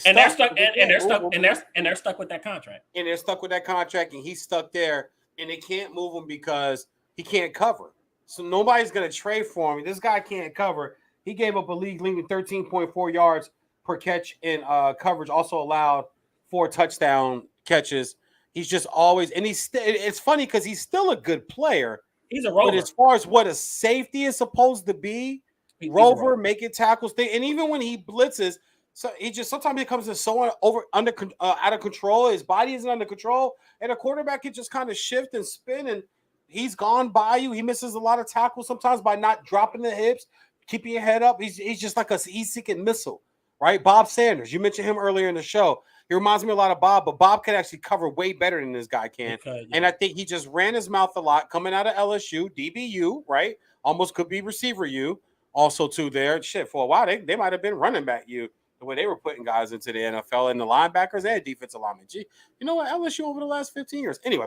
and they're stuck and they're stuck with that contract. And they're stuck with that contract, and he's stuck there, and they can't move him because he can't cover. So nobody's gonna trade for him. This guy can't cover. He gave up a league-leading 13.4 yards per catch in coverage. Also allowed 4 touchdown catches. He's just always, and it's funny because he's still a good player. He's a rover. But as far as what a safety is supposed to be, rover, making tackles, and even when he blitzes, so he just sometimes he comes in so out of control. His body isn't under control, and a quarterback can just kind of shift and spin, and he's gone by you. He misses a lot of tackles sometimes by not dropping the hips, keeping your head up. He's just like a heat-seeking missile, right? Bob Sanders, you mentioned him earlier in the show. He reminds me a lot of Bob, but Bob can actually cover way better than this guy can. And I think he just ran his mouth a lot coming out of LSU, DBU, right? Almost could be receiver U also too there. Shit, for a while, they might have been running back U the way they were putting guys into the NFL, and the linebackers and defensive linemen. Gee, you know what? LSU over the last 15 years. Anyway,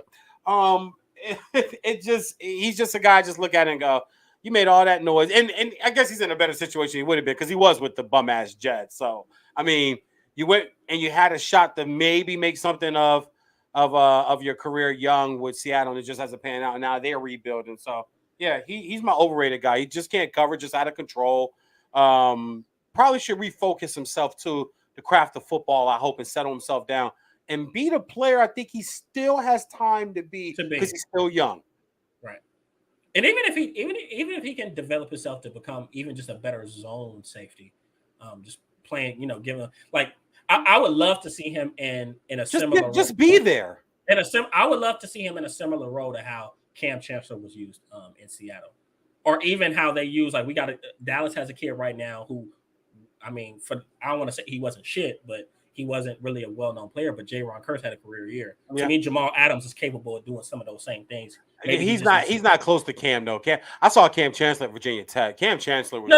he's just a guy I just look at it and go, you made all that noise. And I guess he's in a better situation he would have been because he was with the bum-ass Jets. So, I mean, you went and you had a shot to maybe make something of your career young with Seattle, and it just hasn't panned out. And now they're rebuilding. So, yeah, he's my overrated guy. He just can't cover, just out of control. Probably should refocus himself to the craft of football, I hope, and settle himself down and be the player I think he still has time to be because he's still young. Right. And even if he can develop himself to become even just a better zone safety, just playing, giving like I would love to see him in a similar just be there. I would love to see him in a similar role to how Cam Chancellor was used in Seattle, or even how they use Dallas has a kid right now who, I mean, I don't want to say he wasn't shit, but he wasn't really a well-known player. But J-Ron Curse had a career year. Yeah. To me, Jamal Adams is capable of doing some of those same things. Maybe he's not close to Cam though. I saw Cam Chancellor at Virginia Tech. Cam Chancellor was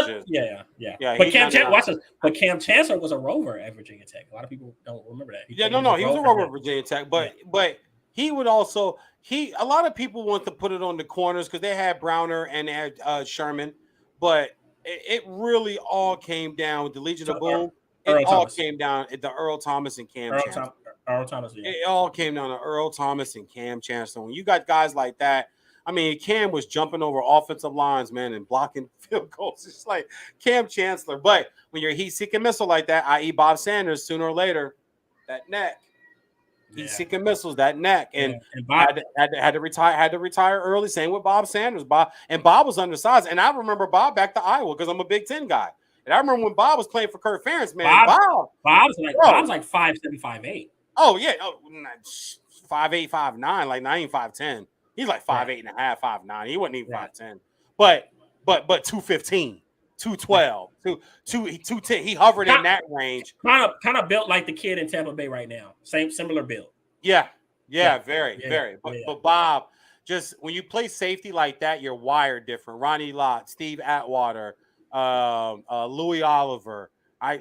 But Cam Chancellor was a rover at Virginia Tech. A lot of people don't remember that. He was a rover at Virginia Tech. But he would also a lot of people want to put it on the corners because they had Browner and they had Sherman, but it really all came down with the Legion of Boom. It all came down at the Earl Thomas and Cam Chancellor. Earl Thomas, yeah. It all came down to Earl Thomas and Cam Chancellor. When you got guys like that, I mean, Cam was jumping over offensive lines, man, and blocking field goals. It's like Cam Chancellor. But when you're a heat-seeking missile like that, i.e. Bob Sanders, sooner or later, that neck. Heat-seeking missiles, that neck. And Bob had to retire early. Same with Bob Sanders. Bob was undersized. And I remember Bob back to Iowa because I'm a Big Ten guy. And I remember when Bob was playing for Kurt Ferentz, man. Bob's like 5'7", 5'8". Oh yeah, 5'8", 5'9", like not even 5'10". He's like 5'8" and a half, 5'9". He wasn't even 5'10", but 215, 212, 210. He hovered in that range. Kind of built like the kid in Tampa Bay right now. Similar build. Yeah, very. But Bob, just when you play safety like that, you're wired different. Ronnie Lott, Steve Atwater, Louis Oliver.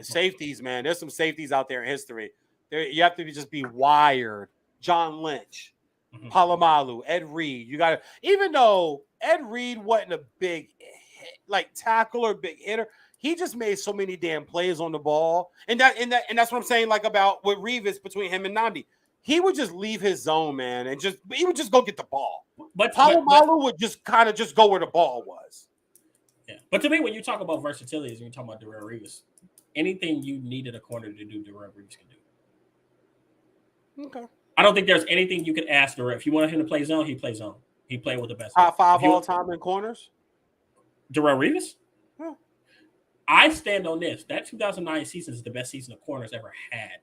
Safeties, man. There's some safeties out there in history. You have to just be wired. John Lynch, Palomalu, Ed Reed. You got to, even though Ed Reed wasn't a big like tackler, big hitter, he just made so many damn plays on the ball. And that's what I'm saying, like about with Revis between him and Nandi. He would just leave his zone, man, and he would just go get the ball. But Palomalu would just kind of just go where the ball was. Yeah, but to me, when you talk about versatility, when you talk about Darrelle Revis, anything you needed a corner to do, Darrelle Revis can do. Okay. I don't think there's anything you could ask Darrelle. If you wanted him to play zone, he plays zone. He played with the best. Top 5 all time in corners. Darrelle Revis. Yeah. I stand on this. That 2009 season is the best season the corners ever had.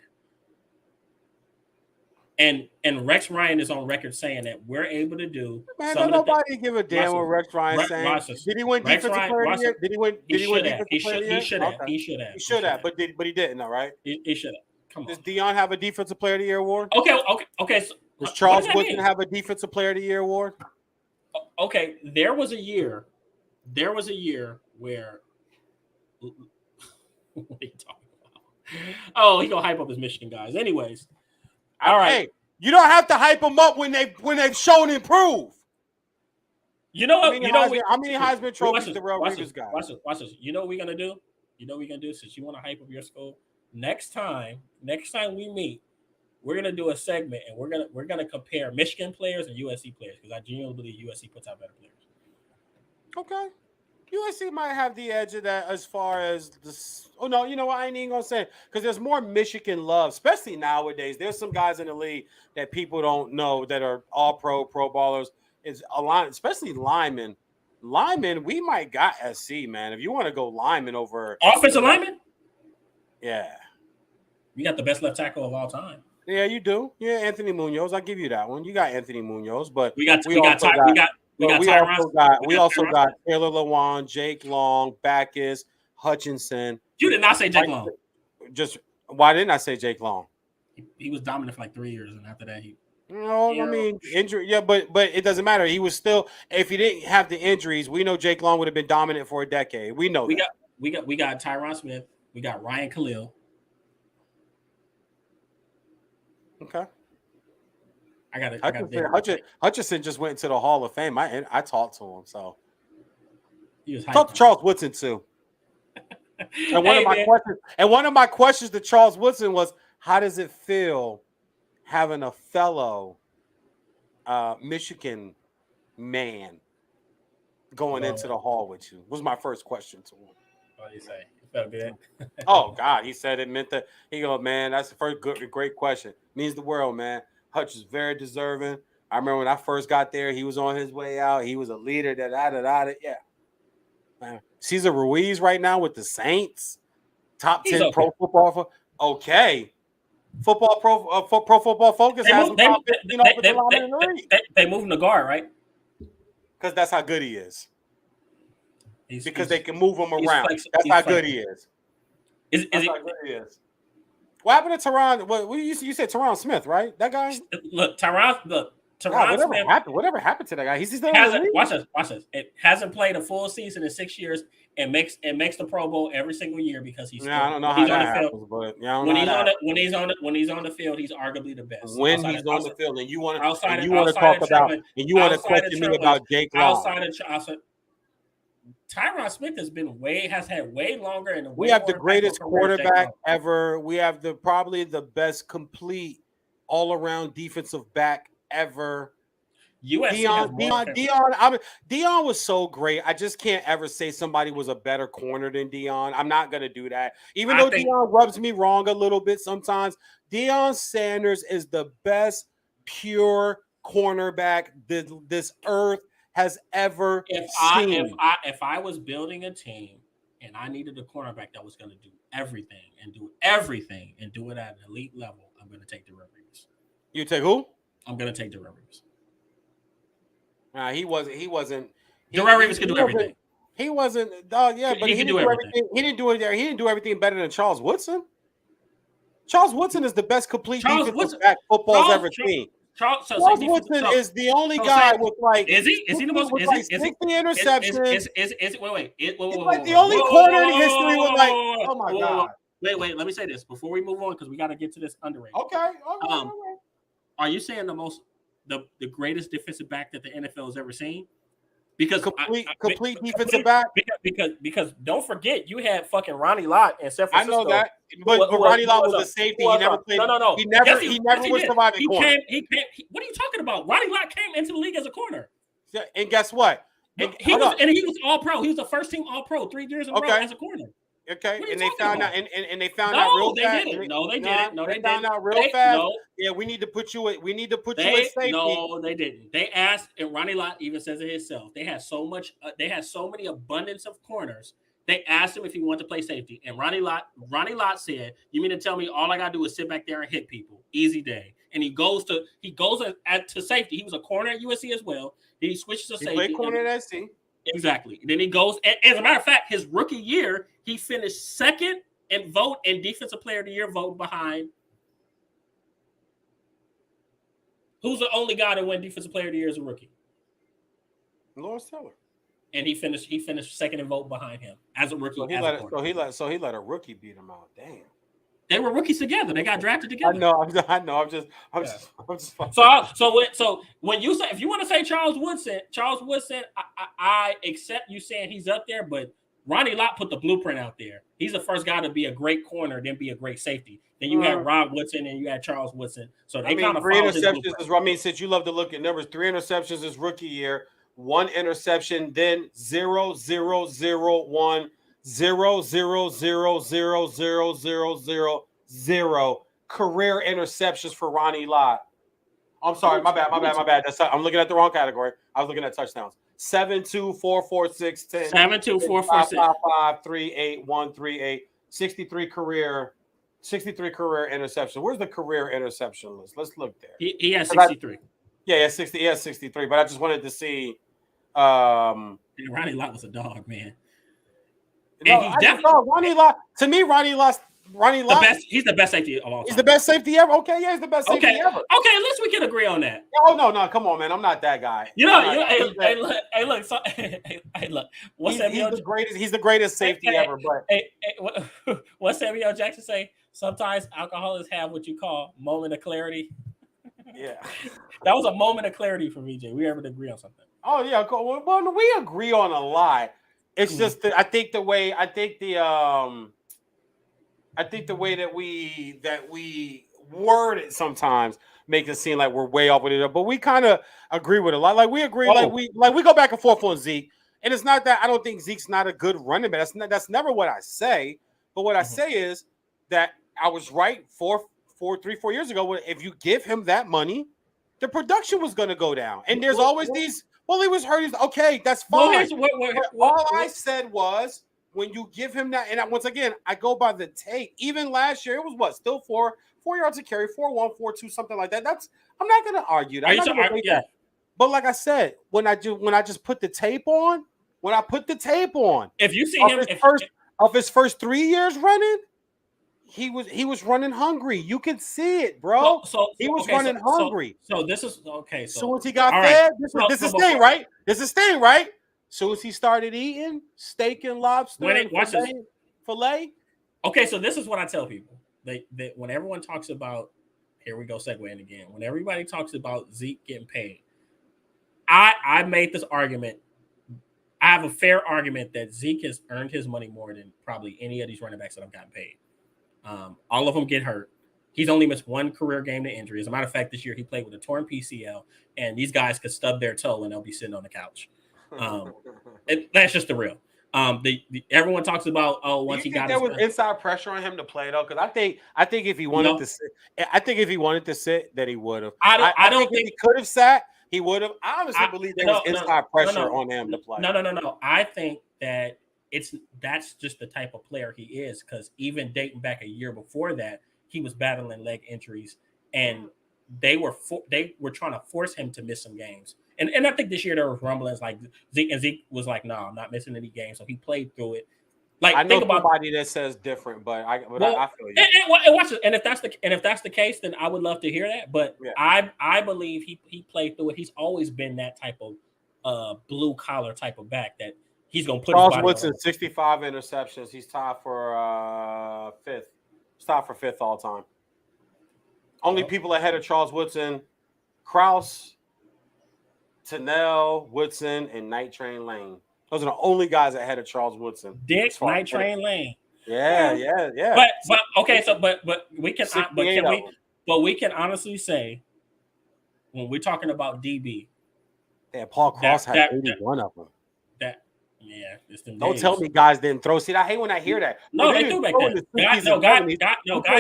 And Rex Ryan is on record saying that we're able to do. Man, don't nobody give a damn what Rex Ryan saying. Did he win defensive player of the year? Did he win? Did he win defensive player of the year? He should have. He should have, but he didn't. All right. He should have. Come on. Does Dion have a defensive player of the year award? Okay. So, does Charles Woodson have a defensive player of the year award? Okay, there was a year where. What are you talking about? Oh, he gonna hype up his Michigan guys. Anyways, all right. Hey, you don't have to hype them up when they've shown improve. You know what? How many Heisman trophies Darrelle Revis got? Watch this. You know what we're gonna do? Since you want to hype up your school, next time we meet, we're gonna do a segment and we're gonna compare Michigan players and USC players because I genuinely believe USC puts out better players. Okay. USC might have the edge of that as far as this. Oh no, you know what? I ain't even gonna say because there's more Michigan love, especially nowadays. There's some guys in the league that people don't know that are all pro ballers. It's a line, especially linemen. Linemen, we might got SC, man. If you want to go lineman over offensive lineman, yeah, you got the best left tackle of all time. Yeah, you do. Yeah, Anthony Munoz. I'll give you that one. You got Anthony Munoz, but we also got Taylor Lewan, Jake Long, Backus, Hutchinson. You did not say Jake Long. Just why didn't I say Jake Long? He was dominant for like 3 years, and after that, I mean injury. Yeah, but it doesn't matter. He was still. If he didn't have the injuries, we know Jake Long would have been dominant for a decade. We know we got Tyron Smith. We got Ryan Khalil. Okay. I Hutchinson just went into the Hall of Fame. I talked to him, so talked to Charles Woodson too. And one of my questions to Charles Woodson was, how does it feel having a fellow Michigan man going into the hall with you? Was my first question to him. What did he say? It felt good. Oh God, he said it meant that. He goes, man, that's the first great question. Means the world, man. Hutch is very deserving. I remember when I first got there, he was on his way out. He was a leader. Yeah. Man. Cesar Ruiz right now with the Saints, top 10 pro football. Okay. Pro Football Focus has him top 15 off the line in the league. They moved him to guard, right? Because that's how good he is. Because they can move him around. That's how good he is. How good he is. What happened to Tyron? What you said Tyron Smith, right? That guy? Look, Tyron Smith. Whatever happened to that guy? He's still watch this. It hasn't played a full season in 6 years and makes the Pro Bowl every single year because he's I don't know how that happens, but when he's on the field, he's arguably the best. When he's on the field, and you want to talk about and you want to question me about Jake Long. Tyron Smith has had way longer and we have the greatest quarterback ever. We have probably the best complete all-around defensive back ever. Dion was so great. I just can't ever say somebody was a better corner than Dion. I'm not going to do that. Even though Dion rubs me wrong a little bit sometimes, Deion Sanders is the best pure cornerback this earth has ever seen. If I was building a team and I needed a cornerback that was going to do everything and do it at an elite level, I'm going to take Darrell Reeves. You take who? I'm going to take Darrell Reeves. Nah, he wasn't. Darrell Reeves could do everything. He wasn't, dog. Yeah, but he didn't do everything. He didn't do it there. He didn't do everything better than Charles Woodson. Charles Woodson is the best complete defensive back football's ever seen. Charles Woodson is the only guy with like. Is he? Is he the most? Is like 60 interceptions? Is wait. He's like the only corner in history with like. Oh my god. Wait. Let me say this before we move on because we got to get to this underrated. Okay. Are you saying the greatest defensive back that the NFL has ever seen? Because complete defensive back. Because don't forget, you had fucking Ronnie Lott in San Francisco. I know that, but Ronnie Lott was a safety. He never played. No. He never was surviving corner. What are you talking about? Ronnie Lott came into the league as a corner. And guess what? He was all pro. He was the first team all pro 3 years in a row as a corner. Okay, and they found out, and they found out real fast. No, they didn't. They found out real fast. Yeah, we need to put you at safety. No, they didn't. They asked, and Ronnie Lott even says it himself. They had so many abundance of corners. They asked him if he wanted to play safety, and Ronnie Lott said, "You mean to tell me all I gotta do is sit back there and hit people? Easy day." And he goes to safety. He was a corner at USC as well. He switches to safety. He played corner at SC. Exactly. Then he goes. As a matter of fact, his rookie year, he finished second in defensive player of the year vote behind. Who's the only guy to win defensive player of the year as a rookie? Lawrence Taylor. And he finished second in vote behind him as a rookie. So he let a rookie beat him out. Damn. They were rookies together. They got drafted together. I know. I'm just. So when you say, if you want to say Charles Woodson, I accept you saying he's up there, but Ronnie Lott put the blueprint out there. He's the first guy to be a great corner, then be a great safety. Then you had Rob Woodson and you had Charles Woodson. So they kind of 3 interceptions since you love to look at numbers, 3 interceptions his rookie year, 1 interception, then 0, 0, 0, 1. 0, 0, 0, 0, 0, 0, 0, 0 career interceptions for Ronnie Lott. I'm sorry, my bad. I'm looking at the wrong category. I was looking at touchdowns. 7, 2, 4, 4, 6, 10. 7, 2, 4, 4, 6. 5, 3, 8, 1, 3, 8. 63 career interception. Where's the career interception list? Let's look there. He has 63. He has 63. But I just wanted to see. Ronnie Lott was a dog, man. Ronnie Lott. To me, Ronnie Lott. He's the best safety of all time. He's the best safety ever. Okay, yeah, he's the best safety ever. Okay, at least we can agree on that. No, come on, man. I'm not that guy. Hey, look. He's the greatest safety ever. But what Samuel Jackson say? Sometimes alcoholics have what you call moment of clarity. Yeah, that was a moment of clarity for VJ. We ever agree on something? Oh yeah, cool. Well, we agree on a lot. It's just that I think the way that we word it sometimes makes it seem like we're way off with it. But we kind of agree with a lot. Like we agree, like we go back and forth on Zeke. And it's not that I don't think Zeke's not a good running back. That's never what I say. But what I say is that I was right 4 years ago. If you give him that money, the production was going to go down. And there's always these. Well, he was hurt. Okay, that's fine. All I said was when you give him that, and once again, I go by the tape. Even last year, it was still 4 yards to carry, 4-1, 4-2, something like that. I'm not going to argue that. But like I said, when I just put the tape on, if you see him of his first 3 years running, he was running hungry. You can see it, bro. He was running hungry. So this is okay. So once he got fed, this is staying right. This is staying right. So as he started eating steak and lobster, filet. Okay, so this is what I tell people. They when everyone talks about, here we go segueing again. When everybody talks about Zeke getting paid, I made this argument. I have a fair argument that Zeke has earned his money more than probably any of these running backs that have gotten paid. All of them get hurt. He's only missed 1 career game to injury. As a matter of fact, this year he played with a torn PCL, and these guys could stub their toe and they'll be sitting on the couch. That's just the real. Everyone talks about once he got. There was inside pressure on him to play though, because I think if he wanted to sit, that he would have. I don't think if he could have sat, he would have. I honestly believe there was inside pressure on him to play. No. I think that that's just the type of player he is, because even dating back a year before that, he was battling leg injuries, and they were trying to force him to miss some games. And I think this year there was rumblings like Zeke was like, "No, I'm not missing any games," so he played through it. Like I know somebody that says different, but I feel you. And if that's the case, then I would love to hear that. But I believe he played through it. He's always been that type of blue collar type of back that he's gonna put. Charles Woodson, 65 interceptions. He's tied for fifth. He's tied for fifth all time. Only people ahead of Charles Woodson: Krause, Tennell, Woodson, and Night Train Lane. Those are the only guys ahead of Charles Woodson. Dick, Night Train Lane. Yeah. But okay, so but we can we can honestly say when we're talking about DB, Paul Cross had 81 of them. It's them Don't days. tell me guys didn't throw. See, I hate when I hear that. No, they threw back then. Guys,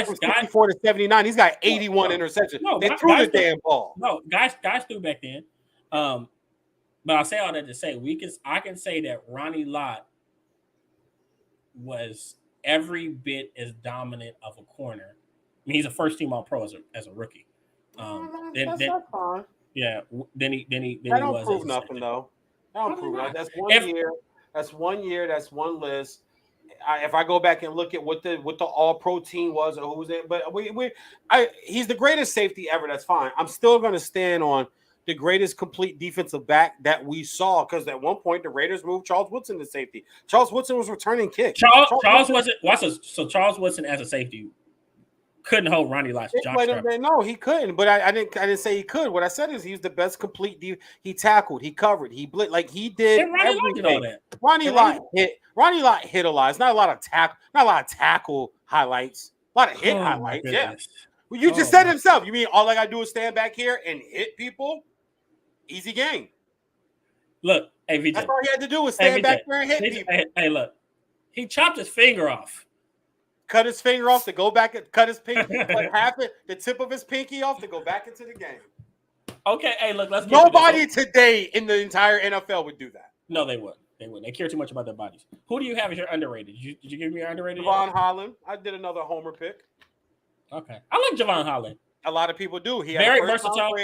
64 to 79. He's got 81 interceptions. They threw the damn ball. No, guys threw back then. But I'll say all that to say I can say that Ronnie Lott was every bit as dominant of a corner. I mean, he's a first team All-Pro as a rookie. That's not fine. Yeah. Then he that don't prove nothing though. That don't prove nothing. That's 1 year. That's 1 year. That's one list. If I go back and look at what the All-Pro team was or who's in, but he's the greatest safety ever. That's fine. I'm still going to stand on the greatest complete defensive back that we saw, because at one point the Raiders moved Charles Woodson to safety. Charles Woodson was returning kicks. Charles Woodson as a safety couldn't hold Ronnie Lott's jockstrap. No, he couldn't. But I didn't say he could. What I said is he's the best complete he tackled, he covered, he blitzed, like he did everything. Ronnie Lott hit a lot. It's not a lot of tackle highlights. A lot of hit highlights. Yeah. Well, you just said himself. You mean all I gotta do is stand back here and hit people? Easy game. Look, hey, VJ. That's all he had to do was stand back there and hit people. Hey, look. He chopped his finger off. Cut his finger off to go back and cut his pinky, the tip of his pinky off to go back into the game. Okay, hey, look, let's nobody today in the entire NFL would do that. No, they wouldn't. They care too much about their bodies. Who do you have as your underrated? Did you give me your underrated? Javon Holland. I did another homer pick. Okay. I like Javon Holland. A lot of people do. He had very versatile.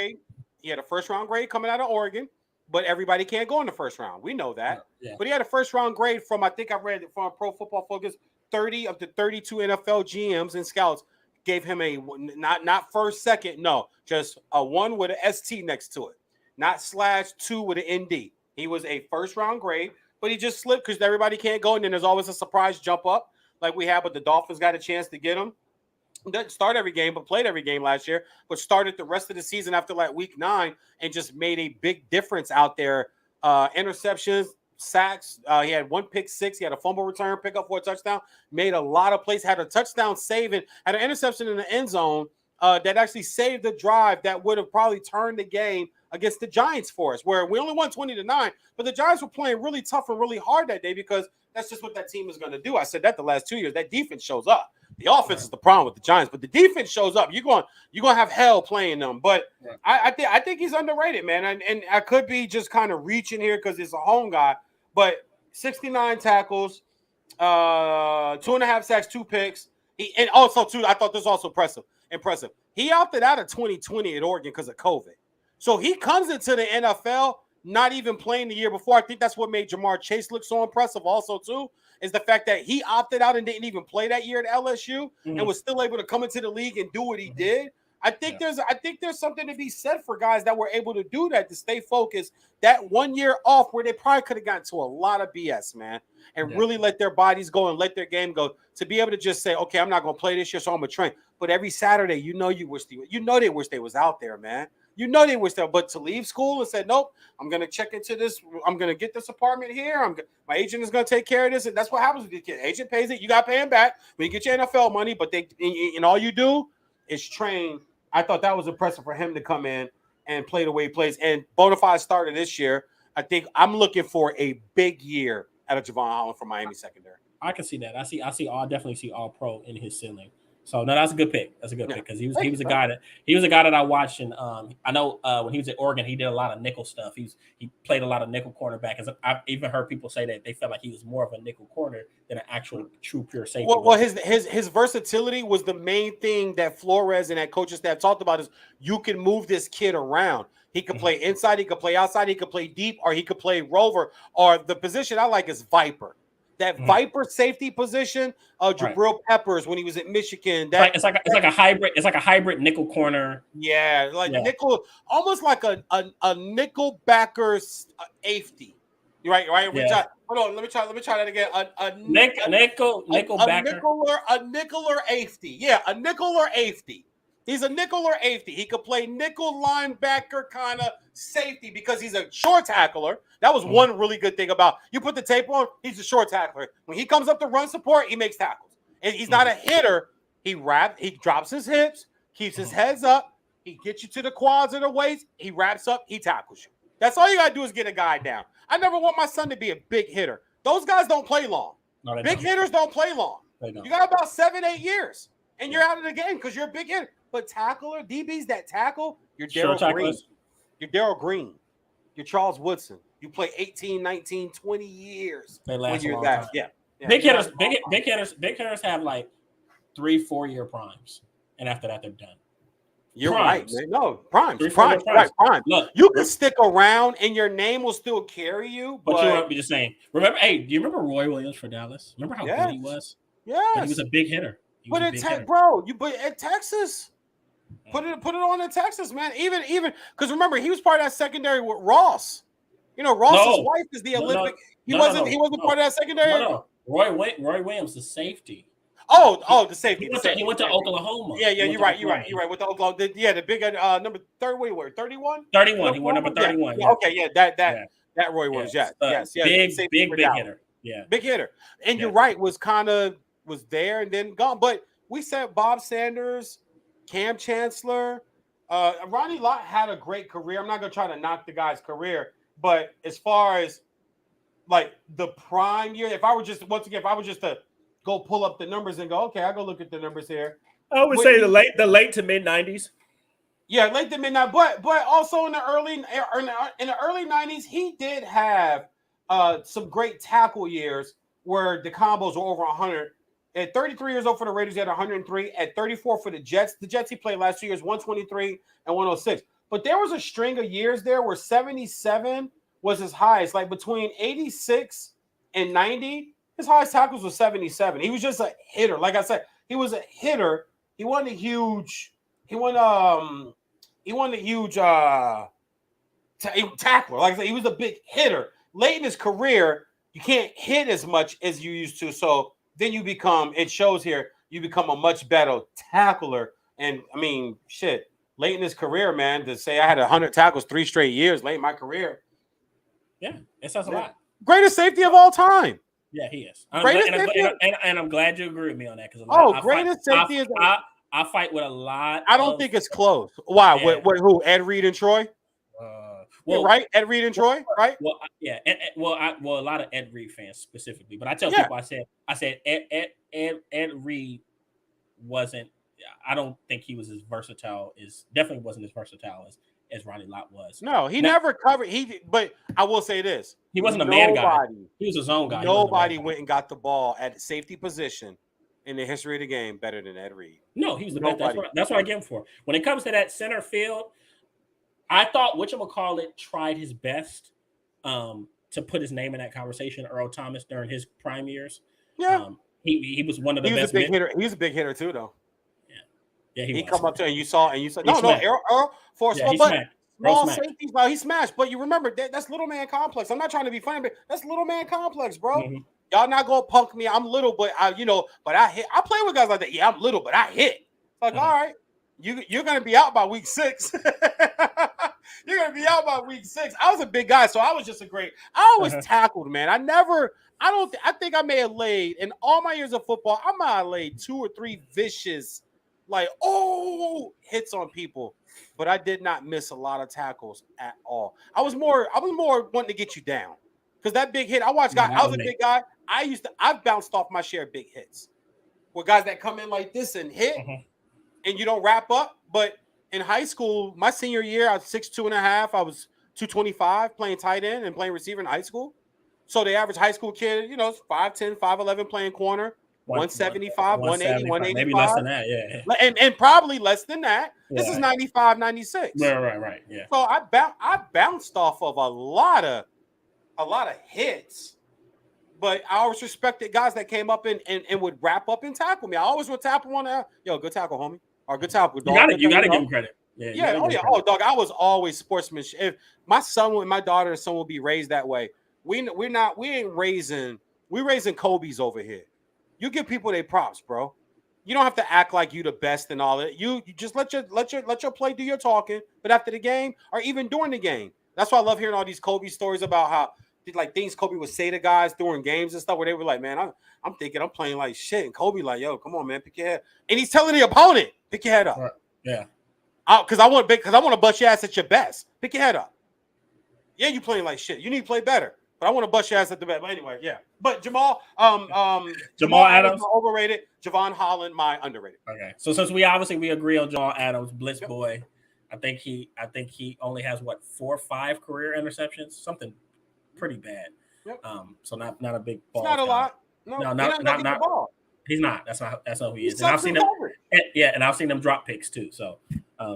He had a first round grade coming out of Oregon, but everybody can't go in the first round. We know that. Yeah. But he had a first round grade from, I think I read it from Pro Football Focus, 30 of the 32 NFL GMs and scouts gave him a not first, second, no, just a 1 with an ST next to it, not /2 with an ND. He was a first round grade, but he just slipped because everybody can't go, and then there's always a surprise jump up like we had, but the Dolphins got a chance to get him. Didn't start every game, but played every game last year, but started the rest of the season after like week 9 and just made a big difference out there. Interceptions, sacks. He had 1 pick six. He had a fumble return, pick up for a touchdown, made a lot of plays, had a touchdown save, and had an interception in the end zone that actually saved the drive that would have probably turned the game against the Giants for us, where we only won 20-9, but the Giants were playing really tough and really hard that day because that's just what that team is going to do. I said that the last 2 years. That defense shows up. The offense is the problem with the Giants, but the defense shows up. You're going to have hell playing them. But I think he's underrated, man. And I could be just kind of reaching here because he's a home guy. But 69 tackles, 2.5 sacks, 2 picks. And also, too, I thought this was also impressive. He opted out of 2020 at Oregon because of COVID. So he comes into the NFL not even playing the year before. I think that's what made Jamar Chase look so impressive also, too, is the fact that he opted out and didn't even play that year at LSU and was still able to come into the league and do what he did. I think there's something to be said for guys that were able to do that, to stay focused that 1 year off where they probably could have gotten to a lot of BS, man, and really let their bodies go and let their game go, to be able to just say, okay, I'm not going to play this year, so I'm going to train. But every Saturday, they wish they was out there, man. They wish that, but to leave school and say, nope, I'm going to check into this. I'm going to get this apartment here. My agent is going to take care of this. And that's what happens with the kid. Agent pays it. You got to pay him back when you get your NFL money, but and all you do is train. I thought that was impressive for him to come in and play the way he plays. And Bonafide started this year. I think I'm looking for a big year out of Javon Holland from Miami secondary. I can see that. I definitely see all pro in his ceiling. So no, that's a good pick. That's a good pick because he was a guy that I watched, and I know when he was at Oregon, he did a lot of nickel stuff. He played a lot of nickel cornerback. Because I've even heard people say that they felt like he was more of a nickel corner than an actual true pure safety. Well, his versatility was the main thing that Flores and that coaching staff talked about. Is you can move this kid around. He could play inside, he could play outside, he could play deep, or he could play rover. Or the position I like is Viper. That Viper safety position, Jabril Peppers when he was at Michigan. It's like a hybrid. It's like a hybrid nickel corner. Yeah, nickel, almost like a nickel backer safety. Right. Yeah. Hold on. Let me try that again. A nickel backer. A nickel or safety. Yeah, a nickel or safety. He's a nickel or safety. He could play nickel linebacker kind of safety because he's a short tackler. That was one really good thing about you put the tape on. He's a short tackler. When he comes up to run support, he makes tackles. And he's not a hitter. He drops his hips, keeps his heads up. He gets you to the quads or the waist. He wraps up. He tackles you. That's all you got to do is get a guy down. I never want my son to be a big hitter. Those guys don't play long. No, big hitters don't play long. You got about 7-8 years, and you're out of the game because you're a big hitter. But tackler, DBs that tackle, you're Darryl Green. You're Darryl Green. You're Charles Woodson. You play 18, 19, 20 years. They last a long time. Yeah. Big hitters have like 3-4 year primes, and after that they're done. You're primes. Right, man. No, primes. Right, primes. Look, you can stick around, and your name will still carry you. But you won't be just saying. Remember, do you remember Roy Williams for Dallas? Remember how good he was? Yes. But he was a big hitter. But at Texas, put it on in Texas, man. Even because remember he was part of that secondary with Ross. You know, Ross's wife is the Olympic. He wasn't part of that secondary. No. Roy Williams, the safety. Oh, the safety. He went to Oklahoma. Yeah, you're right. With the Oklahoma, the big number 31. 31. He wore number 31. Yeah. Okay, yeah, that Roy Williams. Yes. Big hitter. Yeah, big hitter. And you're right. Was there and then gone. But we said Bob Sanders, Cam Chancellor, Ronnie Lott had a great career. I'm not gonna try to knock the guy's career, but as far as like the prime year, if I were just to go pull up the numbers and go, okay, I'll go look at the numbers here. I would say the late to mid 90s. Yeah, late to mid 90s, but also in the early 90s, he did have some great tackle years where the combos were over 100. At 33 years old for the Raiders, he had 103. At 34 for the Jets he played last 2 years, 123 and 106. But there was a string of years there where 77 was his highest. Like between 86 and 90, his highest tackles was 77. He was just a hitter. Like I said, he was a hitter. He wasn't a huge tackler. Like I said, he was a big hitter. Late in his career, you can't hit as much as you used to. So then you become, it shows here, you become a much better tackler. And I mean, shit, late in his career, man, to say I had 100 tackles 3 straight years late in my career. Yeah, it sounds a lot. Greatest safety of all time. Yeah, he is. And I'm glad you agree with me on that. Because greatest safety is. I fight with a lot. I don't think it's close. Why? Yeah. Who? Ed Reed and Troy? Right? Ed Reed and Troy, right? Well, yeah. A lot of Ed Reed fans specifically. But I tell people, I said Ed Reed wasn't. I don't think he was as versatile definitely wasn't as versatile as Ronnie Lott was. No, he never covered. But I will say this: he wasn't a man guy. He was his own guy. Nobody went and got the ball at safety position in the history of the game better than Ed Reed. No, he was the best. That's what I give him for. When it comes to that center field, I thought whatchamacallit tried his best to put his name in that conversation. Earl Thomas during his prime years. Yeah, he was one of the best. He was a big hitter. He was a big hitter too, though. Yeah, he come up to and you saw Earl for small safeties. He smashed. But you remember that's little man complex. I'm not trying to be funny, but that's little man complex, bro. Mm-hmm. Y'all not gonna punk me. I'm little, but I hit. I play with guys like that. Yeah, I'm little, but I hit. Like, all right, you're gonna be out by week 6. You're gonna be out by week 6. I was a big guy, so I was just I always tackled, man. I think I may have laid in all my years of football. I might have laid 2 or 3 vicious, hits on people, but I did not miss a lot of tackles at all. I was more wanting to get you down because that big hit. I watched guys. I was a big guy. I've bounced off my share of big hits. with guys that come in like this and hit, and you don't wrap up. But in high school, my senior year, I was 6'2.5". I was 225 playing tight end and playing receiver in high school. So the average high school kid, you know, is 5'10", 5'11", playing corner, 175, 180, 185. Maybe less than that, yeah. And probably less than that. This is 95, 96. Right, yeah. So I bounced off of a lot of hits, but I always respected guys that came up and would wrap up and tackle me. I always would tackle one out. Yo, good tackle, homie. Or good tackle, dog. You gotta give him credit. Yeah. Oh, dog. I was always sportsmanship. If my son and my daughter and son will be raised that way. We raising Kobe's over here. You give people their props, bro. You don't have to act like you the best and all that. You just let your play do your talking. But after the game or even during the game, that's why I love hearing all these Kobe stories about how like things Kobe would say to guys during games and stuff where they were like, man, I'm thinking I'm playing like shit, and Kobe like, yo, come on, man, pick your head, and he's telling the opponent, pick your head up. Right. Yeah. Because I want to bust your ass at your best. Pick your head up. Yeah, you playing like shit. You need to play better. But I want to bust your ass at the best. But anyway, yeah. But Jamal Adams, overrated. Javon Holland, my underrated. Okay. So since we agree on Jamal Adams, Blitz boy, I think he only has 4 or 5 career interceptions, something pretty bad. Yep. So not a big ball. It's not a lot. No, not ball. He's not. That's not who he is. And I've seen him. And I've seen him drop picks too. So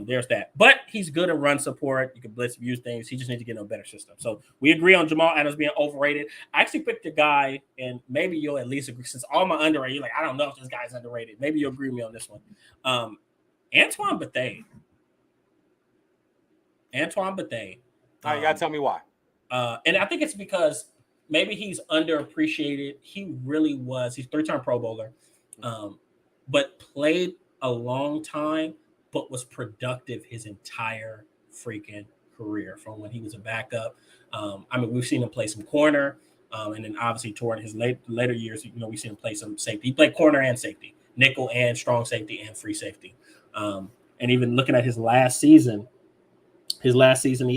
there's that. But he's good at run support. You can blitz use things. He just needs to get in a better system. So we agree on Jamal Adams being overrated. I actually picked a guy, and maybe you'll at least agree. Since all my underrated, you're like, I don't know if this guy's underrated. Maybe you'll agree with me on this one. Antoine Bethea. You gotta tell me why. And I think it's because maybe he's underappreciated. He really was. He's 3-time Pro Bowler, but played a long time, but was productive his entire freaking career from when he was a backup. We've seen him play some corner, and then obviously toward his later years, we've seen him play some safety. He played corner and safety, nickel and strong safety and free safety. And even looking at his last season, he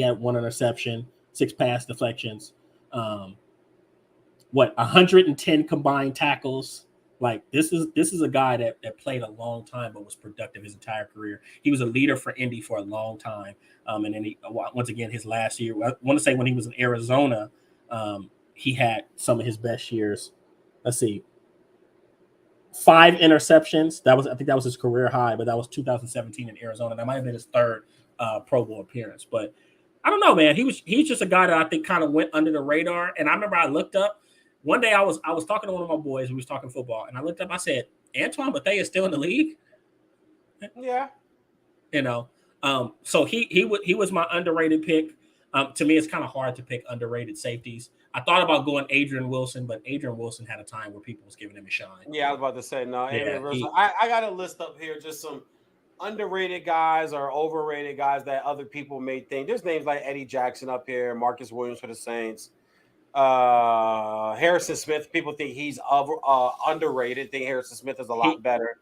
had 1 interception, 6 pass deflections, 110 combined tackles. Like this is a guy that played a long time but was productive his entire career. He was a leader for Indy for a long time. And then once again his last year, I want to say when he was in Arizona, he had some of his best years. Let's see. 5 interceptions. I think that was his career high, but that was 2017 in Arizona. That might have been his 3rd Pro Bowl appearance. But I don't know, man. He's just a guy that I think kind of went under the radar. And I remember I looked up one day. I was talking to one of my boys. We was talking football, and I looked up. I said, "Antoine Bethea is still in the league." Yeah, So he was my underrated pick. To me, it's kind of hard to pick underrated safeties. I thought about going Adrian Wilson, but Adrian Wilson had a time where people was giving him a shine. Yeah, I was about to say no. I got a list up here, just some underrated guys or overrated guys that other people may think. There's names like Eddie Jackson up here, Marcus Williams for the Saints, Harrison Smith. People think he's underrated. Think Harrison Smith is a lot better.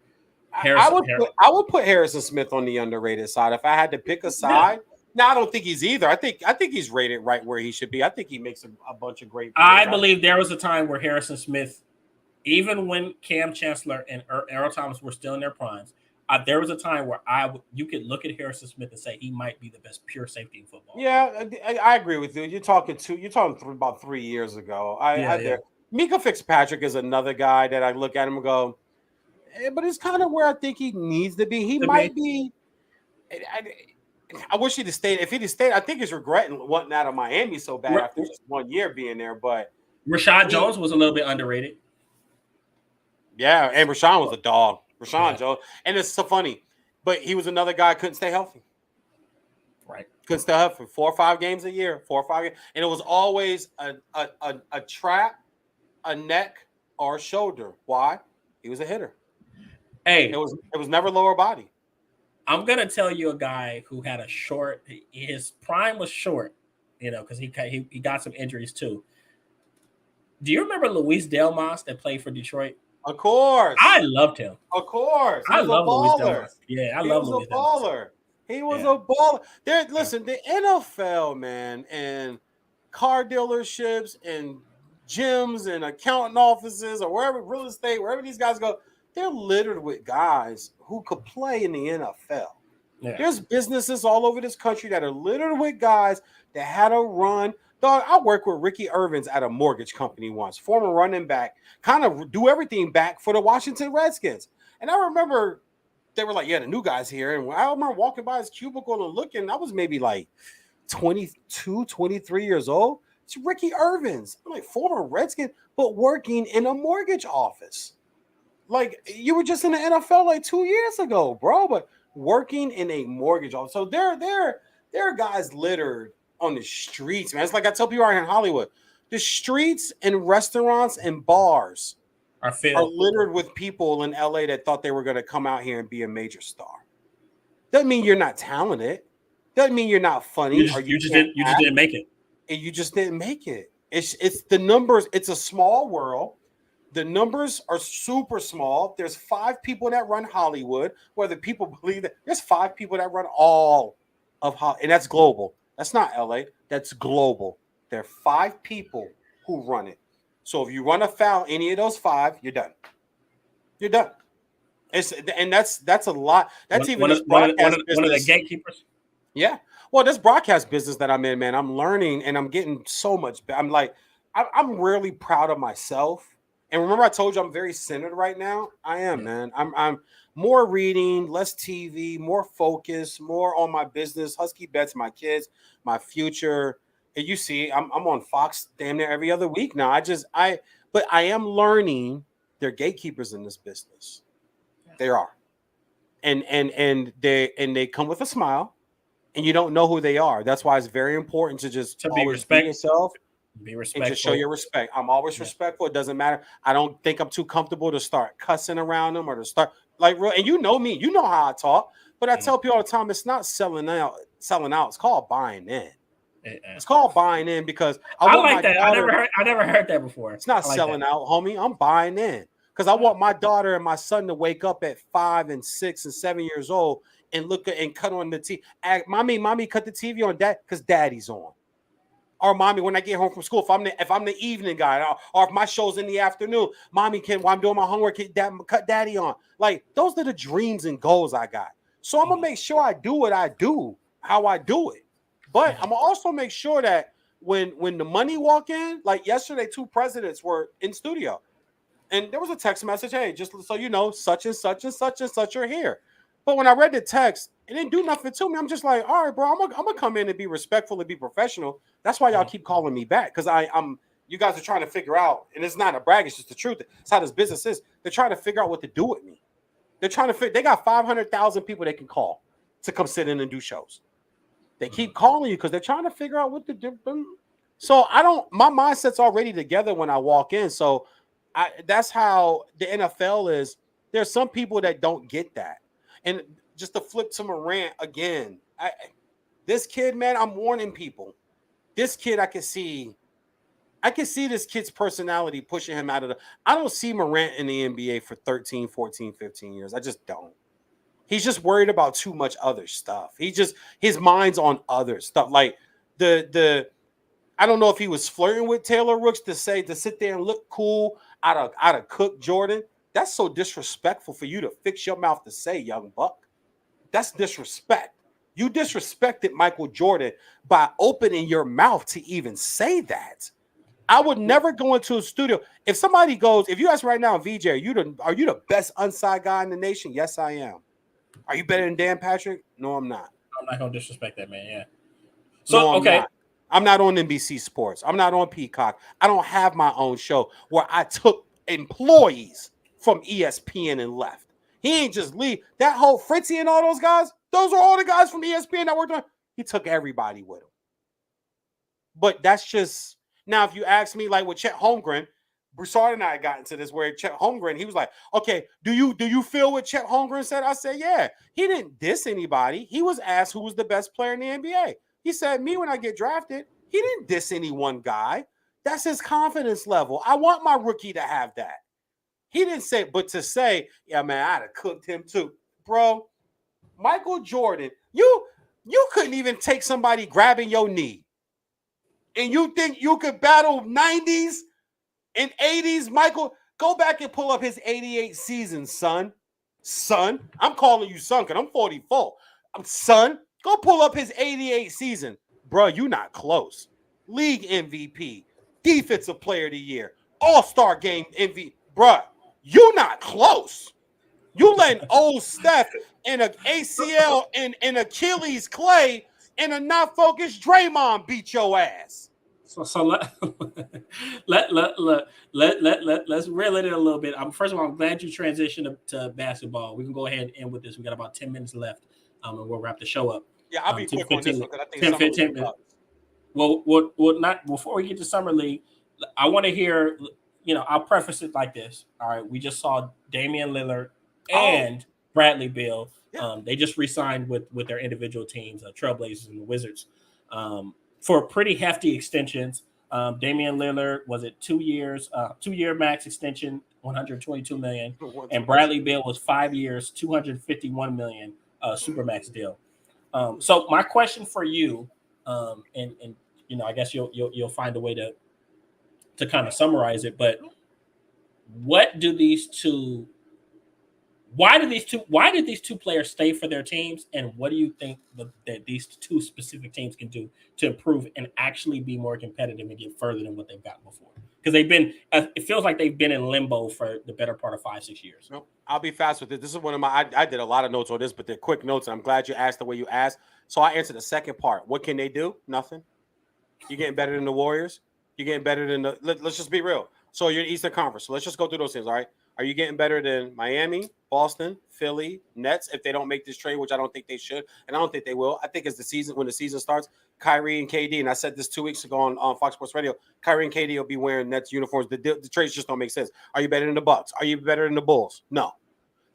I would put Harrison Smith on the underrated side if I had to pick a side. Yeah. No, I don't think he's either. I think he's rated right where he should be. I think he makes a bunch of great plays. I believe there was a time where Harrison Smith, even when Cam Chancellor and Earl Thomas were still in their primes, there was a time where you could look at Harrison Smith and say he might be the best pure safety in football. Yeah, I agree with you. You're talking about 3 years ago. Mika Fitzpatrick is another guy that I look at him and go, but it's kind of where I think he needs to be. He might be. I wish he'd have stayed. If he'd have stayed, I think he's regretting wanting out of Miami so bad after just 1 year being there. But Rashad Jones was a little bit underrated. Yeah, and Rashawn was a dog. Jones. And it's so funny, but he was another guy couldn't stay healthy. Right. Couldn't stay healthy. 4 or 5 games a year. 4 or 5 games. And it was always a trap, a neck, or a shoulder. Why? He was a hitter. Hey. It was never lower body. I'm going to tell you a guy who had a short, his prime was short, because he got some injuries too. Do you remember Luis Delmas that played for Detroit? Of course. I loved him. Of course. I love Luis Delmas. Yeah, I love Luis Delmas. He was a baller. Listen, the NFL, man, and car dealerships and gyms and accounting offices or wherever, real estate, wherever these guys go, they're littered with guys who could play in the NFL. Yeah. There's businesses all over this country that are littered with guys that had a run. Dog, I worked with Ricky Irvins at a mortgage company once, former running back, kind of do everything back for the Washington Redskins. And I remember they were like, yeah, the new guy's here. And I remember walking by his cubicle and looking. I was maybe like 22, 23 years old. It's Ricky Irvins. I'm like, former Redskin, but working in a mortgage office. Like, you were just in the NFL like 2 years ago, bro, but working in a mortgage office. So there are guys littered on the streets, man. It's like I tell people right here in Hollywood, the streets and restaurants and bars are littered with people in LA that thought they were going to come out here and be a major star. Doesn't mean you're not talented. Doesn't mean you're not funny. You just didn't make it. And you just didn't make it. It's the numbers. It's a small world. The numbers are super small. There's 5 people that run Hollywood. Whether people believe that, there's 5 people that run all of Hollywood, and that's global. That's not LA. That's global. There are 5 people who run it. So if you run afoul any of those 5, you're done. You're done. That's a lot. That's even one of the gatekeepers. Yeah. Well, this broadcast business that I'm in, man, I'm learning and I'm getting so much. I'm like, I'm really proud of myself. And remember, I told you I'm very centered right now. I am, man. I'm more reading, less TV, more focus, more on my business, Husky Bets, my kids, my future. And you see, I'm on Fox damn near every other week now. But I am learning they're gatekeepers in this business. They are. And they come with a smile, and you don't know who they are. That's why it's very important to just always be yourself. Be respectful. And just show your respect. I'm always respectful. It doesn't matter. I don't think I'm too comfortable to start cussing around them or to start like real. And you know me. You know how I talk. But I tell people all the time, it's not selling out. It's called buying in. It's called buying in because I like that. I never heard that before. It's not selling out, homie. I'm buying in because I want my daughter and my son to wake up at 5 and 6 and 7 years old and look at and cut on the TV. Mommy, cut the TV on, dad, because daddy's on. Or mommy, when I get home from school, if I'm the evening guy, or if my show's in the afternoon, mommy while I'm doing my homework, cut daddy on. Like, those are the dreams and goals I got. So I'm gonna make sure I do what I do, how I do it. But I'm gonna also make sure that when the money walk in, like yesterday, 2 presidents were in studio, and there was a text message, hey, just so you know, such and such and such and such are here. But when I read the text, it didn't do nothing to me. I'm just like, all right, bro, I'm gonna come in and be respectful and be professional. That's why y'all keep calling me back, because I'm you guys are trying to figure out, and it's not a brag, it's just the truth. It's how this business is. They're trying to figure out what to do with me. They're trying to they got 500,000 people they can call to come sit in and do shows. They keep calling you because they're trying to figure out what to do. So my mindset's already together when I walk in. So that's how the NFL is. There's some people that don't get that. And just to flip to Morant again, this kid, man, I'm warning people. This kid, I can see this kid's personality pushing him out of I don't see Morant in the NBA for 13, 14, 15 years. I just don't. He's just worried about too much other stuff. His mind's on other stuff. Like I don't know if he was flirting with Taylor Rooks to sit there and look cool out of Cook Jordan. That's so disrespectful for you to fix your mouth to say, young buck. That's disrespect. You disrespected Michael Jordan by opening your mouth to even say that. I would never go into a studio. If somebody goes, if you ask right now, VJ, are you the best unsigned guy in the nation? Yes, I am. Are you better than Dan Patrick? No, I'm not. I'm not gonna disrespect that man. Yeah. So no, okay. I'm not on NBC Sports. I'm not on Peacock. I don't have my own show where I took employees from ESPN and left. He ain't just leave. That whole Fritzy and all those guys, those are all the guys from ESPN that worked on. He took everybody with him. But that's just now. If you ask me, like with Chet Holmgren, Broussard and I got into this where Chet Holmgren, he was like, "Okay, do you feel what Chet Holmgren said?" I said, "Yeah." He didn't diss anybody. He was asked who was the best player in the NBA. He said, "Me when I get drafted." He didn't diss any one guy. That's his confidence level. I want my rookie to have that. He didn't say, but to say, "Yeah, man, I'd have cooked him too, bro." Michael Jordan, you couldn't even take somebody grabbing your knee, and you think you could battle 90s and 80s Michael? Go back and pull up his 88 season, son. Son, I'm calling you son because I'm 44. Son, go pull up his 88 season. Bro, you not close. League MVP, Defensive Player of the Year, All-Star Game MVP. Bro, you not close. You letting old Steph and an ACL and Achilles Clay and a not focused Draymond beat your ass. So let's reel it in a little bit. First of all, I'm glad you transitioned to basketball. We can go ahead and end with this. We got about 10 minutes left, and we'll wrap the show up. Yeah, I'll be quick on this one because I think 10, 15 minutes. Well, not before we get to Summer League, I want to hear, I'll preface it like this. All right, we just saw Damian Lillard and Bradley Beal. Yeah. They just re-signed with their individual teams, Trailblazers and the Wizards, for pretty hefty extensions. Damian Lillard was it 2 years, 2-year max extension, $122 million, and Bradley Beal was 5 years, $251 million, supermax deal. So my question for you, and I guess you'll find a way to kind of summarize it, but why did these two players stay for their teams, and what do you think that these two specific teams can do to improve and actually be more competitive and get further than what they've gotten before? Because it feels like they've been in limbo for the better part of 5-6 years. No, I'll be fast with it. This is one of my, I did a lot of notes on this, but they're quick notes, and I'm glad you asked the way you asked. So I answered the second part. What can they do? Nothing. You're getting better than the Warriors. You're getting better than let's just be real. So you're in Eastern Conference. So let's just go through those things, all right? Are you getting better than Miami, Boston, Philly, Nets if they don't make this trade, which I don't think they should, and I don't think they will. I think when the season starts, Kyrie and KD, and I said this 2 weeks ago on Fox Sports Radio, Kyrie and KD will be wearing Nets uniforms. The trades just don't make sense. Are you better than the Bucks? Are you better than the Bulls? No.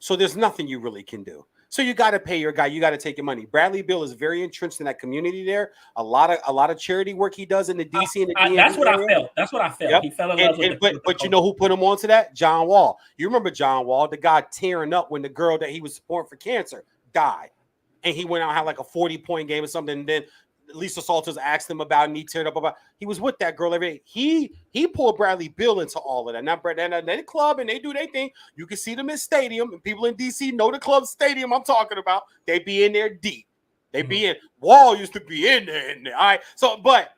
So there's nothing you really can do. So you got to pay your guy. You got to take your money. Bradley Beal is very entrenched in that community there. A lot of charity work he does in the DC and the DMV. That's what I felt. That's what I felt. Yep. He fell in love with but you know who put him onto that? John Wall. You remember John Wall, the guy tearing up when the girl that he was supporting for cancer died, and he went out and had like a 40-point game or something. And then Lisa Salters asked him about, and he teared up about. He was with that girl every day. He pulled Bradley Beal into all of that. Now, they club and they do their thing. You can see them in stadium, and people in DC know the club stadium I'm talking about. They be in there deep. They be in. Wall used to be in there. All right. So, but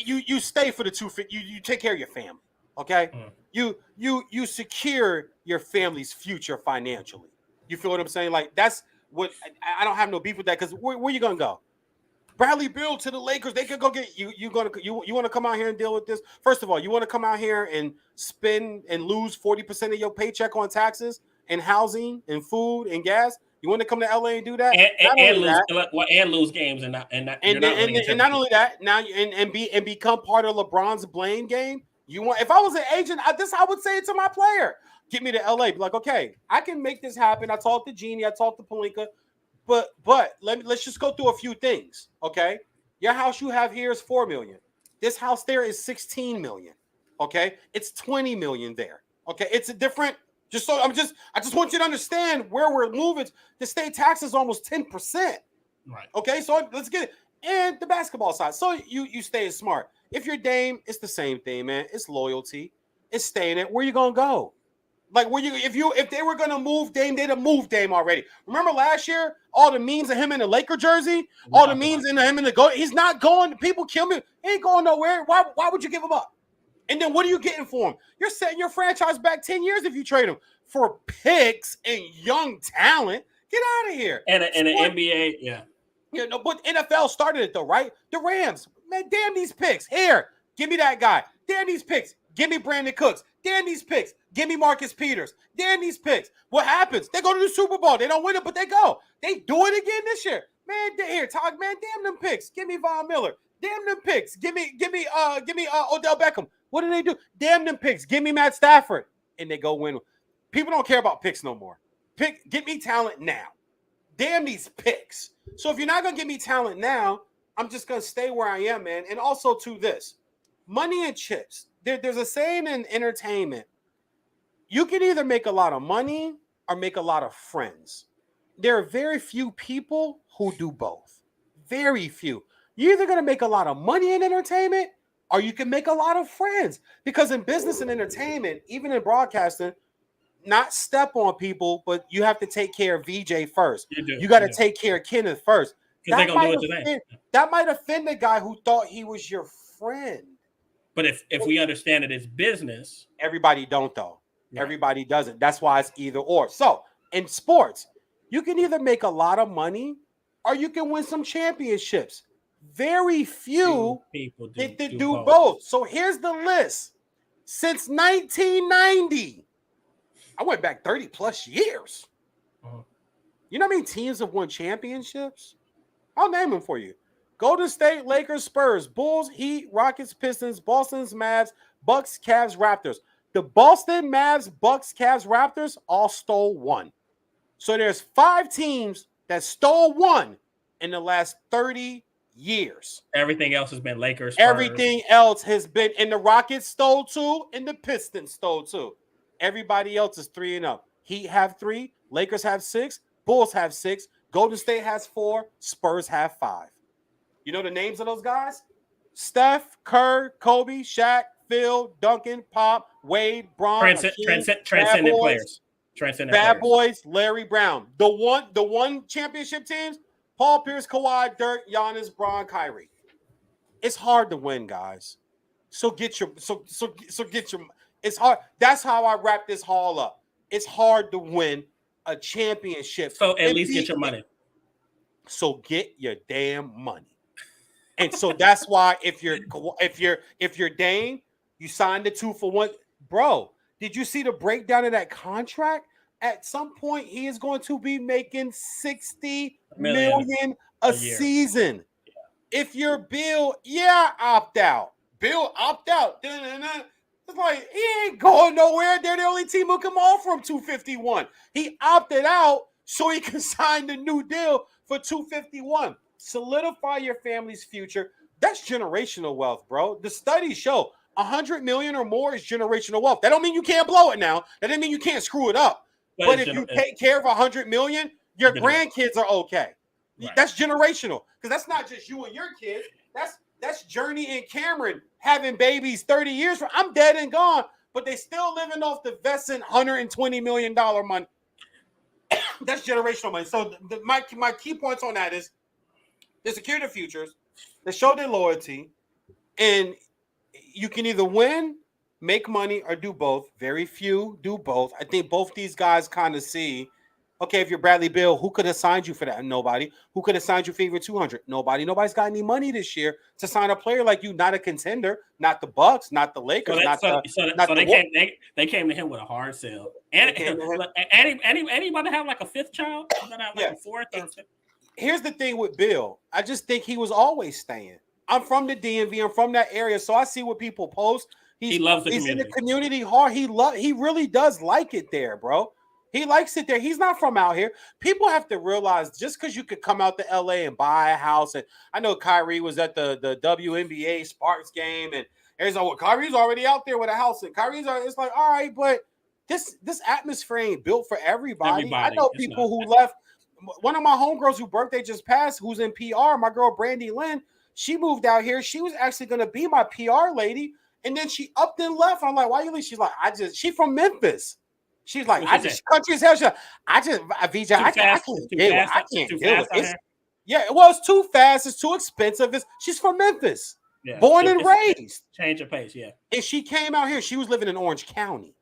you stay for the 250. You take care of your family. Okay. You secure your family's future financially. You feel what I'm saying? Like that's what I don't have no beef with that because where you gonna go? Bradley Beal to the Lakers, they could go get you. You want to come out here and deal with this? First of all, you want to come out here and spend and lose 40% of your paycheck on taxes and housing and food and gas? You want to come to LA and do that? And lose games and not only that, now and become part of LeBron's blame game. You want? If I was an agent, I would say it to my player. Get me to LA. Be like, okay, I can make this happen. I talked to Jeannie. I talked to Pelinka. But let's just go through a few things, okay? Your house you have here is $4 million. This house there is $16 million, okay? It's $20 million there, okay? It's a different. I just want you to understand where we're moving. The state tax is almost 10%, right? Okay, so let's get it. And the basketball side. So you stay smart. If you're Dame, it's the same thing, man. It's loyalty. It's staying at where you gonna go. Like if they were gonna move Dame, they'd have moved Dame already. Remember last year, all the memes of him in the Laker jersey, all the memes of him in the go. He's not going. People kill me. He ain't going nowhere. Why would you give him up? And then what are you getting for him? You're setting your franchise back 10 years if you trade him for picks and young talent. Get out of here. And the NBA, yeah. You know, but NFL started it though, right? The Rams, man, damn these picks. Here, give me that guy. Damn these picks. Give me Brandon Cooks. Damn these picks. Give me Marcus Peters. Damn these picks. What happens? They go to the Super Bowl. They don't win it, but they go. They do it again this year. Man, here, Todd, man, damn them picks. Give me Von Miller. Damn them picks. Give me Odell Beckham. What do they do? Damn them picks. Give me Matt Stafford. And they go win. People don't care about picks no more. Get me talent now. Damn these picks. So if you're not going to give me talent now, I'm just going to stay where I am, man. And also to this, money and chips. There's a saying in entertainment. You can either make a lot of money or make a lot of friends. There are very few people who do both. Very few. You're either going to make a lot of money in entertainment or you can make a lot of friends. Because in business and entertainment, even in broadcasting, not step on people, but you have to take care of VJ first. You got to take care of Kenneth first. Because they're going to do it today. That might offend the guy who thought he was your friend. But if we understand it as business. Everybody don't, though. Right. Everybody doesn't. That's why it's either or. So in sports, you can either make a lot of money or you can win some championships. Very few people do both. So here's the list. Since 1990, I went back 30 plus years. Uh-huh. You know how many teams have won championships? I'll name them for you. Golden State, Lakers, Spurs, Bulls, Heat, Rockets, Pistons, Boston's Mavs, Bucks, Cavs, Raptors. The Boston, Mavs, Bucks, Cavs, Raptors all stole one. So there's 5 teams that stole one in the last 30 years. Everything else has been Lakers. Spurs. Everything else has been, and the Rockets stole 2, and the Pistons stole 2. Everybody else is 3-0. Heat have 3, Lakers have 6, Bulls have 6, Golden State has 4, Spurs have 5. You know the names of those guys? Steph, Kerr, Kobe, Shaq, Phil, Duncan, Pop, Wade, Bron, transcendent players. Bad Boys, Larry Brown. The one championship teams: Paul Pierce, Kawhi, Dirk, Giannis, Bron, Kyrie. It's hard to win, guys. So get your. It's hard. That's how I wrap this haul up. It's hard to win a championship. So at least get your money. So get your damn money. And so that's why if you're Dame, you signed the 2-for-1. Bro, did you see the breakdown of that contract? At some point, he is going to be making $60 million a season. Yeah. If you're Beal, opt out. Beal, opt out. It's like, he ain't going nowhere. They're the only team who can offer him $251. He opted out so he can sign the new deal for $251. Solidify your family's future. That's generational wealth, bro. The studies show 100 million or more is generational wealth. That don't mean you can't blow it now. That doesn't mean you can't screw it up. But if you take care of 100 million, your grandkids are okay. Right. That's generational, because that's not just you and your kids. That's Journey and Cameron having babies 30 years from. I'm dead and gone, but they still living off the vested $120 million money. That's generational money. So my key points on that is they secure their futures, they show their loyalty, and you can either win, make money, or do both. Very few do both. I think both these guys kind of see, okay, if you're Bradley Beal, who could have signed you for that? Nobody. Who could have signed you for even 200? Nobody. Nobody's got any money this year to sign a player like you. Not a contender. Not the Bucks. Not the Lakers. They came to him with a hard sell. And anybody have like a fifth child? A fourth or fifth? Here's the thing with Bill. I just think he was always staying. I'm from the DMV. I'm from that area, so I see what people post. He loves the community. He's in the community hard. He really does like it there, bro. He likes it there. He's not from out here. People have to realize, just because you could come out to LA and buy a house, and I know Kyrie was at the WNBA Sparks game, and there's Kyrie's already out there with a house, and it's like, all right, but this atmosphere ain't built for everybody. I know people who left. One of my homegirls whose birthday just passed, who's in PR, my girl Brandy Lynn, she moved out here. She was actually going to be my PR lady, and then she upped and left. I'm like, why you leave? She's like, she's from Memphis. She's like, country as hell. She's like, I can't do it. It's too fast. It's too expensive. She's from Memphis, born and raised. Change of pace, yeah. And she came out here. She was living in Orange County.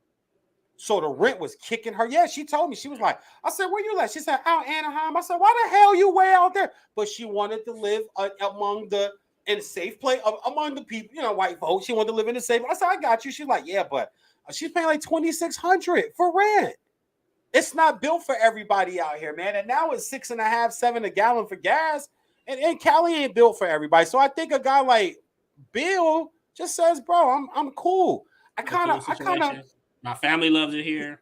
So the rent was kicking her. Yeah, she told me. She was like, I said, where you at? She said, out Anaheim. I said, why the hell you way out there? But she wanted to live in a safe place among the people, white folks. She wanted to live in a safe. I said, I got you. She's like, yeah, but she's paying like $2,600 for rent. It's not built for everybody out here, man. And now it's $6.5, $7 a gallon for gas. And Cali ain't built for everybody. So I think a guy like Bill just says, bro, I'm cool. I kind of. My family loves it here.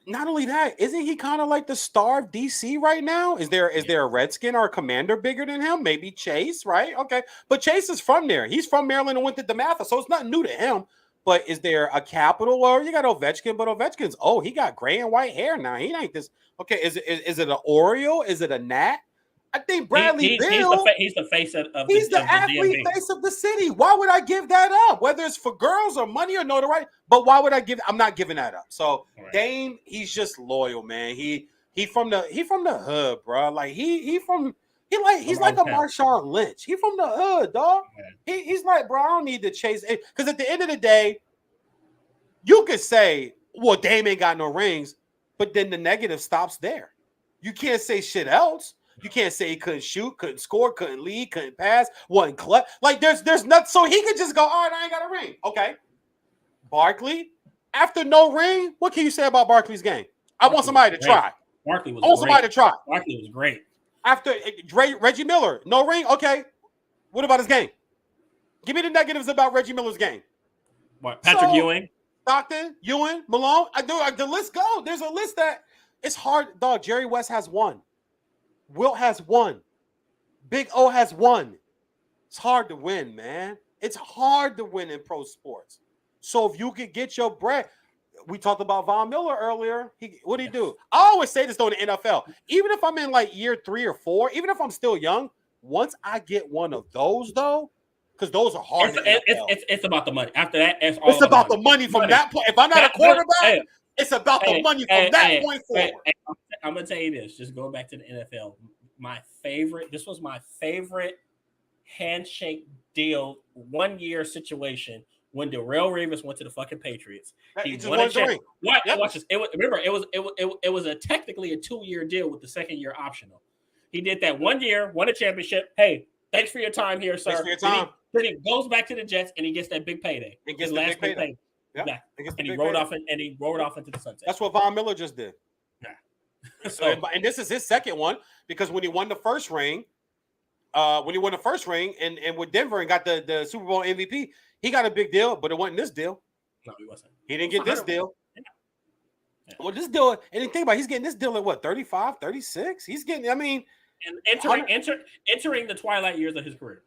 Not only that, isn't he kind of like the star of DC right now? Is there a Redskin or a Commander bigger than him? Maybe Chase, right? Okay. But Chase is from there. He's from Maryland and went to DeMatha, so it's nothing new to him. But is there a capital? Or you got Ovechkin, but Ovechkin's, he got gray and white hair now. He ain't this. Okay, is it an Oriole? Is it a Nat? I think Bradley he's Beal. He's the face of He's the of athlete DMV. face of the city. Why would I give that up? Whether it's for girls or money or notoriety, but why would I give? I'm not giving that up. So Right. Dame, he's just loyal, man. He from the hood, bro. Like he's like a Marshawn Lynch. He from the hood, dog. Yeah. He's like, bro, I don't need to chase it. Because at the end of the day, you could say, well, Dame ain't got no rings, but then the negative stops there. You can't say shit else. You can't say he couldn't shoot, couldn't score, couldn't lead, couldn't pass, wasn't clutch. Like there's nothing. So he could just go, all right, I ain't got a ring. Okay. Barkley, after no ring, what can you say about Barkley's game? I want somebody to try. Barkley was I want somebody to try. Barkley was great. After Reggie Miller, no ring. Okay. What about his game? Give me the negatives about Reggie Miller's game. What, Patrick Ewing? Stockton, Ewing, Malone. The list go. There's a list that it's hard. Dog, Jerry West has one. Wilt has one. Big O has one. It's hard to win, man. It's hard to win in pro sports. So if you could get your bread, we talked about Von Miller earlier. What did he do? I always say this though in the NFL. Even if I'm in like year 3 or 4, even if I'm still young, once I get one of those though, because those are hard. It's about the money. After that, it's about the money from that point. If I'm not a quarterback, it's about the money from that point forward. I'm gonna tell you this. Just going back to the NFL, this was my favorite handshake deal 1 year situation when Darrelle Revis went to the fucking Patriots. He won a check. Watch this. It was technically a 2-year deal with the second year optional. He did that 1 year, won a championship. Hey, thanks for your time here, sir. Thanks for your time. Then he goes back to the Jets and he gets that big payday. He gets the big payday. Yeah. And he rode off into the sunset. That's what Von Miller just did. Yeah. So, and this is his second one because when he won the first ring, and with Denver and got the Super Bowl MVP, he got a big deal, but it wasn't this deal. No, he wasn't. He didn't get this deal. Yeah. Well, this deal, and then think about it, he's getting this deal at what, 35, 36? He's getting, I mean, and entering the twilight years of his career.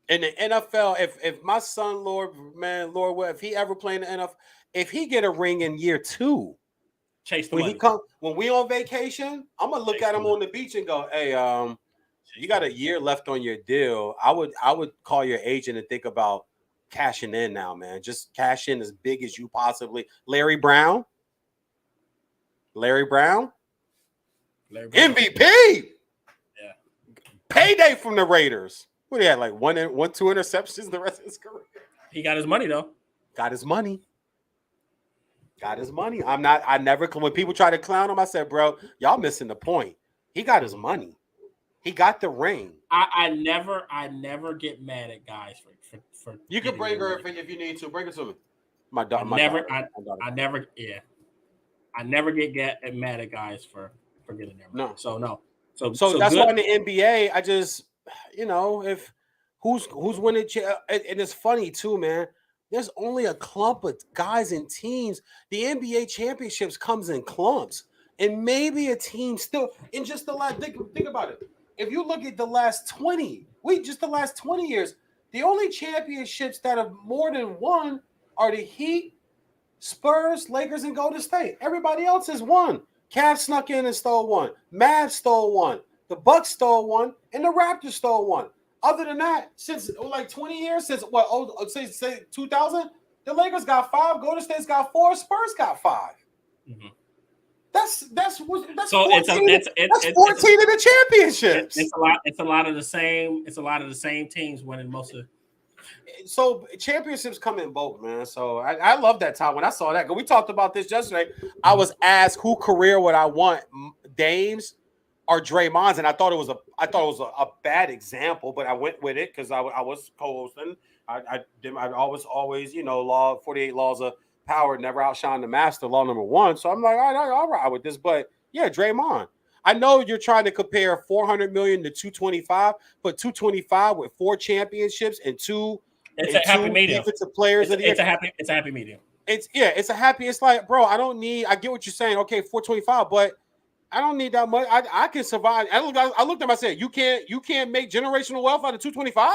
In the NFL, if my son, Lord, if he ever play in the NFL, if he get a ring in year 2, chase the money. When we on vacation, I'm gonna look at him on the beach and go, "Hey, you got a year left on your deal. I would call your agent and think about cashing in now, man. Just cash in as big as you possibly." Larry Brown, MVP. Yeah, payday from the Raiders. What, he had like 2 interceptions the rest of his career. He got his money though. Got his money. I never, when people try to clown him, I said, bro, y'all missing the point. He got his money. He got the ring. I never get mad at guys for you can bring her if you need to. Bring her to me. I never get mad at guys for getting their money. No. So that's good. why in the NBA, I just, if who's winning, and it's funny too, man. There's only a clump of guys and teams. The NBA championships comes in clumps, and maybe a team still in just the last. Think about it. If you look at the last 20 years, the only championships that have more than one are the Heat, Spurs, Lakers, and Golden State. Everybody else has won. Cavs snuck in and stole one. Mavs stole one. The Bucks stole one, and the Raptors stole one. Other than that, since like 20 years, since 2000, the Lakers got 5, Golden State's got 4, Spurs got 5. Mm-hmm. That's 14. That's 14 of the championships. It's a lot of the same. It's a lot of the same teams winning most of. So championships come in bulk, man. So I love that time when I saw that. Because we talked about this yesterday. I was asked who career would I want, Dame's or Draymond's, and I thought it was a bad example, but I went with it because I was co-hosting. I always 48 laws of power never outshine the master, law number 1. So I'm like, all right, I'll ride with this. But yeah, Draymond. I know you're trying to compare 400 million to 225, but 225 with 4 championships and 2 happy medium. Defensive players of the year. It's a happy medium. It's like, bro, I get what you're saying. Okay, 425, but I don't need that much. I can survive. I looked at him. I said, you can't make generational wealth out of 225.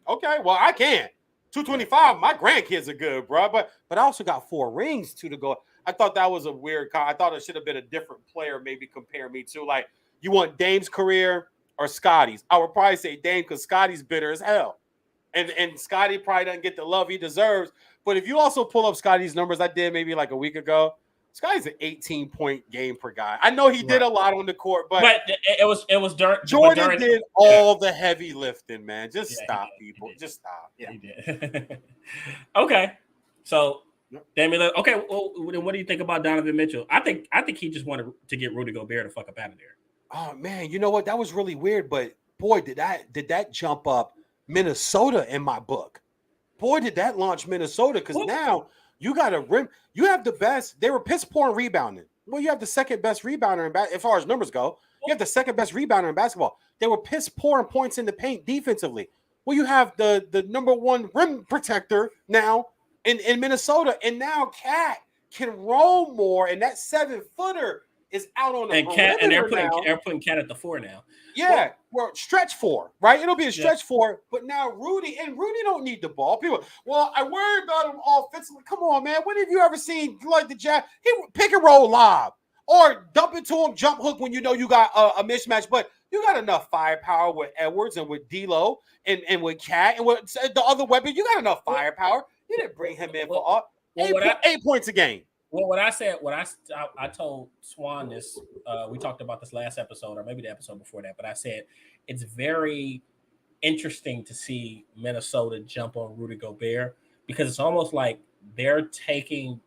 Okay, well, I can. 225. My grandkids are good, bro. But I also got 4 rings to go. I thought that was a weird. I thought it should have been a different player. Maybe compare me to, like, You want Dame's career or Scotty's? I would probably say Dame because Scotty's bitter as hell. And Scotty probably doesn't get the love he deserves. But if you also pull up Scotty's numbers, I did maybe like a week ago. Scotty's an 18-point game per guy. I know he did a lot on the court, but it was during Jordan did all the heavy lifting, man. Just stop, people. Just stop. Yeah, he did. Okay, so Damian. Okay, well, what do you think about Donovan Mitchell? I think he just wanted to get Rudy Gobert the fuck up out of there. Oh man, you know what? That was really weird, but boy, did that jump up Minnesota in my book. Boy, did that launch Minnesota because now you got a rim. You have the best. They were piss poor in rebounding. Well, you have the second best rebounder as far as numbers go. You have the second best rebounder in basketball. They were piss poor in points in the paint defensively. Well, you have the number one rim protector now in Minnesota, and now Cat can roll more, and that 7-footer is out on the perimeter and they're putting Cat at the 4 now. Yeah, well, stretch 4, right? It'll be a stretch 4, but now Rudy don't need the ball. People, well, I worry about him offensively. Come on, man. When have you ever seen like the Jazz? He pick and roll lob or dump it to him, jump hook when you know you got a mismatch. But you got enough firepower with Edwards and with D'Lo and with Cat and with the other weapon. You got enough firepower. You didn't bring him in for 8 points a game. Well, I told Swan this, we talked about this last episode or maybe the episode before that, but I said it's very interesting to see Minnesota jump on Rudy Gobert because it's almost like they're taking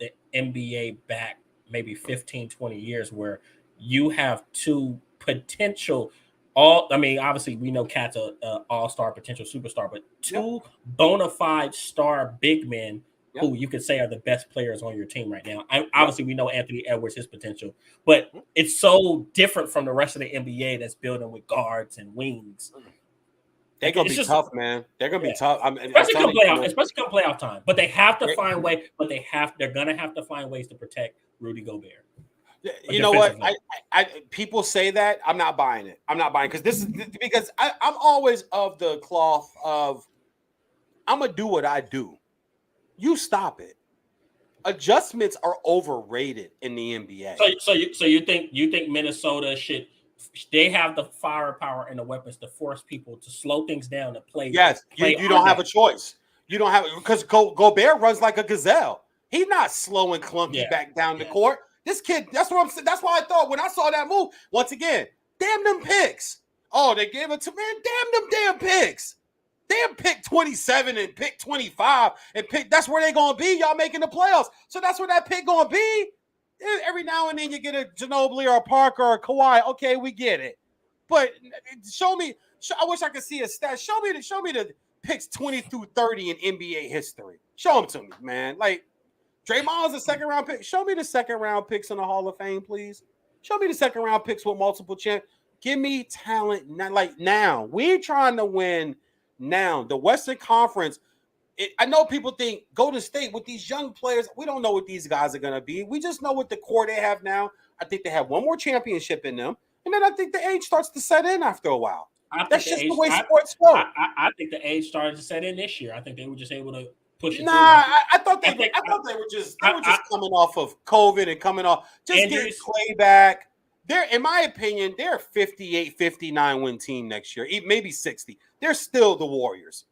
the NBA back maybe 15, 20 years where you have two potential obviously we know Cat's a all-star potential superstar, but two bona fide star big men who you could say are the best players on your team right now. Obviously, we know Anthony Edwards, his potential, but it's so different from the rest of the NBA that's building with guards and wings. They're going to be tough, man. They're going to be tough. Especially come playoff time. But they have to find way. But they're going to have to find ways to protect Rudy Gobert. You know what? I people say that. I'm not buying it. I'm not buying because I'm always of the cloth of I'm going to do what I do. You stop it. Adjustments are overrated in the NBA. So you think Minnesota should? They have the firepower and the weapons to force people to slow things down to play. Yes, you don't have a choice. You don't have because Gobert runs like a gazelle. He's not slow and clunky back down the court. This kid. That's what I'm saying. That's why I thought when I saw that move. Once again, damn them picks. Oh, they gave it to man. Damn them damn picks. Damn pick 27 and pick 25 and pick. That's where they're gonna be. Y'all making the playoffs. So that's where that pick gonna be. Every now and then you get a Ginobili or a Parker or a Kawhi. Okay, we get it. But show me. I wish I could see a stat. Show me the picks 20 through 30 in NBA history. Show them to me, man. Like Draymond's a second round pick. Show me the second round picks in the Hall of Fame, please. Show me the second round picks with multiple champs. Give me talent. Not like now. We're trying to win. Now, the Western Conference, I know people think Golden State with these young players, we don't know what these guys are going to be. We just know what the core they have now. I think they have one more championship in them. And then I think the age starts to set in after a while. That's just the way sports go. I think the age started to set in this year. I think they were just able to push it. I thought they were just coming off of COVID and coming off just getting Clay back. In my opinion, they're a 58, 59 win team next year, maybe 60. They're still the Warriors.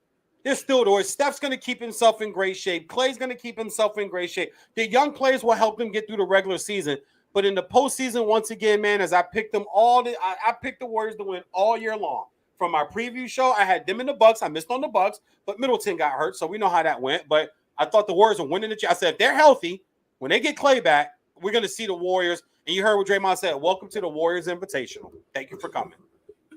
They're still the Warriors. Steph's going to keep himself in great shape. Clay's going to keep himself in great shape. The young players will help them get through the regular season. But in the postseason, once again, man, as I picked them I picked the Warriors to win all year long. From my preview show, I had them in the Bucks. I missed on the Bucks, but Middleton got hurt, so we know how that went. But I thought the Warriors were winning the I said, if they're healthy, when they get Clay back, we're going to see the Warriors. And you heard what Draymond said, welcome to the Warriors Invitational. Thank you for coming.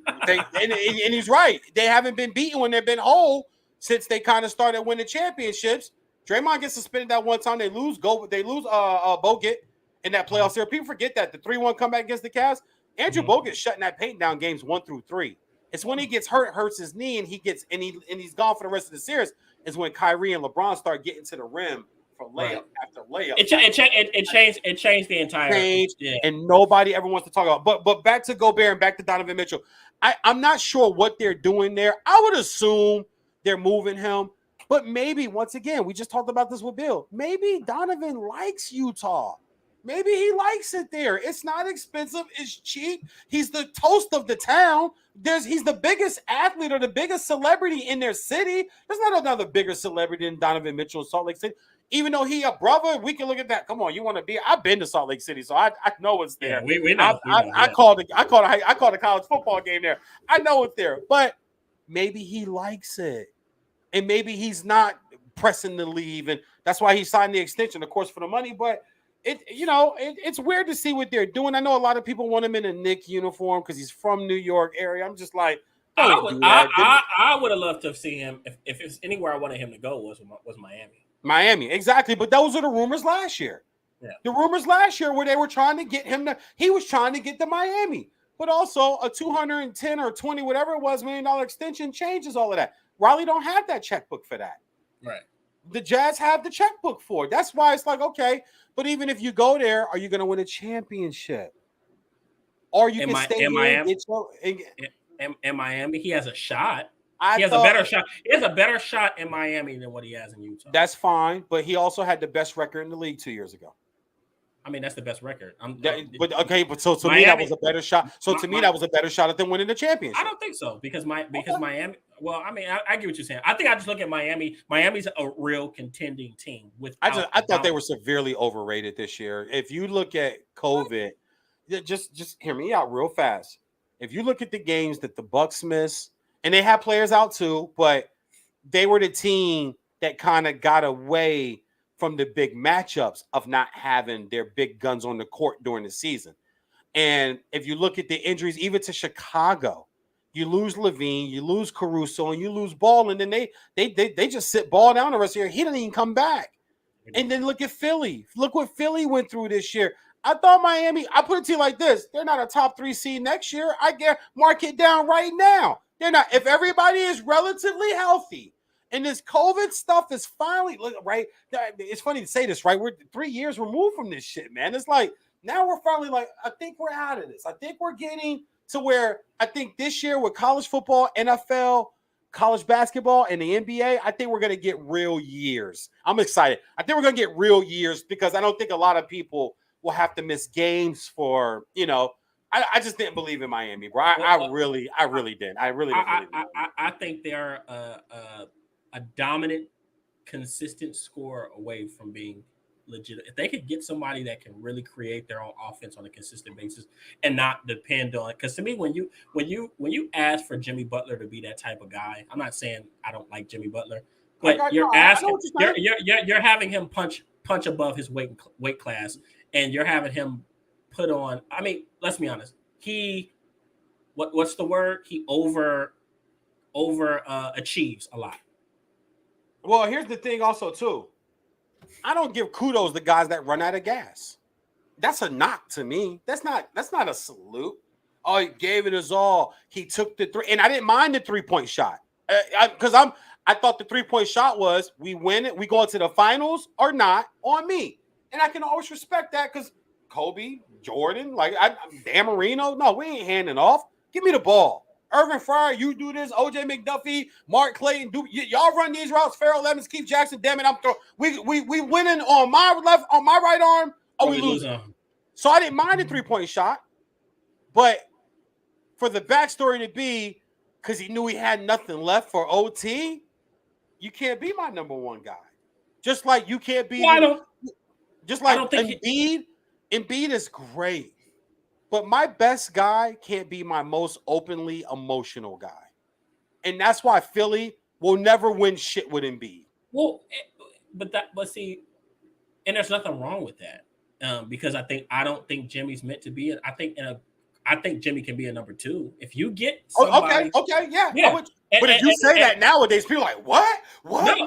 And he's right. They haven't been beaten when they've been whole since they kind of started winning championships. Draymond gets suspended that one time. They lose Bogut in that playoff series. People forget that. The 3-1 comeback against the Cavs. Andrew Bogut's shutting that paint down games 1 through 3. It's when he gets hurts his knee, and he's gone for the rest of the series, is when Kyrie and LeBron start getting to the rim for layup after layup. It changed the entire and nobody ever wants to talk about. But back to Gobert and back to Donovan Mitchell. I'm not sure what they're doing there. I would assume they're moving him, but maybe once again, we just talked about this with Beal. Maybe Donovan likes Utah. Maybe he likes it there. It's not expensive. It's cheap. He's the toast of the town. He's the biggest athlete or the biggest celebrity in their city. There's not another bigger celebrity than Donovan Mitchell in Salt Lake City. Even though he a brother, we can look at that. Come on, you want to be? I've been to Salt Lake City, so I know it's there. Yeah, we know. I called a college football game there. I know it's there, but maybe he likes it, and maybe he's not pressing to leave, and that's why he signed the extension, of course, for the money. But it's weird to see what they're doing. I know a lot of people want him in a Knicks uniform because he's from New York area. I'm just like, I would have loved to have seen him if it's anywhere I wanted him to go was Miami. Miami, exactly. But those are the rumors last year. Yeah. The rumors last year where they were trying to get him he was trying to get to Miami. But also a 210 or 20, whatever it was, $1 million extension changes all of that. Raleigh don't have that checkbook for that. Right. The Jazz have the checkbook for it. That's why it's like, okay, but even if you go there, are you going to win a championship? Or you can stay in Miami. In Miami, he has a shot. He has a better shot in Miami than what he has in Utah. That's fine, but he also had the best record in the league 2 years ago. I mean, that's the best record. But so to me that was a better shot. So to me that was a better shot at them winning the championship. I don't think so because Miami. Well, I mean, I get what you're saying. I think I just look at Miami. Miami's a real contending team. I thought they were severely overrated this year. If you look at COVID, just hear me out real fast. If you look at the games that the Bucks missed, and they had players out too, but they were the team that kind of got away from the big matchups of not having their big guns on the court during the season. And if you look at the injuries, even to Chicago, you lose Levine, you lose Caruso, and you lose Ball, and then they just sit Ball down the rest of the year. He didn't even come back. And then look at Philly. Look what Philly went through this year. I thought Miami, I put it to you like this, they're not a top 3 seed next year. I get mark it down right now. They're not. If everybody is relatively healthy and this COVID stuff is finally right, it's funny to say this, right? We're 3 years removed from this shit, man. It's like now we're finally like, I think we're out of this. I think we're getting to where I think this year with college football, NFL, college basketball, and the NBA, I think we're going to get real years. I'm excited. I think we're going to get real years because I don't think a lot of people will have to miss games for, I just didn't believe in Miami, bro. I really didn't. I really didn't. I think they're a dominant, consistent scorer away from being legit. If they could get somebody that can really create their own offense on a consistent basis and not depend on, because to me, when you ask for Jimmy Butler to be that type of guy, I'm not saying I don't like Jimmy Butler, but you're having him punch above his weight class, and you're having him put on. I mean, let's be honest. What's the word? He over achieves a lot. Well, here's the thing also too. I don't give kudos to guys that run out of gas. That's a knock to me. That's not a salute. Oh, he gave it his all. He took the 3, and I didn't mind the 3-point shot because I thought the 3-point shot was we win it, we go into the finals or not on me, and I can always respect that because Kobe, Jordan, Dan Marino, no, we ain't handing off. Give me the ball. Irvin Fryer, you do this. OJ McDuffie, Mark Clayton, y'all run these routes. Farrell Evans, Keith Jackson. Damn it, I'm throwing. We winning on my left, on my right arm. Oh, we losing. So I didn't mind the 3-point shot, but for the backstory to be, because he knew he had nothing left for OT, you can't be my number one guy. Just like you can't be. Just like Embiid. Embiid is great. But my best guy can't be my most openly emotional guy. And that's why Philly will never win shit with Embiid. Well, but see, and there's nothing wrong with that. Because I don't think Jimmy's meant to be I think Jimmy can be a number 2. If you get somebody, okay, yeah. But if you say that nowadays, people are like, what?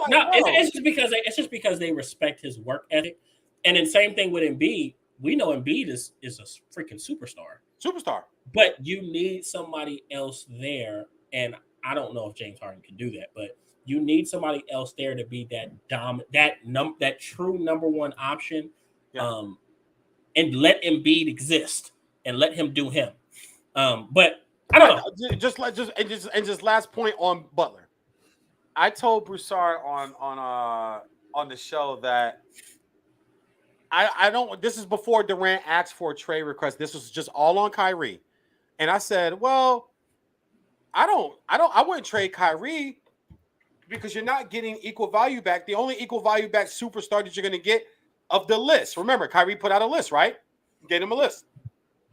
No, it's just because they respect his work ethic. And then same thing with Embiid. We know Embiid is a freaking superstar. But you need somebody else there, and I don't know if James Harden can do that, but you need somebody else there to be that true number 1 option, and let Embiid exist and let him do him. But I don't know. Just last point on Butler. I told Broussard on the show that I don't. This is before Durant asked for a trade request. This was just all on Kyrie, and I said, well, I wouldn't trade Kyrie because you're not getting equal value back. The only equal value back superstar that you're going to get of the list. Remember, Kyrie put out a list, right? Gave him a list.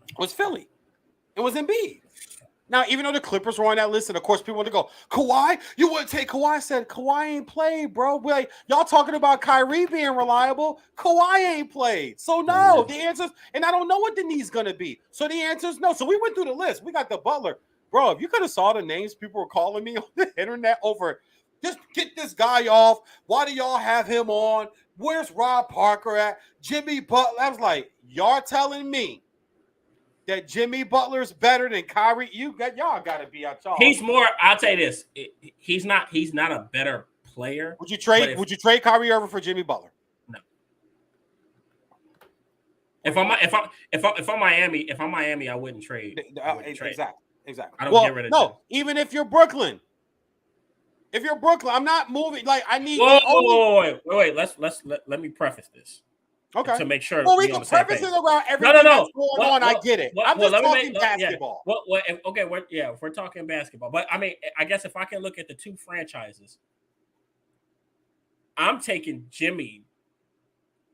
It was Philly. It was Embiid. Now, even though the Clippers were on that list, and of course people want to go, Kawhi, you wouldn't take Kawhi. I said, Kawhi ain't played, bro. We're like, y'all talking about Kyrie being reliable. Kawhi ain't played. So no, the answers, and I don't know what the need's gonna be. So the answer is no. So we went through the list. We got the Butler. Bro, if you could have saw the names people were calling me on the internet over, just get this guy off. Why do y'all have him on? Where's Rob Parker at? Jimmy Butler. I was like, y'all telling me that Jimmy Butler's better than Kyrie? Y'all got to be out y'all. He's more. I'll tell you this: he's not a better player. Would you trade Kyrie Irving for Jimmy Butler? No. If I'm Miami, I wouldn't trade. Exactly. I don't get rid of no. Even if you're Brooklyn, I'm not moving. Like I need. Wait. Let me preface this. Okay. To make sure. Well, we can preface it around everything that's going on. I get it. I'm just talking basketball. If we're talking basketball. But I mean, I guess if I can look at the two franchises, I'm taking Jimmy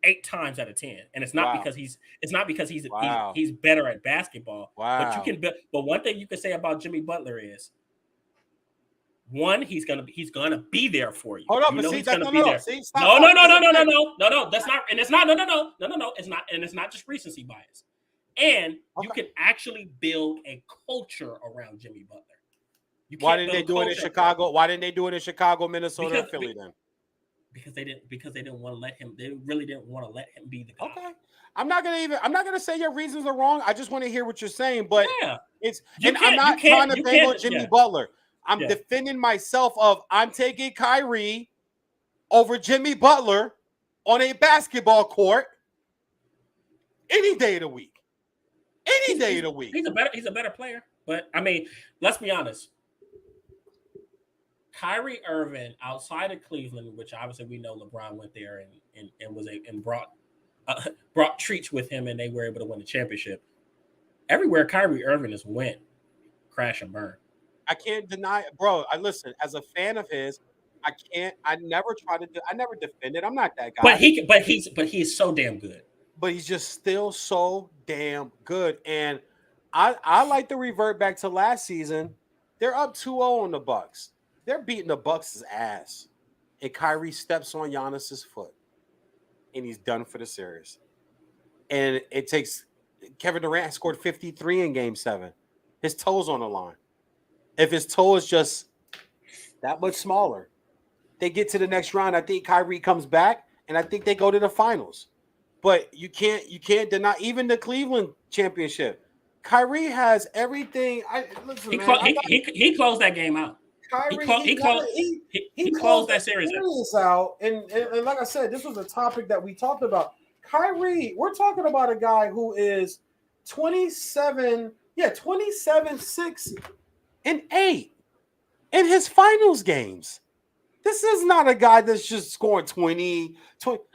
8 times out of 10, and it's not because he's better at basketball. Wow. But but one thing you can say about Jimmy Butler is, one, he's gonna be there for you. Hold up, you know he's gonna be there. No. That's not, and it's not. No. It's not, and it's not just recency bias. And you can actually build a culture around Jimmy Butler. Why didn't they do it in Chicago? Why didn't they do it in Chicago, Minnesota, and Philly then? Because they didn't want to let him. They really didn't want to let him be the guy. Okay. I'm not gonna say your reasons are wrong. I just want to hear what you're saying. But I'm not trying to bang on Jimmy Butler. I'm defending myself of I'm taking Kyrie over Jimmy Butler on a basketball court any day of the week. Any day of the week. He's a better player. But I mean, let's be honest. Kyrie Irving outside of Cleveland, which obviously we know LeBron went there and brought treats with him, and they were able to win the championship. Everywhere Kyrie Irving has went, crash and burn. I can't deny it, bro. Listen, as a fan of his, I never defended. I'm not that guy. But he's so damn good. But he's just still so damn good. And I like to revert back to last season. They're up 2-0 on the Bucks. They're beating the Bucks' ass. And Kyrie steps on Giannis's foot. And he's done for the series. And it takes Kevin Durant scored 53 in game 7. His toe's on the line. If his toe is just that much smaller, they get to the next round. I think Kyrie comes back, and I think they go to the finals. But you can't deny even the Cleveland championship. Kyrie has everything. He closed that game out. He closed that series out. And like I said, this was a topic that we talked about. Kyrie, we're talking about a guy who is 27, 6 and 8 in his finals games. This is not a guy that's just scoring 20.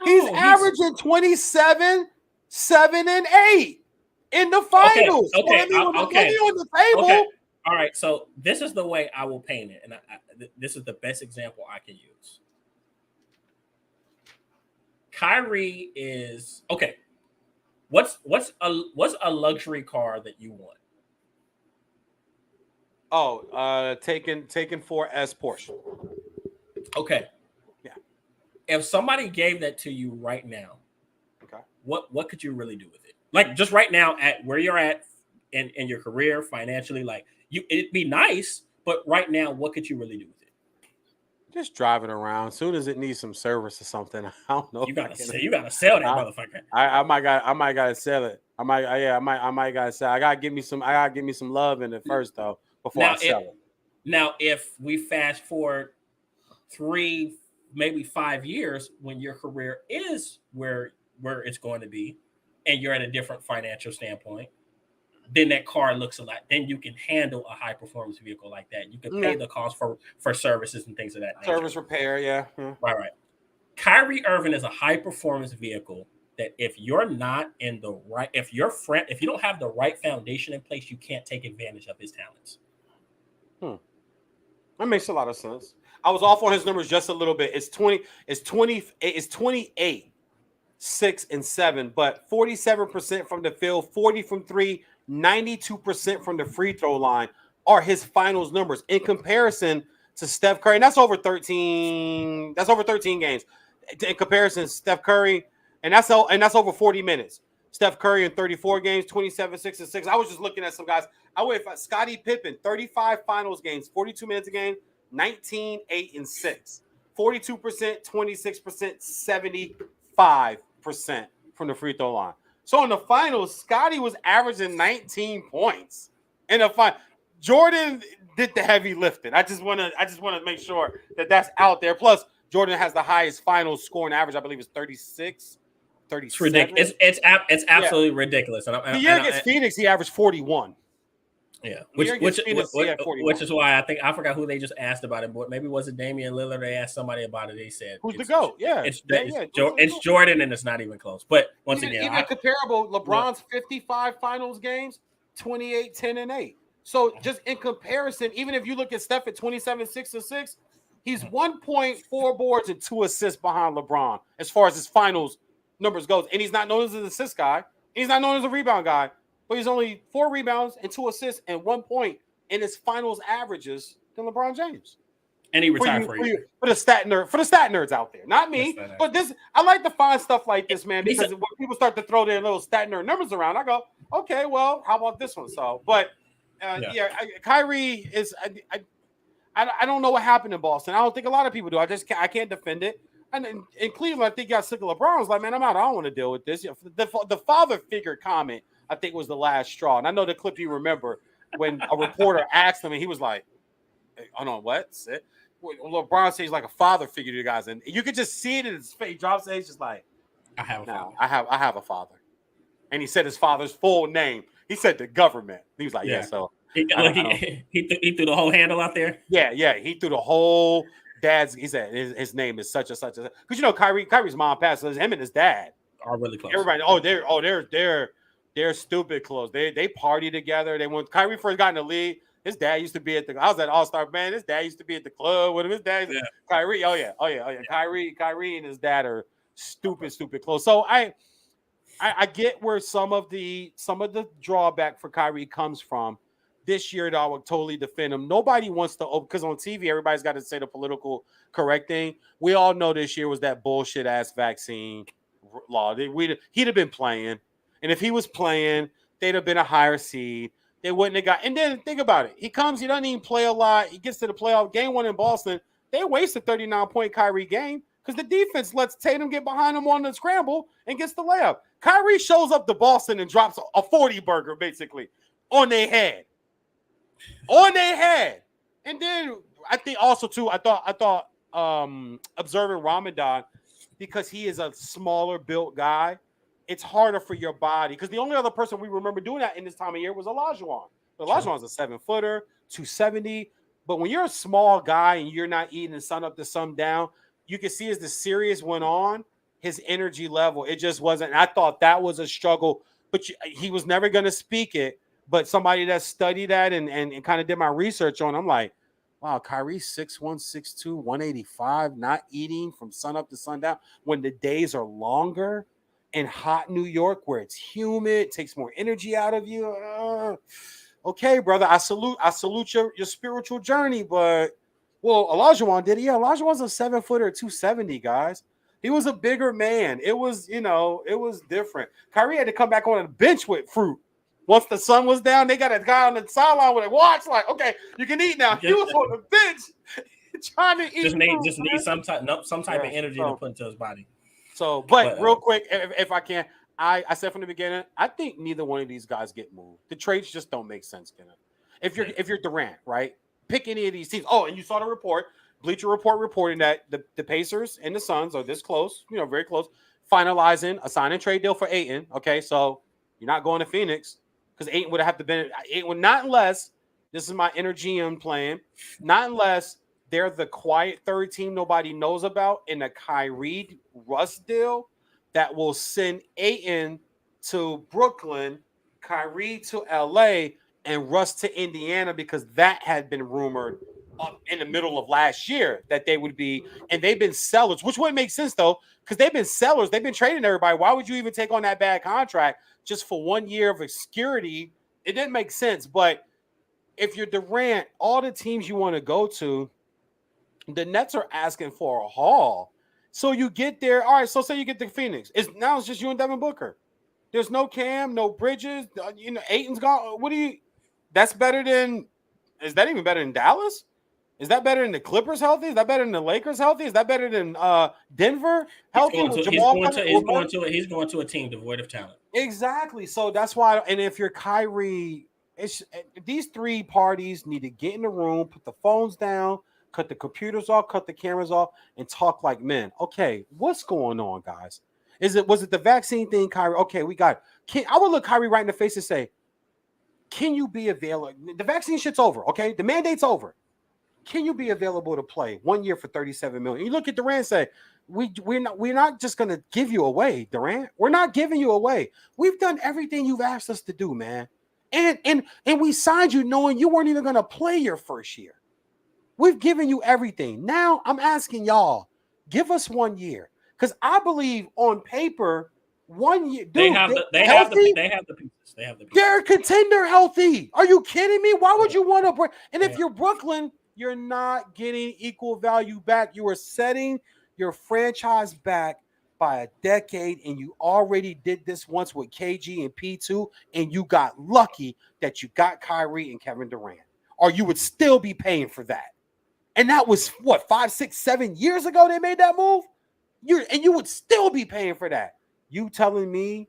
He's averaging 27, 7, and 8 in the finals. Okay. On the table. Okay. All right. So this is the way I will paint it, and this is the best example I can use. Kyrie is okay. What's a luxury car that you want? Taken for S Porsche. Okay. Yeah. If somebody gave that to you right now, okay, what could you really do with it? Like just right now at where you're at in your career financially, like it'd be nice, but right now, what could you really do with it? Just drive it around. As soon as it needs some service or something, I don't know. You gotta sell that motherfucker. I might gotta sell it. I might gotta sell. I gotta give me some love in it first though before I sell it. Now, if we fast forward 3, maybe 5 years, when your career is where it's going to be, and you're at a different financial standpoint, then that car looks a lot. Then you can handle a high performance vehicle like that. You can pay the cost for services and things of that nature. Service repair, yeah. Right. Kyrie Irving is a high performance vehicle that if you're not in the right, if you don't have the right foundation in place, you can't take advantage of his talents. That makes a lot of sense. I was off on his numbers just a little bit. It's 28, 6 and 7, but 47% from the field, 40 from 3, 92% from the free throw line are his finals numbers in comparison to Steph Curry. And that's over 13. That's over 13 games. In comparison, Steph Curry, and that's over 40 minutes. Steph Curry in 34 games, 27, 6 and 6. I was just looking at some guys. I went for Scottie Pippen, 35 finals games, 42 minutes a game, 19, 8 and 6. 42%, 26%, 75% from the free throw line. So in the finals, Scottie was averaging 19 points. In the final, Jordan did the heavy lifting. I just want to make sure that that's out there. Plus, Jordan has the highest finals scoring average. I believe it's 36, 37. It's ridiculous. It's absolutely ridiculous. And the year against Phoenix, he averaged 41. Yeah, which is why I forgot who they just asked about it, but maybe was it Damian Lillard? They asked somebody about it. They said, "Who's the GOAT?" Yeah, it's Jordan, and it's not even close. But once again, even comparable, LeBron's 55 finals games, 28, 10 and 8. So just in comparison, even if you look at Steph at 27, 6 and 6, he's 1.4 boards and 2 assists behind LeBron as far as his finals numbers goes. And he's not known as an assist guy. He's not known as a rebound guy. But he's only 4 rebounds and 2 assists and 1 point in his finals averages than LeBron James. And he retired for the stat nerds out there, not me. But I like to find stuff like this, man, because when people start to throw their little stat nerd numbers around, I go, okay, well, how about this one? So, but Kyrie is. I don't know what happened in Boston. I don't think a lot of people do. I can't defend it. And in Cleveland, I think got sick of LeBron. I was like, man, I'm out. I don't want to deal with this. The father figure comment, I think, was the last straw. And I know the clip you remember when a reporter asked him, and he was like, hey, hold on, what? LeBron says he's like a father figure to you guys. And you could just see it in his face. He drops it. He's just like, I have a father. I have a father. And he said his father's full name. He said the government. He was like, so. He threw the whole handle out there? Yeah. He threw the whole dad's. He said his name is such and such. Because, Kyrie's mom passed. So him and his dad are really close. Everybody, they're stupid close. They party together. When Kyrie first got in the league, his dad used to be I was at All-Star Band. His dad used to be at the club with him. His dad, Kyrie. Oh yeah. Kyrie and his dad are stupid close. So I get where some of the drawback for Kyrie comes from. This year, though, I would totally defend him. Nobody wants to, because on TV, everybody's got to say the political correct thing. We all know this year was that bullshit ass vaccine law. He'd have been playing. And if he was playing, they'd have been a higher seed. They wouldn't have got. And then think about it. He comes, he doesn't even play a lot. He gets to the playoff. Game 1 in Boston, they wasted 39-point Kyrie game because the defense lets Tatum get behind him on the scramble and gets the layup. Kyrie shows up to Boston and drops a 40-burger, basically, on their head. And then I think also, too, I thought observing Ramadan, because he is a smaller built guy, it's harder for your body. Because the only other person we remember doing that in this time of year was Olajuwon. Olajuwon's a 7-footer, 270. But when you're a small guy and you're not eating the sun up to sun down, you can see as the series went on, his energy level, it just wasn't. I thought that was a struggle, but he was never going to speak it. But somebody that studied that and kind of did my research on, I'm like, wow, Kyrie 6'1", 6'2", 185, not eating from sun up to sundown when the days are longer in hot New York where it's humid, takes more energy out of you. Okay, brother, I salute your spiritual journey, but Olajuwon did it. Yeah, Olajuwon's a 7-footer, 270, guys. He was a bigger man. It was, it was different. Kyrie had to come back on the bench with fruit. Once the sun was down, they got a guy on the sideline with a watch, like, okay, you can eat now. He was on the bench trying to eat. Just need some type of energy to put into his body. So, but real quick, if I can, I said from the beginning, I think neither one of these guys get moved. The trades just don't make sense, Kenneth. If you're Durant, right? Pick any of these teams. Oh, and you saw the report. Bleacher Report reporting that the Pacers and the Suns are this close, very close, finalizing a sign and trade deal for Ayton. Okay, so you're not going to Phoenix. Because Ayton would have to been Ayton, not unless this is my inner GM plan, not unless they're the quiet third team nobody knows about in a Kyrie Russ deal that will send Ayton to Brooklyn, Kyrie to LA, and Russ to Indiana, because that had been rumored in the middle of last year that they would be, and they've been sellers, which wouldn't make sense though, because they've been sellers. They've been trading everybody. Why would you even take on that bad contract just for 1 year of obscurity? It didn't make sense. But if you're Durant, all the teams you want to go to, the Nets are asking for a haul. So you get there. All right, so say you get to Phoenix. Now it's just you and Devin Booker. There's no Cam, no Bridges. Ayton's gone. That's better than, is that even better than Dallas? Is that better than the Clippers healthy? Is that better than the Lakers healthy? Is that better than Denver healthy? He's going to a team devoid of talent. Exactly. So that's why. And if you're Kyrie, these three parties need to get in the room, put the phones down, cut the computers off, cut the cameras off, and talk like men. Okay, what's going on, guys? Was it the vaccine thing, Kyrie? Okay, we got it. I would look Kyrie right in the face and say, can you be available? The vaccine shit's over, okay? The mandate's over. Can you be available to play 1 year for $37 million? You look at Durant and say, we're not just gonna give you away, Durant. We're not giving you away. We've done everything you've asked us to do, man. And we signed you knowing you weren't even gonna play your first year. We've given you everything. Now I'm asking y'all, give us 1 year. Because I believe on paper, 1 year. Dude, they have the pieces. They're a contender healthy. Are you kidding me? Why would you want to break? And if you're Brooklyn, you're not getting equal value back. You are setting your franchise back by a decade, and you already did this once with KG and P2, and you got lucky that you got Kyrie and Kevin Durant, or you would still be paying for that. And that was what, 5, 6, 7 years ago they made that move? You would still be paying for that. You telling me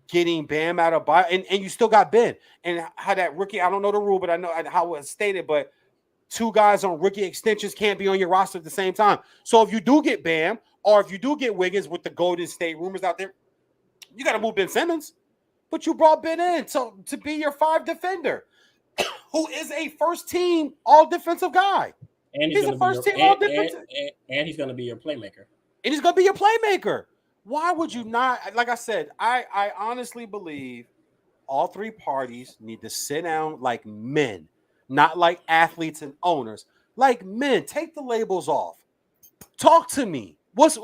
getting Bam out of buy, and you still got Ben, and how that rookie, I don't know the rule, but I know how it's stated, but 2 guys on rookie extensions can't be on your roster at the same time. So if you do get Bam, or if you do get Wiggins with the Golden State rumors out there, you got to move Ben Simmons. But you brought Ben in to be your 5 defender, who is a first team all defensive guy. And he's a first team all defensive. And he's going to be your playmaker. And he's going to be your playmaker. Why would you not? Like I said, I honestly believe all 3 parties need to sit down like men. Not like athletes and owners, like men. Take the labels off. Talk to me. What's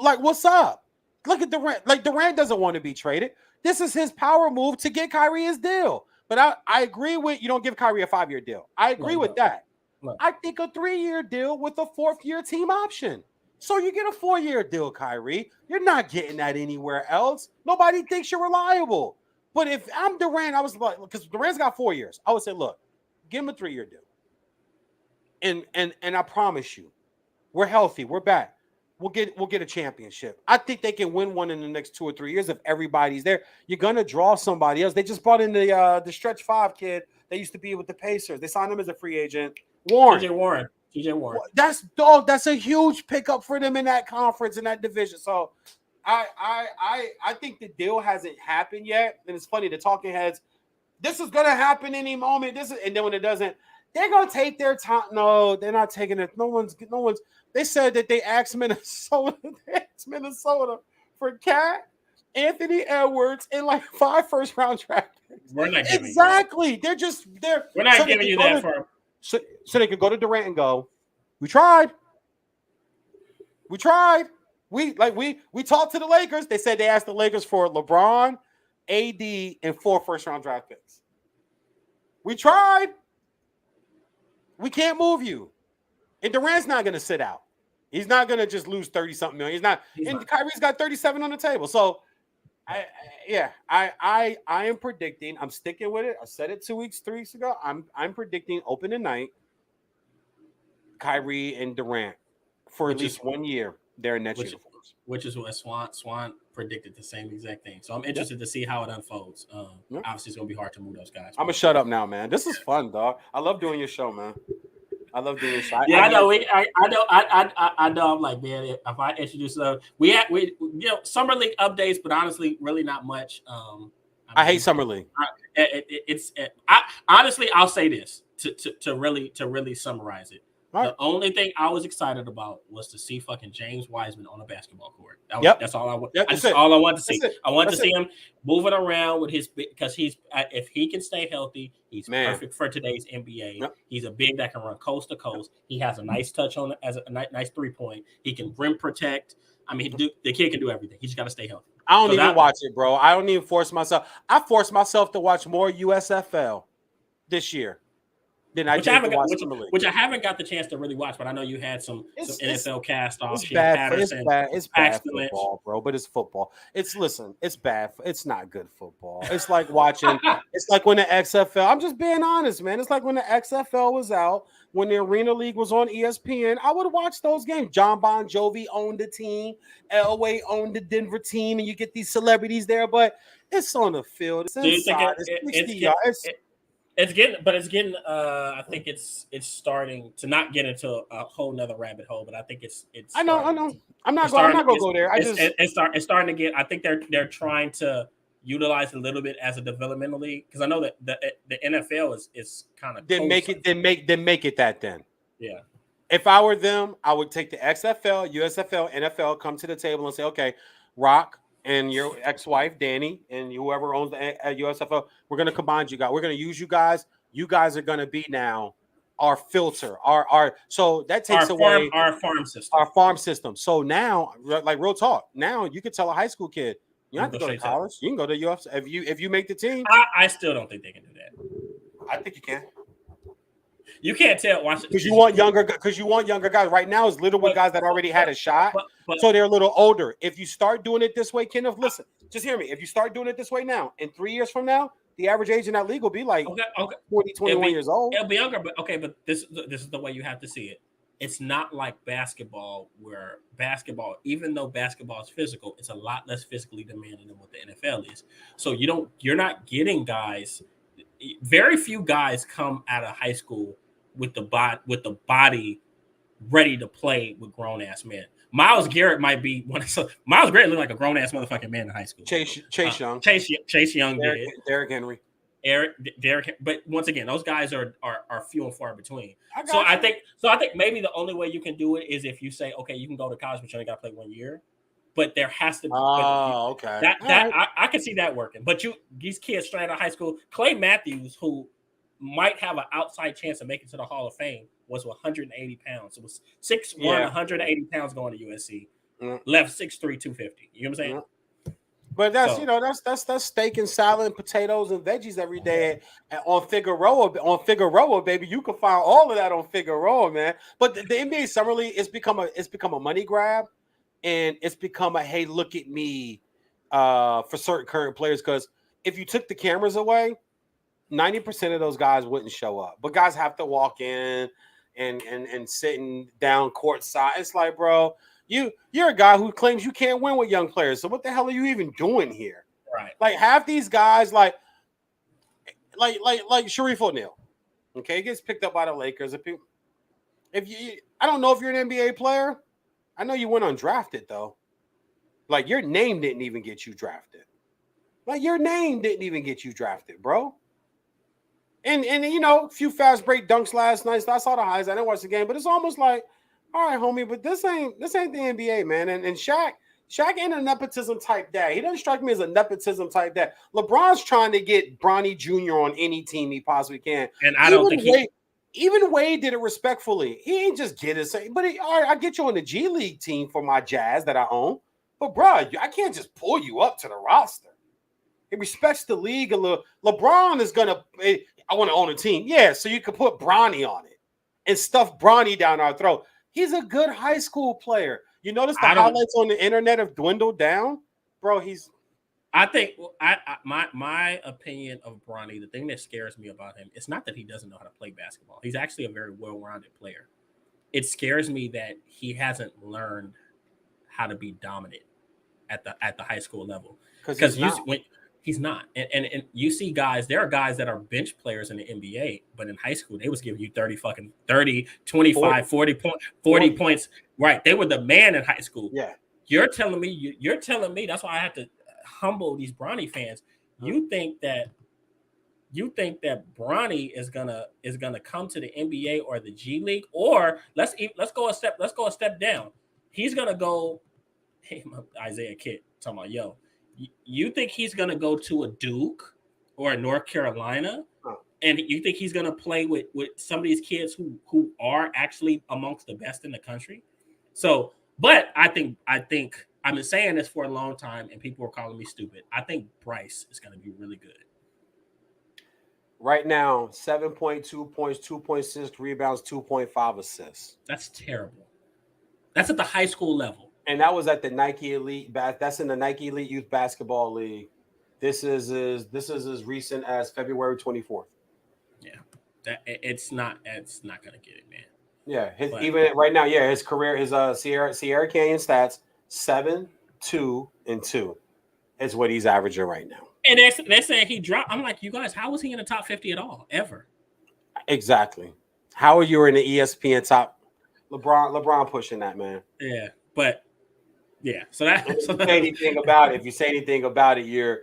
up? Look at Durant. Like, Durant doesn't want to be traded. This is his power move to get Kyrie his deal. But I agree with, you don't give Kyrie a 5-year deal. I agree with that. No. I think a 3-year deal with a 4th-year team option. So you get a 4-year deal, Kyrie. You're not getting that anywhere else. Nobody thinks you're reliable. But if I'm Durant, I was like, because Durant's got 4 years, I would say, look, give him a 3-year deal. And I promise you, we're healthy. We're back. We'll get a championship. I think they can win one in the next 2 or 3 years if everybody's there. You're gonna draw somebody else. They just brought in the stretch 5 kid that used to be with the Pacers. They signed him as a free agent. TJ Warren. That's a huge pickup for them in that conference, in that division. So I think the deal hasn't happened yet. And it's funny, the talking heads, this is gonna happen any moment. And then when it doesn't, they're gonna take their time. No, they're not taking it. No one's. They said that they asked Minnesota for Cat, Anthony Edwards, and like 5 first-round draft picks. We're not giving exactly. You that. We're not giving you that for. So they could go to Durant and go, we tried. We talked to the Lakers. They said they asked the Lakers for LeBron, AD, and 4 first-round draft picks. We tried. We can't move you. And Durant's not going to sit out. He's not going to just lose 30-something million. He's not. Kyrie's got 37 on the table. So, I am predicting. I'm sticking with it. I said it 3 weeks ago. I'm predicting opening night, Kyrie and Durant for at least 1 year. They're in Nets uniforms. Which is what Swan predicted, the same exact thing. So I'm interested to see how it unfolds. Obviously, it's going to be hard to move those guys. I'm going to shut up now, man. This is fun, dog. I love doing your show, man. I love doing this. I know. I know. I'm like, man, if I introduce we Summer League updates, but honestly, really not much. I hate Summer League. Honestly, I'll say this to really summarize it. All The right. only thing I was excited about was to see fucking James Wiseman on a basketball court. That's all I want. Yep, That's that's it. all I want to see. That's it. I want to That's see it. him moving around with his because he's if he can stay healthy, he's Man. perfect for today's NBA. Yep. He's a big that can run coast to coast. He has a nice touch on as a nice 3-point. He can rim protect. I mean, the kid can do everything. He just got to stay healthy. I don't even watch it, bro. I don't even force myself. I forced myself to watch more USFL this year than I did to watch Summer League. Which I haven't got the chance to really watch, but I know you had some NFL cast off. It's bad. It's bad football, bro. But it's football. It's bad. It's not good football. It's like watching. It's like when the XFL. I'm just being honest, man. It's like when the XFL was out. When the Arena League was on ESPN, I would watch those games. John Bon Jovi owned the team. Elway owned the Denver team, and you get these celebrities there. But it's on the field. It's inside. It's 60 yards. It's getting. I think it's starting to not get into a whole nother rabbit hole, but I think it's. I know. I'm not going to go there. It's starting to get. I think they're trying to utilize a little bit as a developmental league because I know that the NFL is kind of. Then make it that then. Yeah. If I were them, I would take the XFL, USFL, NFL, come to the table and say, okay, Rock and your ex-wife, Danny, and whoever owns the USFL, we're going to combine you guys. We're going to use you guys. You guys are going to be now our filter, our so that takes away our farm system. Our farm system. So now, like real talk, now you can tell a high school kid, you don't have to go to college. You can go to UFC if you make the team. I still don't think they can do that. I think you can. You can't tell because you want younger guys. Right now, it's little with guys that already had a shot, so they're a little older. If you start doing it this way, Kenneth, listen, just hear me. If you start doing it this way now, in 3 years from now, the average age in that league will be like 20, 21 years old. It'll be younger, but this is the way you have to see it. It's not like basketball, where basketball, even though basketball is physical, it's a lot less physically demanding than what the NFL is. So you're not getting guys. Very few guys come out of high school with the body ready to play with grown ass men. Miles Garrett might be one. Miles Garrett looked like a grown ass motherfucking man in high school. Chase Young. Chase Young did. Derrick Henry. Derrick. But once again, those guys are few and far between. I think maybe the only way you can do it is if you say, okay, you can go to college, but you only got to play 1 year. But there has to be. Oh, okay. I can see that working. But these kids straight out of high school, Clay Matthews, who might have an outside chance of making to the Hall of Fame, was 180 pounds. It was 6'1", 180 pounds going to USC. Left 6'3", 250. You know what I'm saying? But that's steak and salad and potatoes and veggies every day on Figueroa. On Figueroa, baby, you can find all of that on Figueroa, man. But the NBA Summer League, it's become a money grab, and it's become a hey, look at me for certain current players. Because if you took the cameras away, 90% of those guys wouldn't show up. But guys have to walk in and sitting down courtside. It's like, bro, you're a guy who claims you can't win with young players. So what the hell are you even doing here? Right. Like half these guys, like Sharif O'Neal, okay, he gets picked up by the Lakers. I don't know if you're an NBA player. I know you went undrafted though. Like your name didn't even get you drafted. Bro. And a few fast break dunks last night. So I saw the highs. I didn't watch the game, but it's almost like, all right, homie, but this ain't the NBA, man. And Shaq ain't a nepotism type dad. He doesn't strike me as a nepotism type dad. LeBron's trying to get Bronny Jr. on any team he possibly can. And I don't think even Wade did it respectfully. He ain't just get it. But all right, I get you on the G League team for my Jazz that I own. But, bro, I can't just pull you up to the roster. He respects the league a little. LeBron is going to I want to own a team. Yeah, so you can put Bronny on it and stuff Bronny down our throat. He's a good high school player. You notice the highlights on the internet have dwindled down? Bro, I think my opinion of Bronny, the thing that scares me about him, it's not that he doesn't know how to play basketball. He's actually a very well-rounded player. It scares me that he hasn't learned how to be dominant at the high school level. Because he's not. And you see guys, there are guys that are bench players in the NBA, but in high school, they was giving you 30, 25, 40 points. Right. They were the man in high school. Yeah. You're telling me, that's why I have to humble these Bronny fans. You think that you think that Bronny is gonna come to the NBA or the G League, or let's go a step down. He's gonna go. Hey, Isaiah Kidd talking about yo. You think he's gonna go to a Duke or a North Carolina, and you think he's gonna play with some of these kids who are actually amongst the best in the country? So, but I think I've been saying this for a long time, and people are calling me stupid. I think Bryce is gonna be really good. Right now, 7.2 points, 2.6 rebounds, 2.5 assists. That's terrible. That's at the high school level. And that was at the Nike Elite. That's in the Nike Elite Youth Basketball League. This is as recent as February 24th. Yeah, it's not gonna get it, man. Yeah, even right now, yeah, his career, his Sierra Canyon stats 7, 2, and 2 is what he's averaging right now. And they're saying he dropped. I'm like, you guys, how was he in the top 50 at all ever? Exactly. How are you in the ESPN top? LeBron pushing that, man. Yeah, but yeah. So that. If you say anything about it, you're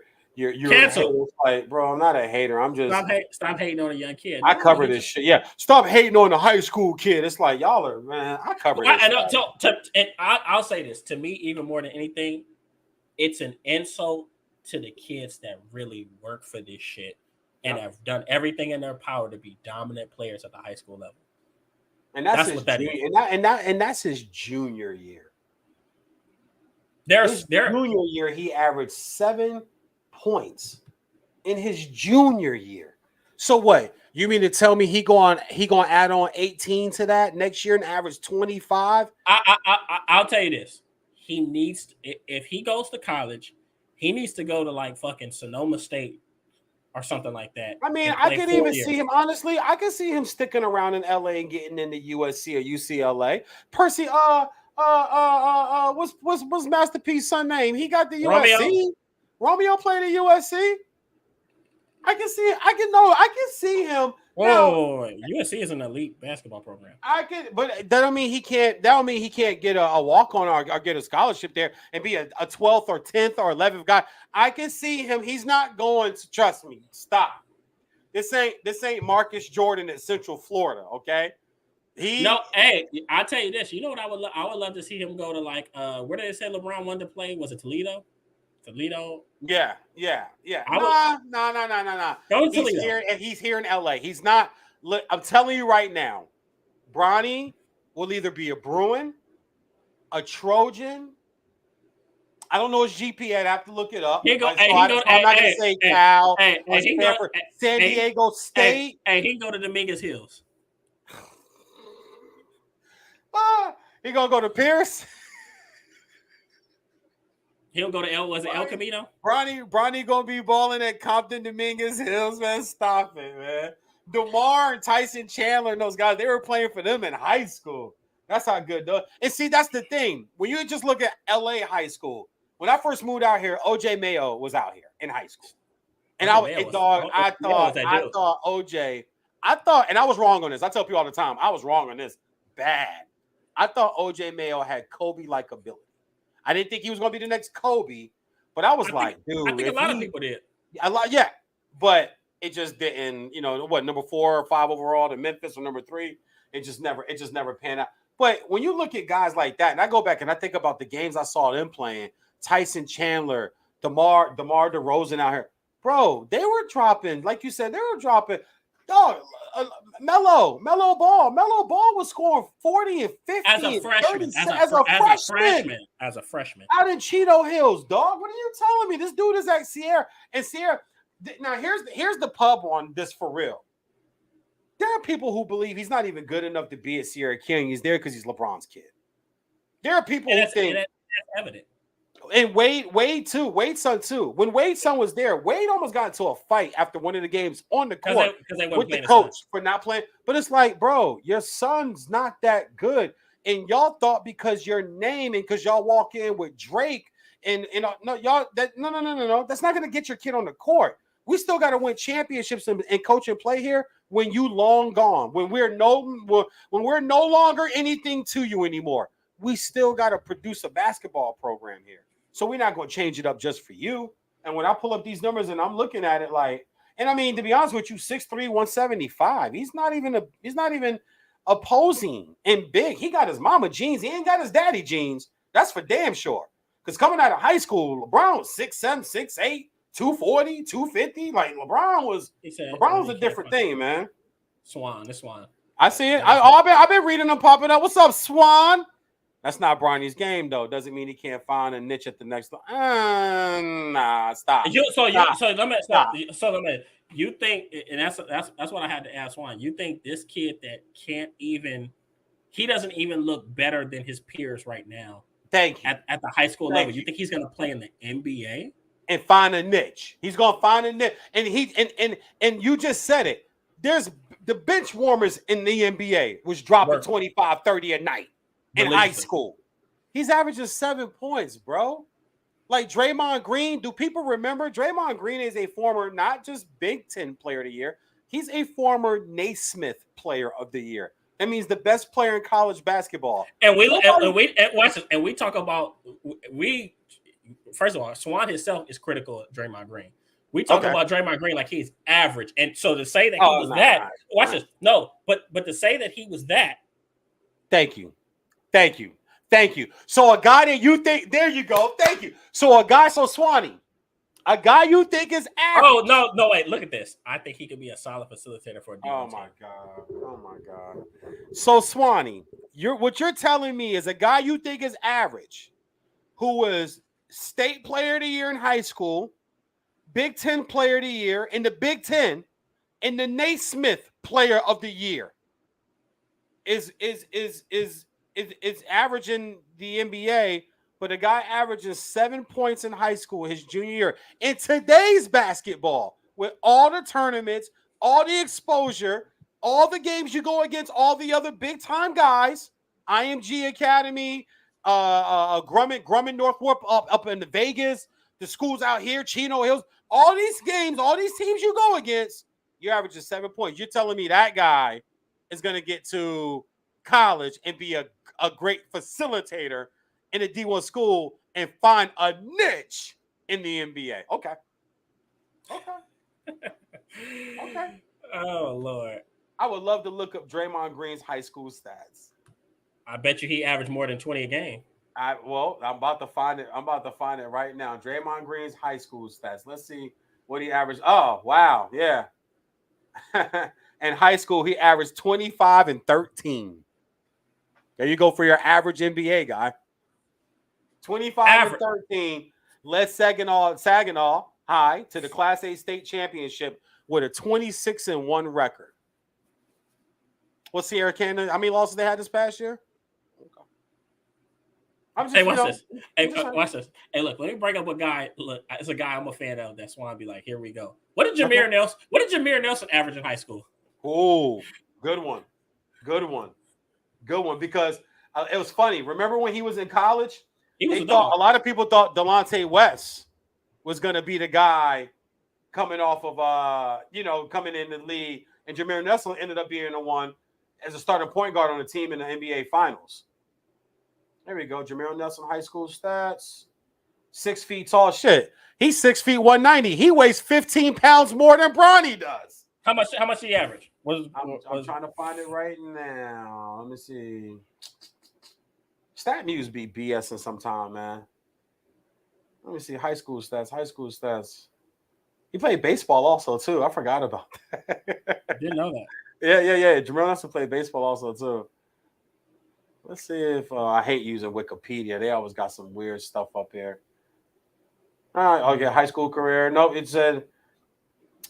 canceled. Like, bro, I'm not a hater. I'm just stop hating on a young kid. I cover this shit. Yeah, stop hating on the high school kid. It's like y'all are, man. I cover this. And I'll say this to me, even more than anything, it's an insult to the kids that really work for this shit and have done everything in their power to be dominant players at the high school level. And that's that's his junior year. Junior year, he averaged 7 points in his junior year. So what? You mean to tell me he gonna add on 18 to that next year and average 25? I'll tell you this. He needs, if he goes to college, he needs to go to like fucking Sonoma State or something like that. I mean, I could even see him, honestly, I could see him sticking around in LA and getting into USC or UCLA. Percy, what's Masterpiece's son name? He got the USC. Romeo played at USC. I can see him. Whoa, USC is an elite basketball program. But that don't mean he can't. That don't mean he can't get a walk on or get a scholarship there and be a 12th or 10th or 11th guy. I can see him. He's not going to, trust me. Stop. This ain't Marcus Jordan at Central Florida. Okay. Hey, I'll tell you this. You know what I would love to see him go to, like, where did they say LeBron wanted to play? Was it Toledo? Yeah. No. He's here in LA. He's not. Look, I'm telling you right now, Bronny will either be a Bruin, a Trojan. I don't know his GPA. I'd have to look it up. I'm not going to say Cal or Stanford. San Diego State. Hey, he can go to Dominguez Hills. He going to go to Pierce. He'll go to El Camino. Bronny gonna be balling at Compton Dominguez Hills, man. Stop it, man. DeMar and Tyson Chandler and those guys, they were playing for them in high school. That's how good, though. And see, that's the thing. When you just look at LA high school, when I first moved out here, OJ Mayo was out here in high school. And I thought OJ, and I was wrong on this. I tell people all the time, I was wrong on this bad. I thought OJ Mayo had Kobe-like ability. I didn't think he was going to be the next Kobe, but I think dude. I think a lot of people did. Yeah, but it just didn't. Number 4 or 5 overall to Memphis or number 3. It just never panned out. But when you look at guys like that, and I go back and I think about the games I saw them playing, Tyson Chandler, DeMar DeRozan out here, bro, they were dropping, like you said, dog. Melo Ball was scoring 40 and 50 as a freshman. As a freshman. Out in Cheeto Hills, dog. What are you telling me? This dude is at Sierra. And Sierra, now here's the pub on this for real. There are people who believe he's not even good enough to be at Sierra King. He's there because he's LeBron's kid. There are people who think that's evident. And Wade's son too. When Wade's son was there, Wade almost got into a fight after one of the games on the court with the coach for not playing. But it's like, bro, your son's not that good. And y'all thought because your name and because y'all walk in with Drake and no. That's not gonna get your kid on the court. We still got to win championships and coach and play here when you long gone. When we're no longer anything to you anymore. We still got to produce a basketball program here. So we're not going to change it up just for you. And when I pull up these numbers and I'm looking at it like, And I mean, to be honest with you, 6'3", 175. He's not even opposing and big. He got his mama jeans. He ain't got his daddy jeans. That's for damn sure. Because coming out of high school, LeBron was 6'7", 6'8", 240, 250. Like LeBron was a different thing, man. Swan, the Swan. I see it. I've been reading them popping up. What's up, Swan? That's not Bronny's game, though. Doesn't mean he can't find a niche at the next. Nah, stop. You think, and that's what I had to ask Swan. You think this kid that he doesn't even look better than his peers right now? Thank you. At the high school level, you think he's going to play in the NBA and find a niche? He's going to find a niche, and you just said it. There's the bench warmers in the NBA was dropping 25, 30 a night in high school. He's averaging 7 points, bro. Like Draymond Green. Do people remember? Draymond Green is a former, not just Big Ten Player of the Year. He's a former Naismith Player of the Year. That means the best player in college basketball. And we talk about first of all, Swan himself is critical of Draymond Green. We talk about Draymond Green like he's average, and so to say that he was that, watch this. No, but to say that he was that. Thank you. So a guy that you think, there you go. Thank you. So Swanee, a guy you think is average. Oh no! Wait, look at this. I think he could be a solid facilitator for a D1 Oh my god. So Swanee, what you're telling me is a guy you think is average, who was state player of the year in high school, Big Ten player of the year in the Big Ten, and the Naismith player of the year is averaging the NBA. But a guy averages 7 points in high school his junior year. In today's basketball, with all the tournaments, all the exposure, all the games you go against, all the other big-time guys, IMG Academy, Grumman Northwarp up in Vegas, the schools out here, Chino Hills, all these games, all these teams you go against, you're averaging 7 points. You're telling me that guy is going to get to college and be a great facilitator in a D1 school and find a niche in the NBA. Okay. Oh Lord. I would love to look up Draymond Green's high school stats. I bet you he averaged more than 20 a game. I'm about to find it. I'm about to find it right now. Draymond Green's high school stats. Let's see what he averaged. Oh, wow. Yeah. In high school, he averaged 25 and 13. There you go for your average NBA guy. 25 and 13, led Saginaw High to the Class A state championship with a 26-1 record. What's Sierra Canyon? How many losses they had this past year? Okay. Watch this. Hey, look, let me bring up a guy. Look, it's a guy I'm a fan of. That's why I'll be like, here we go. What did Jameer Nelson average in high school? Oh, good one. Because it was funny. Remember when he was in college? A lot of people thought Delonte West was going to be the guy coming off of, coming in the league. And Jameer Nelson ended up being the one as a starting point guard on the team in the NBA Finals. There we go. Jameer Nelson high school stats. 6 feet tall. Shit. He's 6 feet 190. He weighs 15 pounds more than Bronny does. How much did he average? I'm trying to find it right now. Let me see. Stat Muse be BSing sometime, man. Let me see. High school stats. He played baseball also, too. I forgot about that. I didn't know that. Yeah. Jameer Nelson played baseball also, too. Let's see if I hate using Wikipedia. They always got some weird stuff up here. All right. Okay. High school career. Nope. It said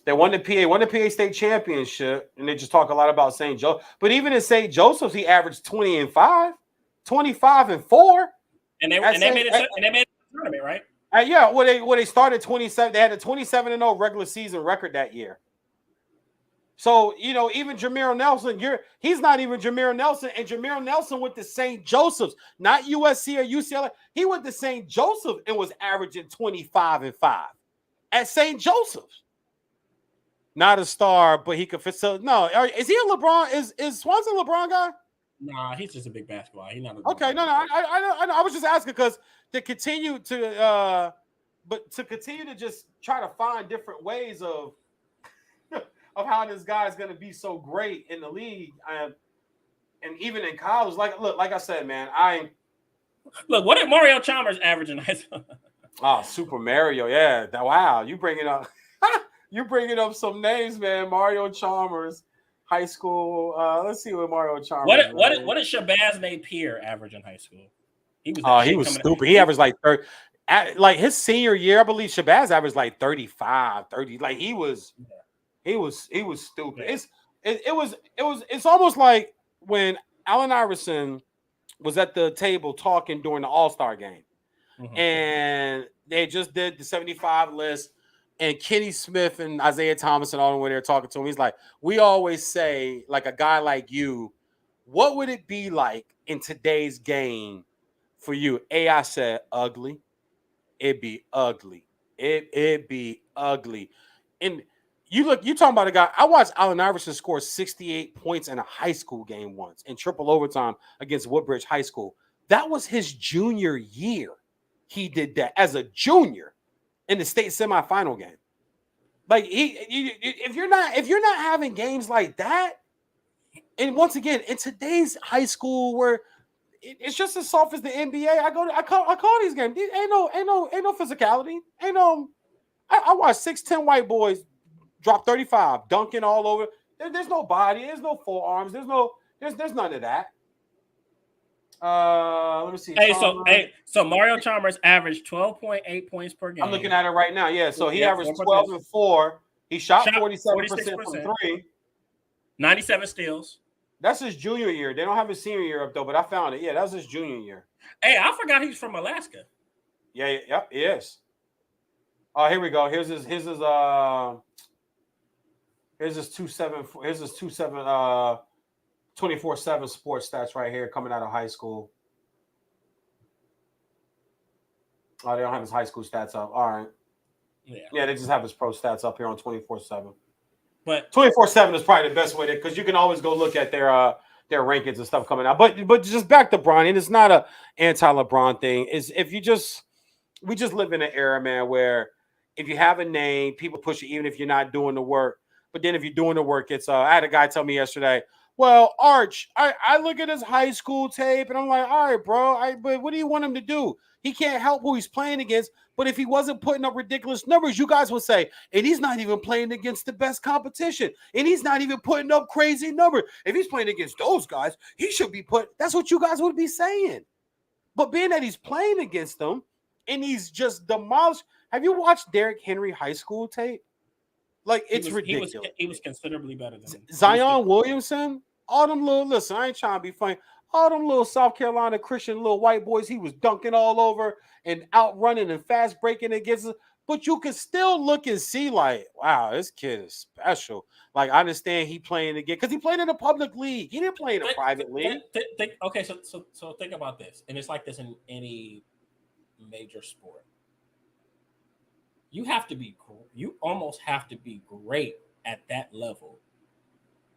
they won the PA state championship, and they just talk a lot about St. Joseph. But even in St. Joseph's, he averaged 20 and 5. 25 and 4, and they made it to the tournament, right? Yeah, they started 27. They had a 27-0 regular season record that year. So even Jameer Nelson, he's not even Jameer Nelson, and Jameer Nelson went to St. Joseph's, not USC or UCLA. He went to St. Joseph and was averaging 25 and 5 at St. Joseph's. Not a star, but he could fit. So no, is he a LeBron? Is Swanson a LeBron guy? Nah, he's just a big basketball. He's not okay. No. I was just asking because to continue to just try to find different ways of of how this guy is going to be so great in the league, and even in college. Like I said, man, look. What did Mario Chalmers average in high school? Oh, Super Mario, yeah. Wow, you bringing up some names, man. Mario Chalmers, high school. Let's see what Mario Chalmers. What did Shabazz Napier average in high school? He was stupid. He averaged like 30. Like his senior year, I believe Shabazz averaged like 35, 30. Like he was stupid. Yeah. It's almost like when Allen Iverson was at the table talking during the All-Star game. Mm-hmm. And they just did the 75 list, and Kenny Smith and Isaiah Thomas and all them were there talking to him. He's like, we always say, like, a guy like you, what would it be like in today's game for you? I said, ugly. It'd be ugly. It'd be ugly. And you talking about a guy. I watched Allen Iverson score 68 points in a high school game once in triple overtime against Woodbridge High School. That was his junior year. He did that as a junior in the state semifinal game. Like if you're not having games like that, and once again in today's high school where it's just as soft as the NBA, I call these games. Ain't no physicality. I watch 6'10" white boys drop 35, dunking all over. There's no body. There's no forearms. There's none of that. Let me see. So Mario Chalmers averaged 12.8 points per game. I'm looking at it right now. Yeah, so he averaged 12 and 4. He shot 47% from 3. 97 steals. That's his junior year. They don't have his senior year up though, but I found it. Yeah, that was his junior year. Hey, I forgot he's from Alaska. Yeah, yep, he is. Here we go. Here's his 24/7 sports stats right here coming out of high school. Oh, they don't have his high school stats up. All right. Yeah, they just have his pro stats up here on 24/7. But 24/7 is probably the best way because you can always go look at their rankings and stuff coming out. But just back to Bron, and it's not a anti-LeBron thing. Is if we just live in an era, man, where if you have a name, people push you even if you're not doing the work. But then if you're doing the work, it's I had a guy tell me yesterday, well, Arch, I look at his high school tape and I'm like, all right, bro, but what do you want him to do? He can't help who he's playing against. But if he wasn't putting up ridiculous numbers, you guys would say, and he's not even playing against the best competition. And he's not even putting up crazy numbers. If he's playing against those guys, he should be that's what you guys would be saying. But being that he's playing against them and he's just demolished. Have you watched Derrick Henry high school tape? Like, it's ridiculous. He was considerably better than Zion Williamson. All them listen, I ain't trying to be funny. All them little South Carolina Christian little white boys, he was dunking all over and outrunning and fast breaking against us. But you can still look and see, like, wow, this kid is special. Like, I understand he playing again because he played in a public league. He didn't play in a private league. Okay, so think about this, and it's like this in any major sport. You almost have to be great at that level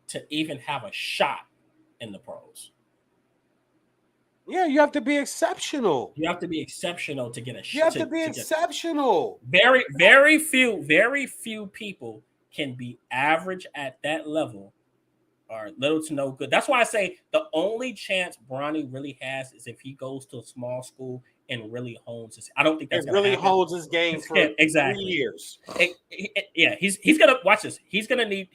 to even have a shot in the pros. Yeah, you have to be exceptional. You have to be exceptional to get a shot. You have to be exceptional. Very few people can be average at that level or little to no good. That's why I say the only chance Bronny really has is if he goes to a small school and really hones his. I don't think that's really hones his game for 3 years. He's gonna watch this. He's gonna need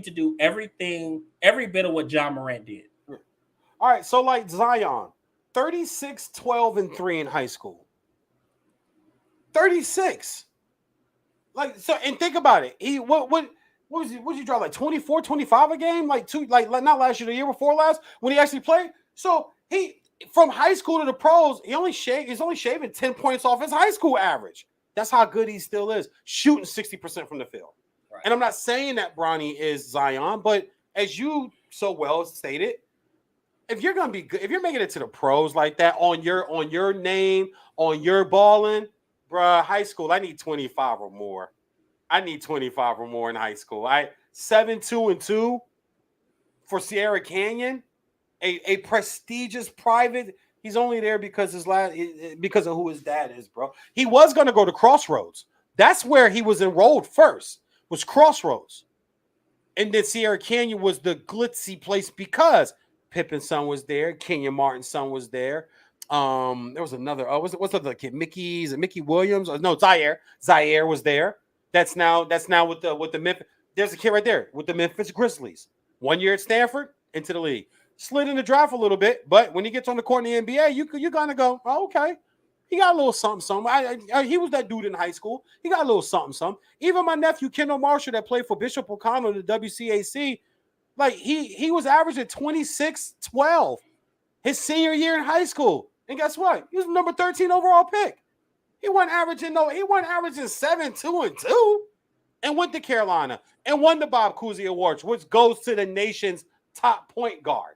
to do every bit of what John Morant did. All right, so like Zion, 36, 12, and 3 in high school. 36. Like, so, and think about it. He what was he? What did you draw? Like 24, 25 a game? Like not last year, the year before last, when he actually played. So he from high school to the pros, he's only shaving 10 points off his high school average. That's how good he still is, shooting 60% from the field. Right. And I'm not saying that Bronny is Zion, but as you so well stated, if you're gonna be good, if you're making it to the pros like that on your name, on your balling, bruh, high school, I need 25 or more. I need 25 or more in high school. 7-2-2 for Sierra Canyon, a prestigious private. He's only there because because of who his dad is, bro. He was gonna go to Crossroads. That's where he was enrolled first. Was Crossroads. And then Sierra Canyon was the glitzy place because Pippen's son was there, Kenyon Martin's son was there. There was another. What's the other kid? Mickey's and Mickey Williams. No, Zaire. Zaire was there. That's now with the Memphis. There's a kid right there with the Memphis Grizzlies. 1 year at Stanford, into the league. Slid in the draft a little bit, but when he gets on the court in the NBA, you're gonna go, oh, okay. He got a little something. He was that dude in high school. He got a little something. Even my nephew Kendall Marshall that played for Bishop O'Connell, the WCAC, like he was averaging 26-12 his senior year in high school. And guess what? He was number 13 overall pick. He wasn't averaging 7, 2, and 2, and went to Carolina and won the Bob Cousy Awards, which goes to the nation's top point guard.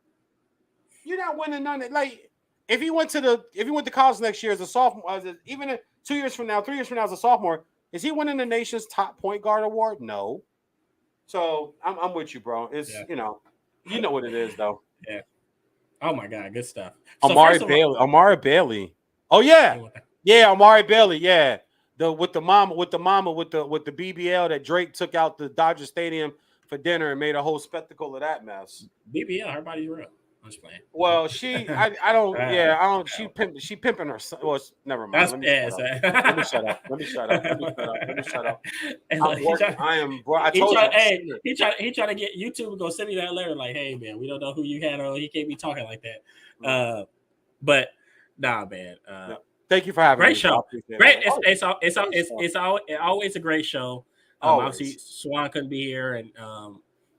You're not winning none of like. If he went to college next year as a sophomore, even 2 years from now, 3 years from now as a sophomore, is he winning the nation's top point guard award? No. So I'm with you, bro. It's you know what it is though. Yeah. Oh my God, good stuff. Amari Bailey. Oh yeah, Amari Bailey. Yeah, with the BBL that Drake took out the Dodger Stadium for dinner and made a whole spectacle of that mess. BBL, her body's real. I'm just playing. Well, I don't. She pimping her son. Well, never mind. Let me shut up. I'm working. I am. Bro, I told you. He tried to get YouTube to go send me that letter. Like, hey man, we don't know who you had on. He can't be talking like that. But nah, man. Thank you for having me. Great show. Great. It's always a great show. Obviously, Swan couldn't be here, and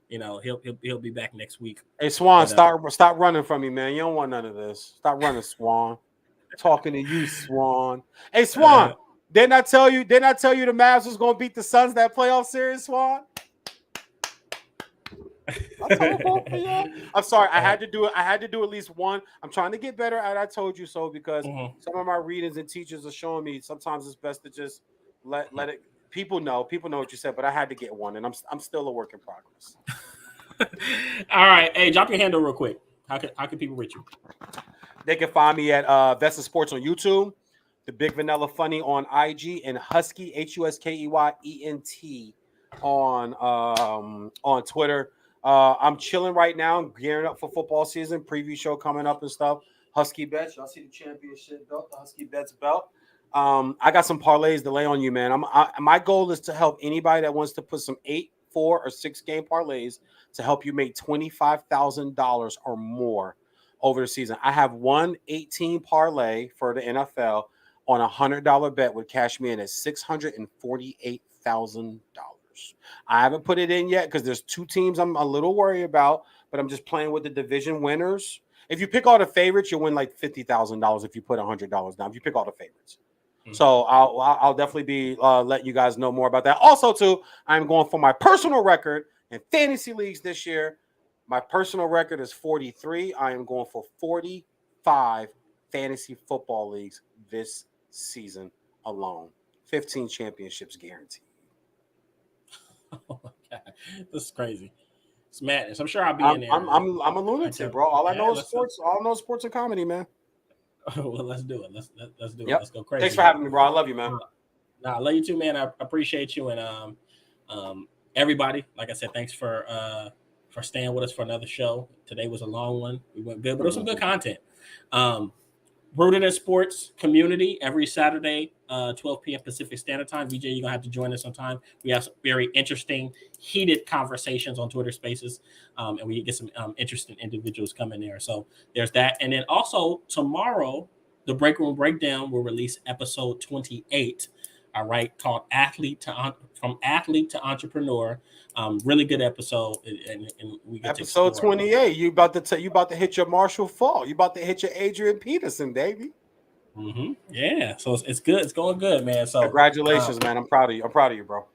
he'll be back next week. Hey Swan, stop running from me, man. You don't want none of this. Stop running, Swan. Talking to you, Swan. Hey Swan, didn't I tell you the Mavs was gonna beat the Suns that playoff series, Swan? I'm sorry. I had to do it. I had to do at least one. I'm trying to get better at I told you so because some of my readings and teachers are showing me sometimes it's best to just let it. People know what you said, but I had to get one, and I'm still a work in progress. All right, hey, drop your handle real quick. How can people reach you? They can find me at Vesta Sports on YouTube, the Big Vanilla Funny on IG, and Husky HUSKEYENT on Twitter. I'm chilling right now. I'm gearing up for football season. Preview show coming up and stuff. Husky Bets. Y'all see the championship belt, the Husky Bets belt. I got some parlays to lay on you, man. My goal is to help anybody that wants to put some 8, 4, or 6 game parlays to help you make $25,000 or more over the season. I have one 18 parlay for the NFL on a $100 bet would cash me in at $648,000. I haven't put it in yet because there's 2 teams I'm a little worried about, but I'm just playing with the division winners. If you pick all the favorites, you'll win like $50,000 if you put $100 down. If you pick all the favorites. So I'll definitely be letting you guys know more about that. Also, too, I'm going for my personal record in fantasy leagues this year. My personal record is 43. I am going for 45 fantasy football leagues this season alone. 15 championships guaranteed. Oh my God, this is crazy. It's madness. I'm sure I'll be in there. I'm a lunatic, bro. All I know is sports. All I know is sports and comedy, man. Well, let's do it. Let's do it. Yep. Let's go crazy. Thanks for having me, bro. I love you, man. I love you too, man. I appreciate you, and everybody. Like I said, thanks for staying with us for another show. Today was a long one. We went good, but it was some good content. Rooted in Sports community every Saturday, 12 p.m. Pacific Standard Time. VJ, you're going to have to join us sometime. We have some very interesting, heated conversations on Twitter Spaces, and we get some interesting individuals coming there. So there's that. And then also tomorrow, the Break Room Breakdown will release episode 28, all right, called From Athlete to Entrepreneur. Really good episode, and we get episode 28. You about to hit your Marshall Fall. You about to hit your Adrian Peterson, baby. Yeah, so it's good. It's going good, man. So congratulations, man. I'm proud of you. I'm proud of you, bro.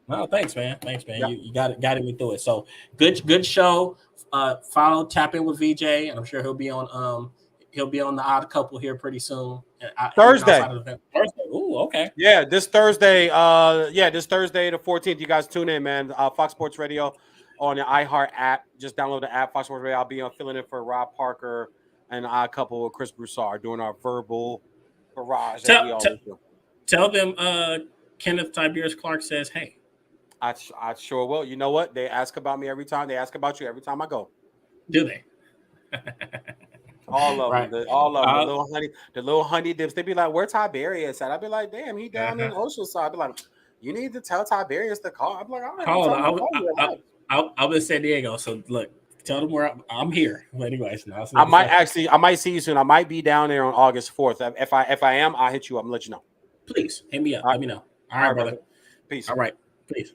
No, thanks, man. Yeah. You got me through it. So good show. Tap in with VJ, and I'm sure he'll be on the Odd Couple here pretty soon. Thursday. Ooh, okay. Yeah, this Thursday. This Thursday the 14th. You guys tune in, man. Fox Sports Radio on the iHeart app. Just download the app, Fox Sports Radio. I'll be filling in for Rob Parker and Odd Couple with Chris Broussard doing our verbal barrage. Tell them Kenneth Tiberius Clark says, hey. I sure will. You know what? They ask about me every time. They ask about you every time I go. Do they? All of Right. them. All of them. The little honey dips. They be like, "Where Tiberius at?" I'd be like, "Damn, he down in Oceanside." I'd be like, "You need to tell Tiberius to call." I'd be like, "All right, Hold I'm on. I'm in San Diego, so look, tell them where I'm here. Well, anyways, no, I might see you soon. I might be down there on August 4th. If I am, I'll hit you up and let you know. Please hit me up. All right. Let me know. All right, brother. Peace. All right. Peace.